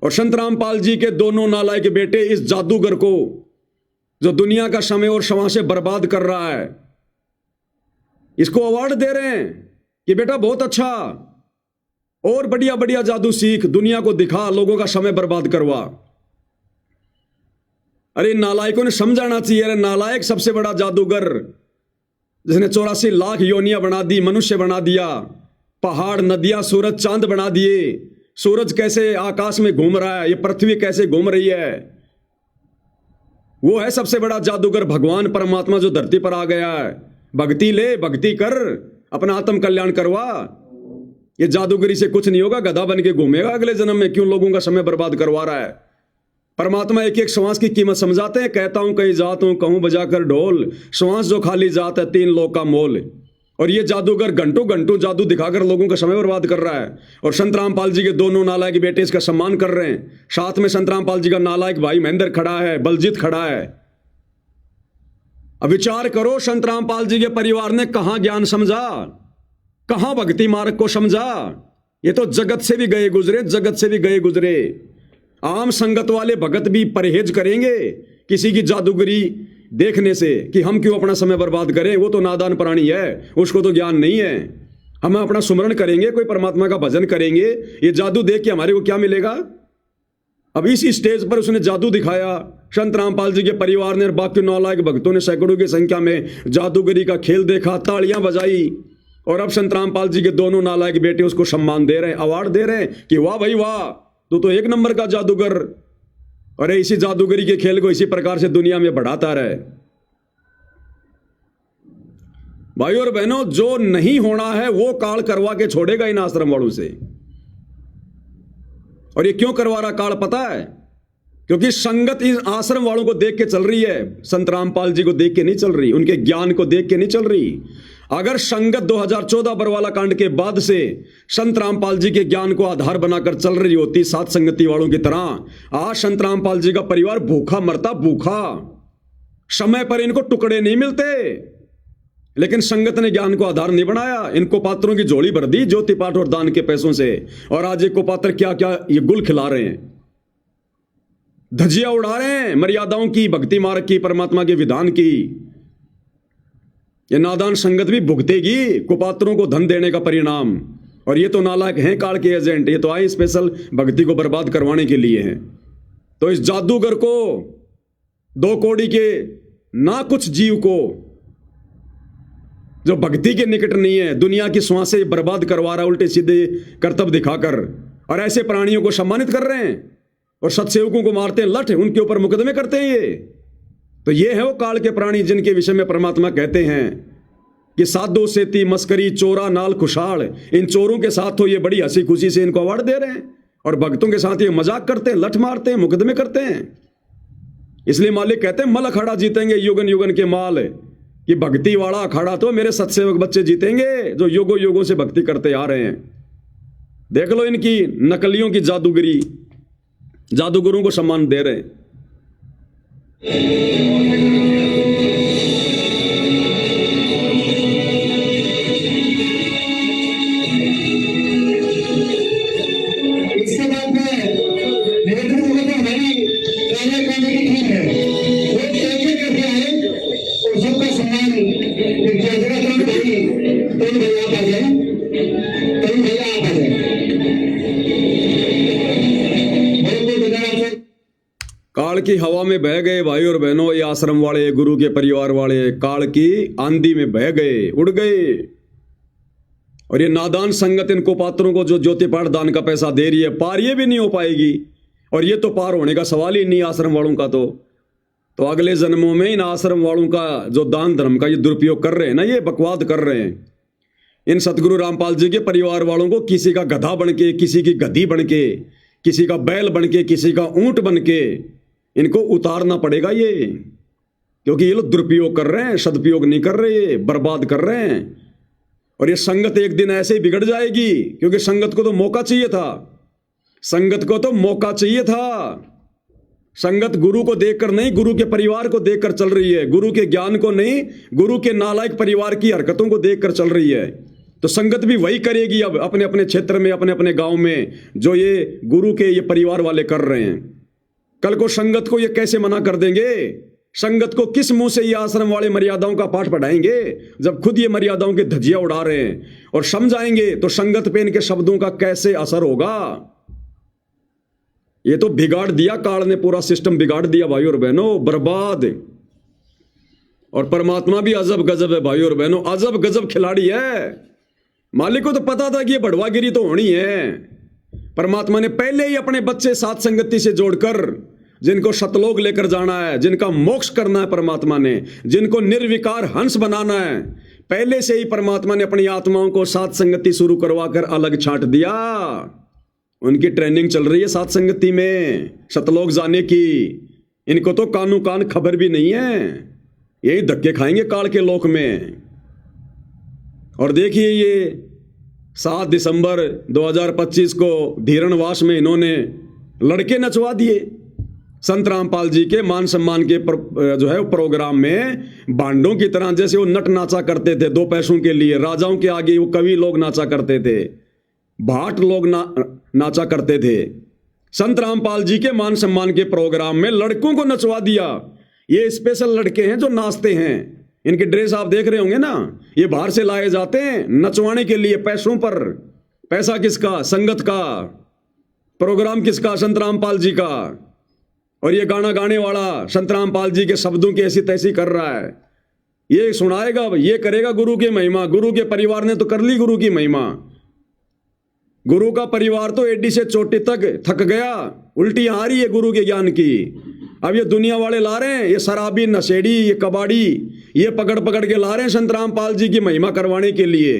और संत रामपाल जी के दोनों नालायक बेटे इस जादूगर को, जो दुनिया का समय और क्षमा से बर्बाद कर रहा है, इसको अवार्ड दे रहे हैं कि बेटा बहुत अच्छा, और बढ़िया बढ़िया जादू सीख, दुनिया को दिखा, लोगों का समय बर्बाद करवा। अरे नालायकों ने समझाना चाहिए। अरे नालायक सबसे बड़ा जादूगर, जिसने 84 लाख योनियां बना दी, मनुष्य बना दिया, पहाड़, नदियां, सूरज, चांद बना दिए। सूरज कैसे आकाश में घूम रहा है, ये पृथ्वी कैसे घूम रही है, वो है सबसे बड़ा जादूगर, भगवान परमात्मा जो धरती पर आ गया है। भक्ति ले, भक्ति कर, अपना आत्म कल्याण करवा। ये जादूगरी से कुछ नहीं होगा, गधा बन के घूमेगा अगले जन्म में। क्यों लोगों का समय बर्बाद करवा रहा है? परमात्मा एक एक श्वास की कीमत समझाते हैं। कहता हूं कहीं जात हूं, कहूं बजाकर ढोल, श्वास जो खाली जात है 3 लोक का मोल। और ये जादूगर घंटों घंटों जादू दिखाकर लोगों का समय बर्बाद कर रहा है। और संत रामपाल जी के दोनों नालायक बेटे इसका सम्मान कर रहे हैं। साथ में संत रामपाल जी का नालायक भाई महेंद्र खड़ा है, बलजीत खड़ा है। अब विचार करो, संत रामपाल जी के परिवार ने कहां ज्ञान समझा, कहां भक्ति मार्ग को समझा। ये तो जगत से भी गए गुजरे, जगत से भी गए गुजरे। आम संगत वाले भगत भी परहेज करेंगे किसी की जादूगरी देखने से कि हम क्यों अपना समय बर्बाद करें। वो तो नादान प्राणी है, उसको तो ज्ञान नहीं है। हम अपना सुमरण करेंगे, कोई परमात्मा का भजन करेंगे। ये जादू देख के हमारे को क्या मिलेगा? अब इस स्टेज पर उसने जादू दिखाया, संत रामपाल जी के परिवार ने और बाकी नालायक भक्तों ने सैकड़ों की संख्या में जादूगरी का खेल देखा, तालियां बजाई। और अब संत रामपाल जी के दोनों नालायक बेटे उसको सम्मान दे रहे हैं, अवार्ड दे रहे हैं कि वाह भाई वाह, तू तो 1 नंबर का जादूगर। अरे इसी जादूगरी के खेल को इसी प्रकार से दुनिया में बढ़ाता रहे। भाई और बहनों, जो नहीं होना है वो काल करवा के छोड़ेगा इन आश्रम वालों से। और ये क्यों करवा रहा काल पता है? क्योंकि संगत इन आश्रम वालों को देख के चल रही है, संत रामपाल जी को देख के नहीं चल रही, उनके ज्ञान को देख के नहीं चल रही। अगर संगत 2014 बरवाला कांड के बाद से संत रामपाल जी के ज्ञान को आधार बनाकर चल रही होती सात संगति वालों की तरह, आज संत रामपाल जी का परिवार भूखा मरता, भूखा। समय पर इनको टुकड़े नहीं मिलते, लेकिन संगत ने ज्ञान को आधार नहीं बनाया। इनको पात्रों की झोली भर दी ज्योति पाठ और दान के पैसों से, और आज एक को पात्र क्या क्या ये गुल खिला रहे हैं, धजिया उड़ा रहे हैं मर्यादाओं की, भक्ति मार्ग की, परमात्मा के विधान की। ये नादान संगत भी भुगतेगी कुपात्रों को धन देने का परिणाम। और ये तो नालायक हैं काल के एजेंट, ये तो आए स्पेशल भक्ति को बर्बाद करवाने के लिए हैं। तो इस जादूगर को, 2 कौड़ी के ना कुछ जीव को, जो भक्ति के निकट नहीं है, दुनिया की श्वासें बर्बाद करवा रहा, उल्टे सीधे कर्तव्य दिखाकर, और ऐसे प्राणियों को सम्मानित कर रहे हैं। और सत्सेवकों को मारते हैं लठ, उनके ऊपर मुकदमे करते हैं। ये तो ये है वो काल के प्राणी जिनके विषय में परमात्मा कहते हैं कि साधो सेती मस्करी चोरा नाल खुशाल। इन चोरों के साथ तो ये बड़ी हंसी खुशी से इनको अवार्ड दे रहे हैं, और भक्तों के साथ ये मजाक करते हैं, लठ मारते हैं, मुकदमे करते हैं। इसलिए मालिक कहते हैं मल अखाड़ा जीतेंगे युगन युगन के माल, कि भक्ति वाला अखाड़ा तो मेरे सत्सेवक बच्चे जीतेंगे जो युगों युगों से भक्ति करते आ रहे हैं। देख लो इनकी नकलियों की जादूगरी, जादूगरों को सम्मान दे रहे हैं। काल की हवा में बह गए भाई और बहनों, ये आश्रम वाले, गुरु के परिवार वाले काल की आंधी में बह गए, उड़ गए। और ये नादान संगत इन कुपात्रों को जो ज्योति पाठ दान का पैसा दे रही है, पार ये भी नहीं हो पाएगी। और ये तो पार होने का सवाल ही नहीं आश्रम वालों का। तो अगले जन्मों में इन आश्रम वालों का जो दान धर्म का ये दुरुपयोग कर रहे हैं ना, ये बकवाद कर रहे हैं, इन सतगुरु रामपाल जी के परिवार वालों को किसी का गधा बनके, किसी की गधी बनके, किसी का बैल बनके, किसी का ऊंट बनके इनको उतारना पड़ेगा ये, क्योंकि ये लोग दुरुपयोग कर रहे हैं, सदुपयोग नहीं कर रहे, बर्बाद कर रहे हैं। और ये संगत एक दिन ऐसे ही बिगड़ जाएगी, क्योंकि संगत को तो मौका चाहिए था, संगत को तो मौका चाहिए था। संगत गुरु को देखकर नहीं, गुरु के परिवार को देखकर चल रही है, गुरु के ज्ञान को नहीं, गुरु के नालायक परिवार की हरकतों को देखकर चल रही है। तो संगत भी वही करेगी अब अपने अपने क्षेत्र में, अपने अपने गांव में, जो ये गुरु के ये परिवार वाले कर रहे हैं। कल को संगत को ये कैसे मना कर देंगे? संगत को किस मुंह से ये आश्रम वाले मर्यादाओं का पाठ पढ़ाएंगे, जब खुद ये मर्यादाओं के धज्जियां उड़ा रहे हैं? और समझाएंगे तो संगत पे इनके शब्दों का कैसे असर होगा? ये तो बिगाड़ दिया काल ने, पूरा सिस्टम बिगाड़ दिया भाई और बहनों, बर्बाद। और परमात्मा भी अजब गजब है भाई और बहनों, अजब गजब खिलाड़ी है। मालिक को तो पता था कि ये बढ़वागिरी तो होनी है। परमात्मा ने पहले ही अपने बच्चे साथ संगति से जोड़कर, जिनको सतलोक लेकर जाना है, जिनका मोक्ष करना है परमात्मा ने, जिनको निर्विकार हंस बनाना है, पहले से ही परमात्मा ने अपनी आत्माओं को साथ संगति शुरू करवाकर अलग छांट दिया। उनकी ट्रेनिंग चल रही है साथ संगति में, सतलोक जाने की। इनको तो कानू कान खबर भी नहीं है, यही धक्के खाएंगे काल के लोक में। और देखिए ये 7 दिसंबर 2025 को धीरणवास में इन्होंने लड़के नचवा दिए। संत रामपाल जी के मान सम्मान के जो है प्रोग्राम में बांडों की तरह जैसे वो नट नाचा करते थे 2 पैसों के लिए, राजाओं के आगे वो कवि लोग नाचा करते थे, भाट लोग नाचा करते थे। संत रामपाल जी के मान सम्मान के प्रोग्राम में लड़कों को नचवा दिया। ये स्पेशल लड़के हैं जो नाचते हैं, इनकी ड्रेस आप देख रहे होंगे ना, ये बाहर से लाए जाते हैं नचवाने के लिए पैसों पर। पैसा किसका? संगत का। प्रोग्राम किसका? संत रामपाल जी का। और ये गाना गाने वाला संत रामपाल जी के शब्दों की ऐसी तैसी कर रहा है, ये सुनाएगा, ये करेगा गुरु की महिमा। गुरु के परिवार ने तो कर ली गुरु की महिमा। गुरु का परिवार तो एडी से चोटी तक थक गया, उल्टी आ रही है गुरु के ज्ञान की। अब ये दुनिया वाले ला रहे हैं, ये शराबी, नशेड़ी, ये कबाड़ी, ये पकड़ पकड़ के ला रहे हैं संत रामपाल जी की महिमा करवाने के लिए।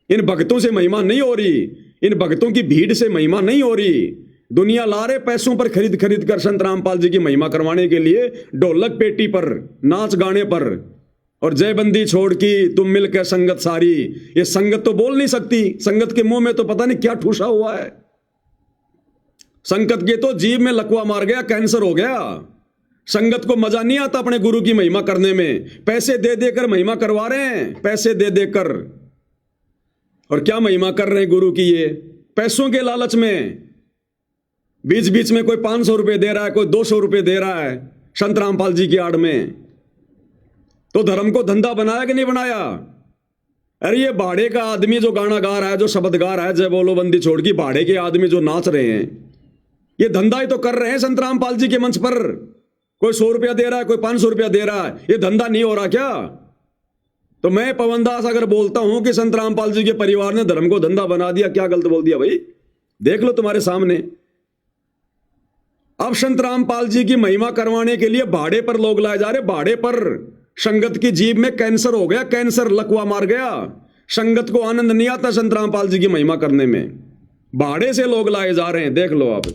इन भक्तों से महिमा नहीं हो रही, इन भक्तों की भीड़ से महिमा नहीं हो रही। दुनिया ला रहे पैसों पर खरीद खरीद कर संत रामपाल जी की महिमा करवाने के लिए, ढोलक पेटी पर, नाच गाने पर। और जयबंदी छोड़ की तुम मिलकर संगत सारी, ये संगत तो बोल नहीं सकती, संगत के मुंह में तो पता नहीं क्या ठूसा हुआ है। संगत के तो जीभ में लकवा मार गया, कैंसर हो गया। संगत को मजा नहीं आता अपने गुरु की महिमा करने में, पैसे दे देकर महिमा करवा रहे हैं, पैसे दे देकर। और क्या महिमा कर रहे हैं गुरु की? ये पैसों के लालच में बीच बीच में कोई 500 रुपए दे रहा है, कोई 200 रुपए दे रहा है संत रामपाल जी की आड़ में। तो धर्म को धंधा बनाया कि नहीं बनाया? अरे ये भाड़े का आदमी जो गाना गा रहा है, जो शब्द गा रहा है, जय बोलो बंदी छोड़ की, भाड़े के आदमी जो नाच रहे हैं, ये धंधा ही तो कर रहे हैं संत रामपाल जी के मंच पर। कोई 100 रुपया दे रहा है, कोई 500 रुपया दे रहा है, ये धंधा नहीं हो रहा क्या? तो मैं पवन दास अगर बोलता हूं कि संत रामपाल जी के परिवार ने धर्म को धंधा बना दिया, क्या गलत बोल दिया भाई? देख लो तुम्हारे सामने। अब संत रामपाल जी की महिमा करवाने के लिए भाड़े पर लोग लाए जा रहे, भाड़े पर। संगत की जीभ में कैंसर हो गया, कैंसर लकवा मार गया। संगत को आनंद नहीं आता संत रामपाल जी की महिमा करने में, भाड़े से लोग लाए जा रहे हैं। देख लो आप।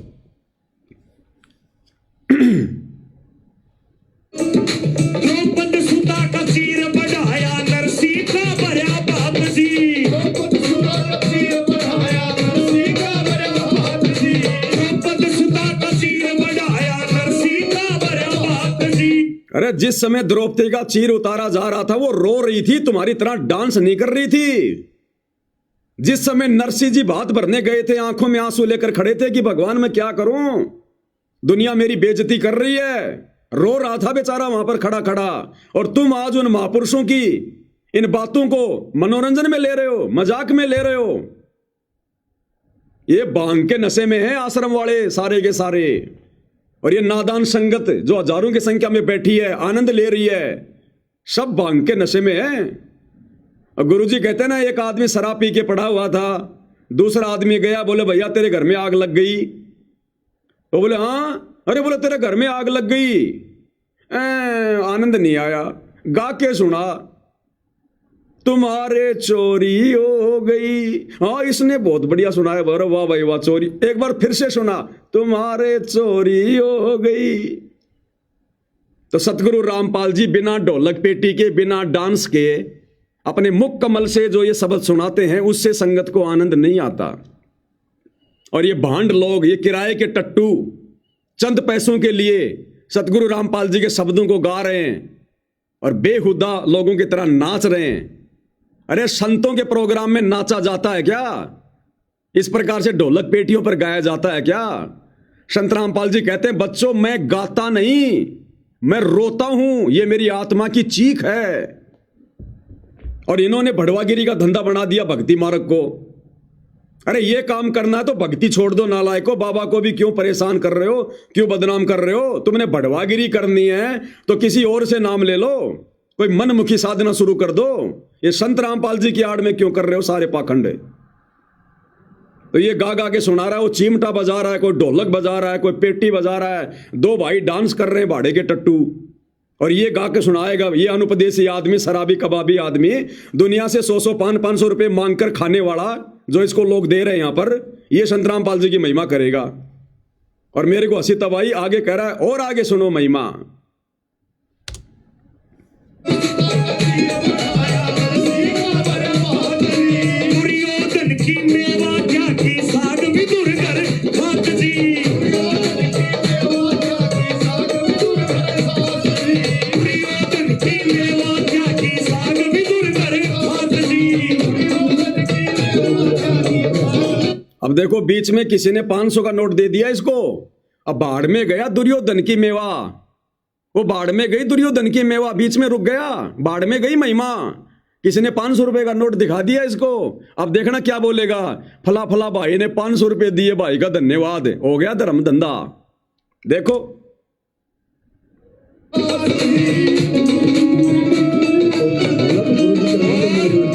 द्रौपद सुता का चीर बढ़ाया, नरसी का भरा बाप जी। द्रौपद सुता का चीर बढ़ाया, नरसी का भरा बाप जी। द्रौपद सुता का चीर बढ़ाया, नरसी का भरा बाप जी। अरे जिस समय द्रौपदी का चीर उतारा जा रहा था, वो रो रही थी, तुम्हारी तरह डांस नहीं कर रही थी। जिस समय नरसिंह जी भात भरने गए थे, आंखों में आंसू लेकर खड़े थे कि भगवान मैं क्या करूं, दुनिया मेरी बेइज्जती कर रही है, रो रहा था बेचारा वहां पर खड़ा खड़ा। और तुम आज उन महापुरुषों की इन बातों को मनोरंजन में ले रहे हो, मजाक में ले रहे हो। ये भांग के नशे में है आश्रम वाले सारे के सारे। और ये नादान संगत जो हजारों की संख्या में बैठी है, आनंद ले रही है, सब भांग के नशे में है। और गुरुजी कहते हैं ना, एक आदमी शराब पी के पड़ा हुआ था, दूसरा आदमी गया, बोले भैया तेरे घर में आग लग गई। वो बोले हाँ, अरे बोले तेरे घर में आग लग गई। आनंद नहीं आया, गा के सुना, तुम्हारे चोरी हो गई। हाँ, इसने बहुत बढ़िया सुना है, वाह भाई वाह, चोरी। एक बार फिर से सुना, तुम्हारे चोरी हो गई। तो सतगुरु रामपाल जी बिना ढोलक पेटी के, बिना डांस के, अपने मुख कमल से जो ये शब्द सुनाते हैं, उससे संगत को आनंद नहीं आता। और ये भांड लोग, ये किराए के टट्टू, चंद पैसों के लिए सतगुरु रामपाल जी के शब्दों को गा रहे हैं और बेहुदा लोगों की तरह नाच रहे हैं। अरे संतों के प्रोग्राम में नाचा जाता है क्या? इस प्रकार से ढोलक पेटियों पर गाया जाता है क्या? संत रामपाल जी कहते हैं, बच्चों मैं गाता नहीं, मैं रोता हूं, ये मेरी आत्मा की चीख है। और इन्होंने भड़वागिरी का धंधा बना दिया भक्ति मार्ग को। अरे ये काम करना है तो भक्ति छोड़ दो नालायको, बाबा को भी क्यों परेशान कर रहे हो, क्यों बदनाम कर रहे हो? तुमने भड़वागिरी करनी है तो किसी और से नाम ले लो, कोई मनमुखी साधना शुरू कर दो। ये संत रामपाल जी की आड़ में क्यों कर रहे हो सारे पाखंड? तो ये गा गा के सुना रहा है, वो चिमटा बजा रहा है, कोई ढोलक बजा रहा है, कोई पेटी बजा रहा है, दो भाई डांस कर रहे हैं भाड़े के टट्टू, और ये गा के सुनाएगा। ये अनुपदेशी आदमी, शराबी कबाबी आदमी, दुनिया से 100-100 500 रुपए मांग कर खाने वाला, जो इसको लोग दे रहे हैं यहां पर, ये संत रामपाल जी की महिमा करेगा। और मेरे को हंसी तब आई, आगे कह रहा है, और आगे सुनो महिमा। अब देखो, बीच में किसी ने 500 का नोट दे दिया इसको, अब बाढ़ में गया दुर्योधन की मेवा, वो बाढ़ में गई दुर्योधन की मेवा, बीच में रुक गया, बाढ़ में गई महिमा। किसी ने 500 रुपए का नोट दिखा दिया इसको, अब देखना क्या बोलेगा, फला फला भाई ने 500 रुपए दिए, भाई का धन्यवाद, हो गया धर्म धंधा। देखो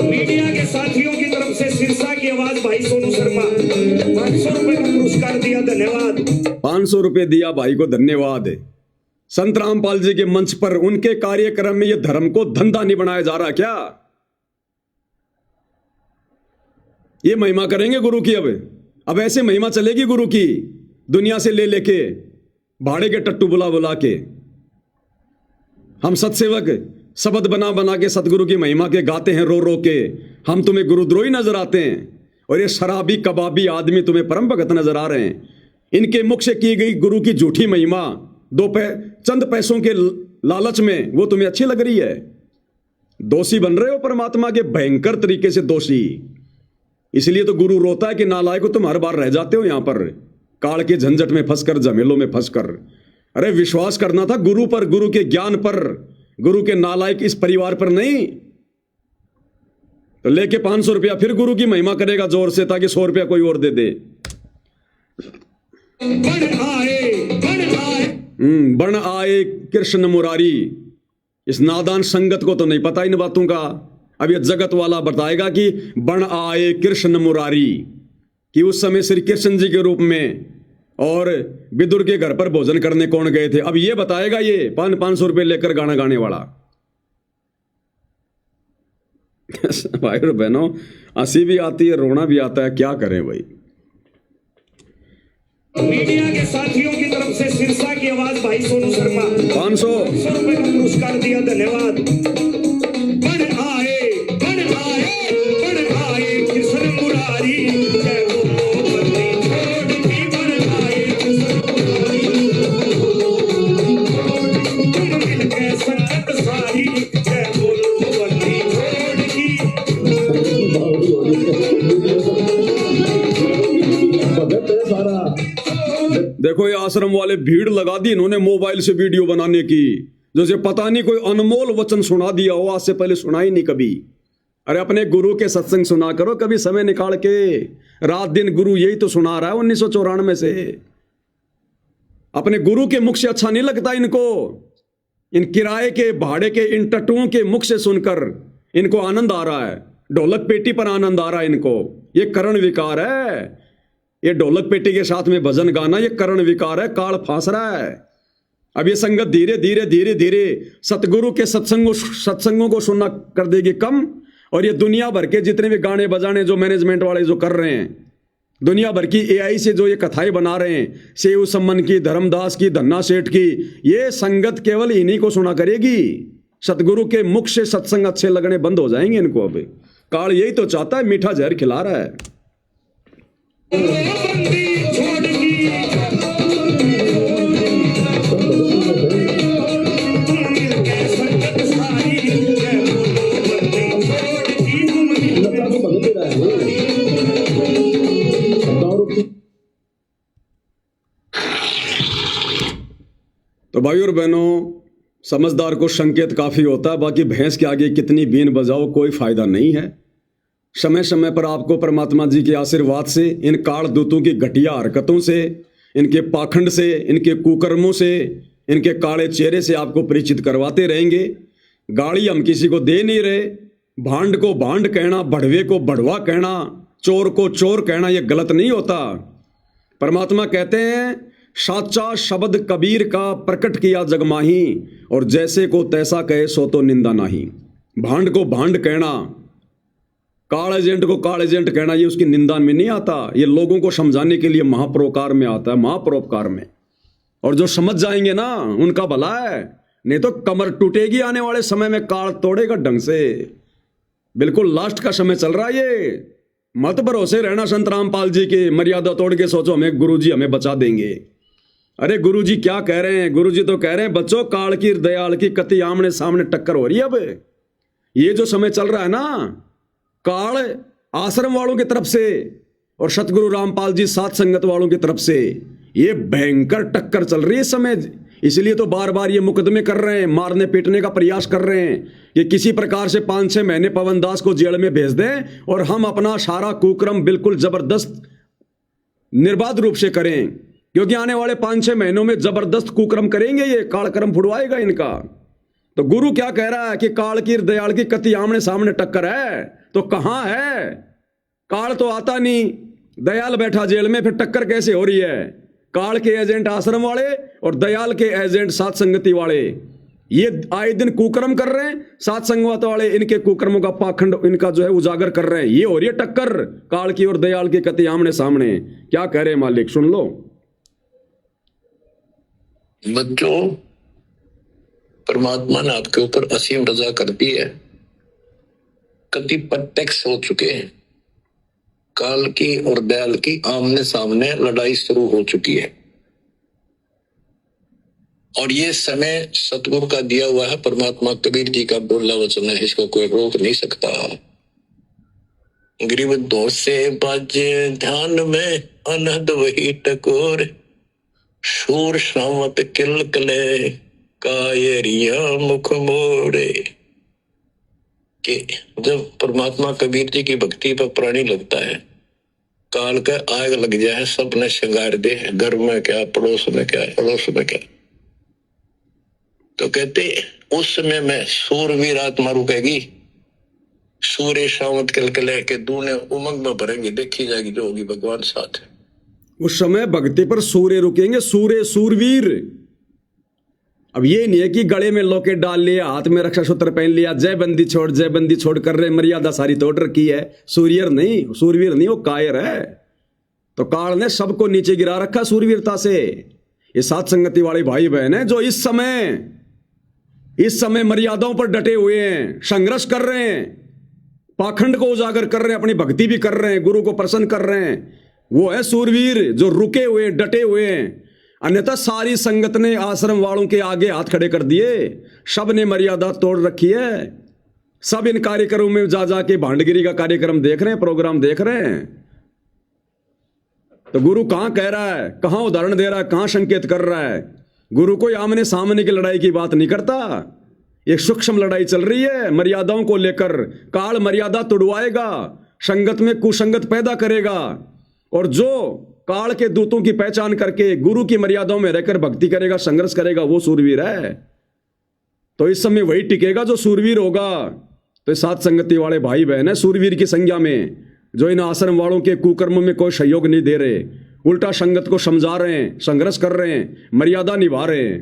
मीडिया के साथियों की तरफ से सिरसा की आवाज भाई सोनू शर्मा 500 रुपए का पुरस्कार दिया, धन्यवाद। 500 रुपए दिया भाई को, धन्यवाद। संत रामपाल जी के मंच पर उनके कार्यक्रम में ये धर्म को धंधा नहीं बनाया जा रहा क्या? ये महिमा करेंगे गुरु की। अब ऐसे महिमा चलेगी गुरु की, दुनिया से ले लेके, भाड़े के टट्टू बुला बुला के। हम सत्सेवक शब्द बना बना के सतगुरु की महिमा के गाते हैं रो रो के, हम तुम्हें गुरुद्रोही नजर आते हैं, और ये शराबी कबाबी आदमी तुम्हें परम भगत नजर आ रहे हैं। इनके मुख से की गई गुरु की झूठी महिमा, चंद पैसों के लालच में, वो तुम्हें अच्छी लग रही है? दोषी बन रहे हो परमात्मा के, भयंकर तरीके से दोषी। इसलिए तो गुरु रोता है कि नालायक तुम हर बार रह जाते हो यहां पर, काल के झंझट में फंसकर, झमेलों में फंसकर। अरे विश्वास करना था गुरु पर, गुरु के ज्ञान पर, गुरु के नालायक इस परिवार पर नहीं। तो लेके 500 रुपया फिर गुरु की महिमा करेगा जोर से, ताकि 100 रुपया कोई और दे दे। बण आए कृष्ण मुरारी। इस नादान संगत को तो नहीं पता इन बातों का। अब ये जगत वाला बताएगा कि बण आए कृष्ण मुरारी, कि उस समय श्री कृष्ण जी के रूप में और विदुर के घर पर भोजन करने कौन गए थे। अब ये बताएगा ये 500 रुपए लेकर गाना गाने वाला। भाई और बहनों, हंसी भी आती है, रोना भी आता है, क्या करें भाई। मीडिया के साथियों की तरफ से सिरसा की आवाज भाई सोनू शर्मा 500 रुपए का पुरस्कार दिया, धन्यवाद। बण आए कृष्ण मुरारी, जय बोलो बंदी छोड़ की, बण आए कृष्ण मुरारी, तुम मिलके संगत सारी, जय बोलो बंदी छोड़ की। देखो ये आश्रम वाले भीड़ लगा दी इन्होंने मोबाइल से वीडियो बनाने की, जैसे पता नहीं कोई अनमोल वचन सुना दिया हो, आज से पहले सुना ही नहीं कभी। अरे अपने गुरु के सत्संग सुना करो कभी समय निकाल के, रात दिन गुरु यही तो सुना रहा है 1994 से। अपने गुरु के मुख से अच्छा नहीं लगता इनको, इन किराए के भाड़े के इन टट्टुओं के मुख से सुनकर इनको आनंद आ रहा है, ढोलक पेटी पर आनंद आ रहा है इनको। ये करण विकार है, ये ढोलक पेटी के साथ में भजन गाना ये करण विकार है, काल फांस रहा है। अब ये संगत धीरे धीरे धीरे धीरे सतगुरु के सत्संगों को सुनना कर देगी कम, और ये दुनिया भर के जितने भी गाने बजाने जो मैनेजमेंट वाले जो कर रहे हैं, दुनिया भर की एआई से जो ये कथाएं बना रहे हैं, सेव सम्मन की, धर्मदास की, धन्ना सेठ की, ये संगत केवल इन्हीं को सुना करेगी। सतगुरु के मुख से सत्संग अच्छे लगने बंद हो जाएंगे इनको। अब काल यही तो चाहता है, मीठा जहर खिला रहा है। तो भाई और बहनों, समझदार को संकेत काफी होता है, बाकी भैंस के आगे कितनी बीन बजाओ कोई फायदा नहीं है। समय समय पर आपको परमात्मा जी के आशीर्वाद से, इन काल दूतों की घटिया हरकतों से, इनके पाखंड से, इनके कुकर्मों से, इनके काले चेहरे से आपको परिचित करवाते रहेंगे। गाड़ी हम किसी को दे नहीं रहे, भांड को भांड कहना, बढ़वे को बढ़वा कहना, चोर को चोर कहना ये गलत नहीं होता। परमात्मा कहते हैं साचा शब्द कबीर का प्रकट किया जगमाही, और जैसे को तैसा कहे सो तो निंदा नहीं। भांड को भांड कहना, काल एजेंट को काल एजेंट कहना, ये उसकी निंदा में नहीं आता, ये लोगों को समझाने के लिए महापरोकार में आता है, महापरोपकार में। और जो समझ जाएंगे ना उनका भला है, नहीं तो कमर टूटेगी आने वाले समय में, काल तोड़ेगा ढंग से। बिल्कुल लास्ट का समय चल रहा है ये। मत भरोसे रहना संत रामपाल जी के, मर्यादा तोड़ के सोचो हमें गुरुजी हमें बचा देंगे। अरे गुरुजी क्या कह रहे हैं? गुरुजी तो कह रहे हैं बच्चों, काल की दयाल की कति आमने सामने टक्कर हो रही है। अब ये जो समय चल रहा है ना, काल आश्रम वालों की तरफ से और सतगुरु रामपाल जी साथ संगत वालों की तरफ से ये भयंकर टक्कर चल रही है इस समय। इसलिए तो बार बार ये मुकदमे कर रहे हैं, मारने पीटने का प्रयास कर रहे हैं कि किसी प्रकार से 5-6 महीने पवन दास को जेल में भेज दें और हम अपना सारा कुक्रम बिल्कुल जबरदस्त निर्बाध रूप से करें, क्योंकि आने वाले 5-6 महीनों में जबरदस्त कुक्रम करेंगे, ये कालक्रम फुड़वाएगा इनका। तो गुरु क्या कह रहा है कि काल की दयाल की कति आमने सामने टक्कर है, तो कहां है? काल तो आता नहीं, दयाल बैठा जेल में, फिर टक्कर कैसे हो रही है? काल के एजेंट आश्रम वाले और दयाल के एजेंट साथ संगति वाले, ये आए दिन कुकर्म कर रहे हैं। साथ संगत वाले इनके कुकर्मों का पाखंड इनका जो है उजागर कर रहे हैं। ये हो रही है टक्कर काल की और दयाल की कति आमने सामने। क्या कह रहे हैं मालिक, सुन लो। बच्चों, परमात्मा ने आपके ऊपर असीम रजा कर दी है। कति प्रत्यक्ष हो चुके हैं, काल की और दयाल की आमने सामने लड़ाई शुरू हो चुकी है। और ये समय सतगुरु का दिया हुआ है, परमात्मा कबीर जी का बोला वचन है, इसको कोई रोक नहीं सकता। गरीब दोष से बाजे ध्यान में अनहद वही टकोर, शूर श्रावत किल कले कायरिया मुख मोड़े। कि जब परमात्मा कबीर जी की भक्ति पर प्राणी लगता है, काल का आग लग जाए, सबने श्रृंगार दे, घर में क्या, पड़ोस में क्या, पड़ोस में क्या। तो कहते उस समय में सूरवीर आत्मा रुकेगी, सूर्य शावत कलकले के दूने उमंग में भरेंगे, देखी जाएगी जो होगी भगवान साथ है। उस समय भक्ति पर सूर्य रुकेंगे, सूर्य सूरवीर। अब ये नहीं है कि गले में लॉकेट डाल लिया, हाथ में रक्षा सूत्र पहन लिया, जय बंदी छोड़ कर रहे, मर्यादा सारी तोड़ रखी है। सूर्यर नहीं, सूरवीर नहीं, वो कायर है। तो काल ने सबको नीचे गिरा रखा सूरवीरता से। ये साथ संगति वाले भाई बहन हैं जो इस समय मर्यादाओं पर डटे हुए हैं, संघर्ष कर रहे हैं, पाखंड को उजागर कर रहे हैं, अपनी भक्ति भी कर रहे हैं, गुरु को प्रसन्न कर रहे हैं। वो है सूरवीर जो रुके हुए, डटे हुए हैं। अन्यथा सारी संगत ने आश्रम वालों के आगे हाथ खड़े कर दिए, सब ने मर्यादा तोड़ रखी है। सब इन कार्यक्रमों में जा जाके भांडगिरी का कार्यक्रम देख रहे हैं, प्रोग्राम देख रहे हैं। तो गुरु कहां कह रहा है, कहां उदाहरण दे रहा है, कहां संकेत कर रहा है? गुरु कोई आमने सामने की लड़ाई की बात नहीं करता। एक सूक्ष्म लड़ाई चल रही है मर्यादाओं को लेकर। काल मर्यादा तोड़वाएगा, संगत में कुसंगत पैदा करेगा, और जो काल के दूतों की पहचान करके गुरु की मर्यादाओं में रहकर भक्ति करेगा, संघर्ष करेगा, वो सूरवीर है। तो इस समय वही टिकेगा जो सूरवीर होगा। तो साथ संगति वाले भाई बहन है सूरवीर की संज्ञा में, जो इन आश्रम वालों के कुकर्म में कोई सहयोग नहीं दे रहे, उल्टा संगत को समझा रहे हैं, संघर्ष कर रहे हैं, मर्यादा निभा रहे हैं।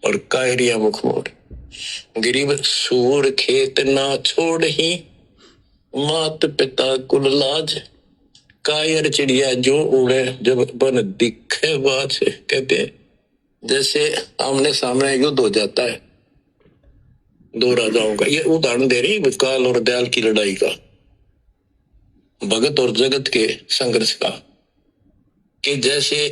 और कायरिया मुखमोड़ गरीब सूर खेत ना छोड़ ही, मात पिता कुल लाज, कायर चिड़िया जो उड़े जब बन दिखे बाज। कहते जैसे आमने सामने युद्ध हो जाता है दो राजाओं का, ये उदाहरण दे रही काल और दयाल की लड़ाई का, भगत और जगत के संघर्ष का, कि जैसे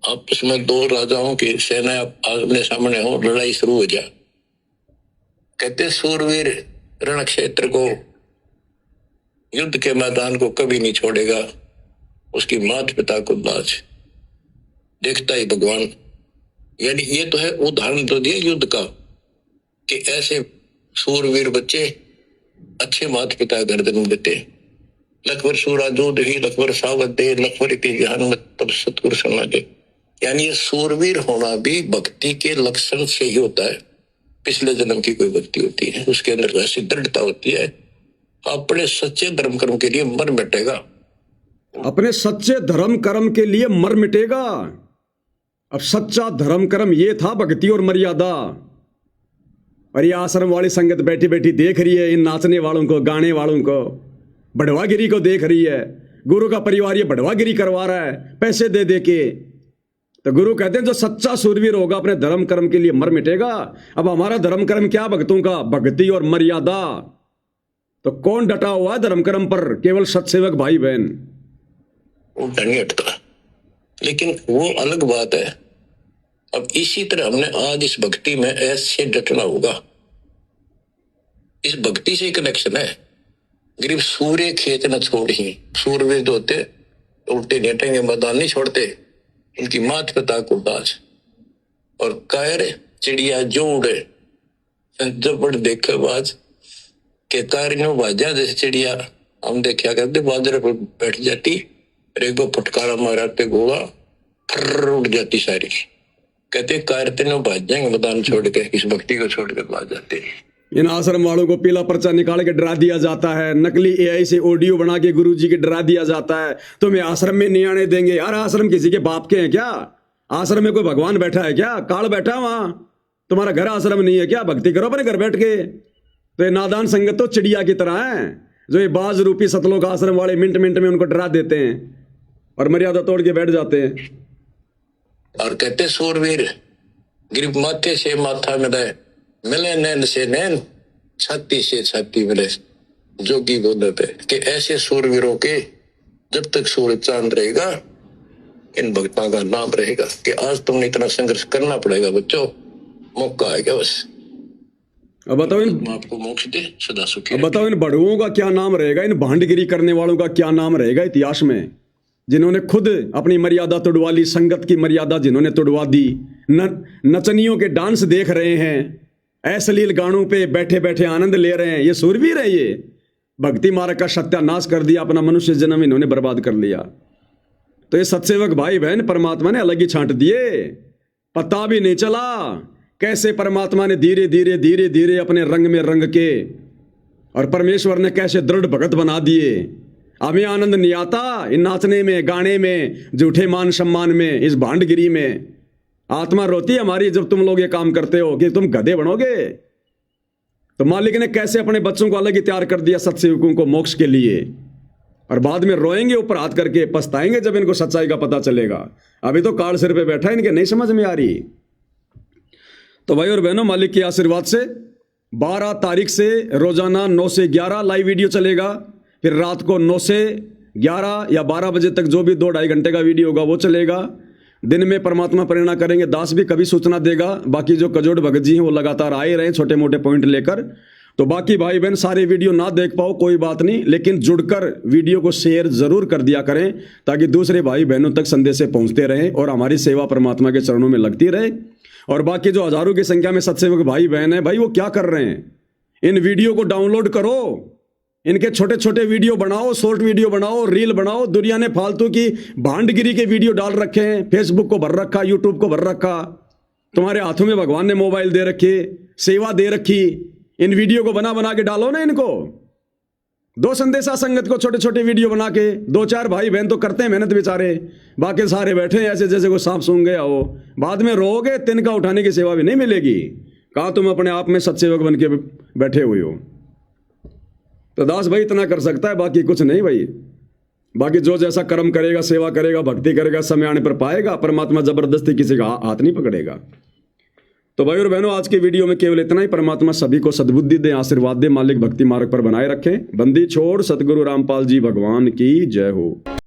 आपस में दो राजाओं की सेना आमने सामने हो, लड़ाई शुरू हो जाए। कहते सूरवीर रण क्षेत्र को, युद्ध के मैदान को कभी नहीं छोड़ेगा, उसकी माता पिता को लाज, देखता ही भगवान। यानी ये तो है उदाहरण तो दिया युद्ध का, कि ऐसे सूरवीर बच्चे अच्छे माता पिता घर जन्म देते। लखवर सूरा जो दही, लखवर सावत दे, लखवर इति ज्ञान मत तब सतगुरु सुना दे। यानी ये सूरवीर होना भी भक्ति के लक्षण से ही होता है। पिछले जन्म की कोई भक्ति होती है, उसके अंदर ऐसी दृढ़ता होती है, अपने सच्चे धर्म कर्म के लिए मर मिटेगा, अपने सच्चे धर्म कर्म के लिए मर मिटेगा। अब सच्चा धर्म कर्म ये था भक्ति और मर्यादा। और ये आश्रम वाली संगत बैठी बैठी देख रही है इन नाचने वालों को, गाने वालों को, बढ़वागिरी को देख रही है। गुरु का परिवार ये बढ़वागिरी करवा रहा है पैसे दे दे के। तो गुरु कहते हैं जो सच्चा सूरवीर होगा अपने धर्म कर्म के लिए मर मिटेगा। अब हमारा धर्म कर्म क्या भक्तों का? भक्ति और मर्यादा। तो कौन डटा हुआ है धर्म कर्म पर? केवल सत्सेवक भाई बहन। वो नहीं हटता, लेकिन वो अलग बात है। अब इसी तरह हमने आज इस भक्ति में ऐसे डटना होगा। इस भक्ति से कनेक्शन है। गरीब सूर्य खेत न छोड़ ही, सूरवीर जो होते उल्टे नेटेंगे, मैदान नहीं छोड़ते, इनकी मात पिता को दाज। और कायर चिड़िया जो उड़े जब बड़ देखे बाज, के कायरियों बाजा जैसे चिड़िया हम देखा करते, बाजरे पर बैठ जाती, एक बार फटकारा मारते गोला फर्र उड़ जाती सारी। कहते कायर तीनों भाज जाएंगे मैदान छोड़ के, इस भक्ति को छोड़कर भाज जाते हैं। इन आश्रम वालों को पीला पर्चा निकाल के डरा दिया जाता है, नकली एआई से ऑडियो बना के गुरुजी के डरा दिया जाता है, तुम्हें आश्रम में नहीं आने देंगे। यार आश्रम किसी के बाप के हैं क्या? आश्रम में कोई भगवान बैठा है क्या? काल बैठा है वहां? तुम्हारा घर आश्रम नहीं है क्या? भक्ति करो अपने घर बैठ के। तो ये नादान संगत तो चिड़िया की तरह है, जो ये बाज रूपी सतलोक आश्रम वाले मिनट मिनट में उनको डरा देते हैं और मर्यादा तोड़ के बैठ जाते हैं। और कहते सूरवीर गिरफ्त माथे से माथा मिले, मिले नैन से नैन, छाती से छाती मिले, जोगी बोलते कि ऐसे सूरवीरों के जब तक सूरज चांद रहेगा, इन भक्तों का नाम रहेगा। कि आज तुमने इतना संघर्ष करना पड़ेगा बच्चों, मौका आएगा बस। अब बताओ इन आपको मोक्ष दे, सदा सुखी। अब बताओ इन बड़ुओं का क्या नाम रहेगा? इन भांडगिरी करने वालों का क्या नाम रहेगा इतिहास में? जिन्होंने खुद अपनी मर्यादा तोड़वा ली, संगत की मर्यादा जिन्होंने तोड़वा दी, नचनियों के डांस देख रहे हैं, अश्लील गानों पे बैठे बैठे आनंद ले रहे हैं, ये सूरवीर है। ये भक्ति मार्ग का सत्यानाश कर दिया, अपना मनुष्य जन्म इन्होंने बर्बाद कर लिया। तो ये सत्सेवक भाई बहन परमात्मा ने अलग ही छांट दिए, पता भी नहीं चला कैसे परमात्मा ने धीरे धीरे धीरे धीरे अपने रंग में रंग के, और परमेश्वर ने कैसे दृढ़ भगत बना दिए। हमें आनंद नहीं आता इन नाचने में, गाने में, झूठे मान सम्मान में, इस भांडगिरी में। आत्मा रोती है हमारी जब तुम लोग ये काम करते हो कि तुम गधे बनोगे। तो मालिक ने कैसे अपने बच्चों को अलग ही तैयार कर दिया सत्सेवकों को मोक्ष के लिए, और बाद में रोएंगे ऊपर हाथ करके, पछताएंगे जब इनको सच्चाई का पता चलेगा। अभी तो काल सिर पे बैठा है, इनके नहीं समझ में आ रही। तो भाई और बहनों, मालिक के आशीर्वाद से 12 तारीख से रोजाना 9 से 11 लाइव वीडियो चलेगा। फिर रात को 9 से 11 या 12 बजे तक जो भी 2-2.5 घंटे का वीडियो होगा वो चलेगा। दिन में परमात्मा प्रेरणा करेंगे, दास भी कभी सूचना देगा। बाकी जो कजोड़ भगत जी हैं वो लगातार आए रहे छोटे मोटे पॉइंट लेकर। तो बाकी भाई बहन सारे वीडियो ना देख पाओ कोई बात नहीं, लेकिन जुड़कर वीडियो को शेयर जरूर कर दिया करें, ताकि दूसरे भाई बहनों तक संदेश पहुंचते रहें और हमारी सेवा परमात्मा के चरणों में लगती रहे। और बाकी जो हजारों की संख्या में सत्सेवक भाई बहन है, भाई वो क्या कर रहे हैं? इन वीडियो को डाउनलोड करो, इनके छोटे छोटे वीडियो बनाओ, शॉर्ट वीडियो बनाओ, रील बनाओ। दुनिया ने फालतू की भांडगिरी के वीडियो डाल रखे हैं, फेसबुक को भर रखा, यूट्यूब को भर रखा। तुम्हारे हाथों में भगवान ने मोबाइल दे रखी, सेवा दे रखी, इन वीडियो को बना बना के डालो ना इनको। दो संदेशा संगत को छोटे छोटे वीडियो बना के, 2-4 भाई बहन तो करते हैं मेहनत बेचारे, बाकी सारे बैठे हैं ऐसे जैसे कोई सांप सूंघ गया हो। बाद में रोगे, तिनका उठाने की सेवा भी नहीं मिलेगी। कहा तुम अपने आप में सत्सेवक बन के बैठे हुए हो। तो दास भाई इतना कर सकता है, बाकी कुछ नहीं भाई। बाकी जो जैसा कर्म करेगा, सेवा करेगा, भक्ति करेगा, समय आने पर पाएगा। परमात्मा जबरदस्ती किसी का हाथ नहीं पकड़ेगा। तो भाई और बहनों, आज के वीडियो में केवल इतना ही। परमात्मा सभी को सद्बुद्धि दे, आशीर्वाद दे, मालिक भक्ति मार्ग पर बनाए रखे। बंदी छोड़ सतगुरु रामपाल जी भगवान की जय हो।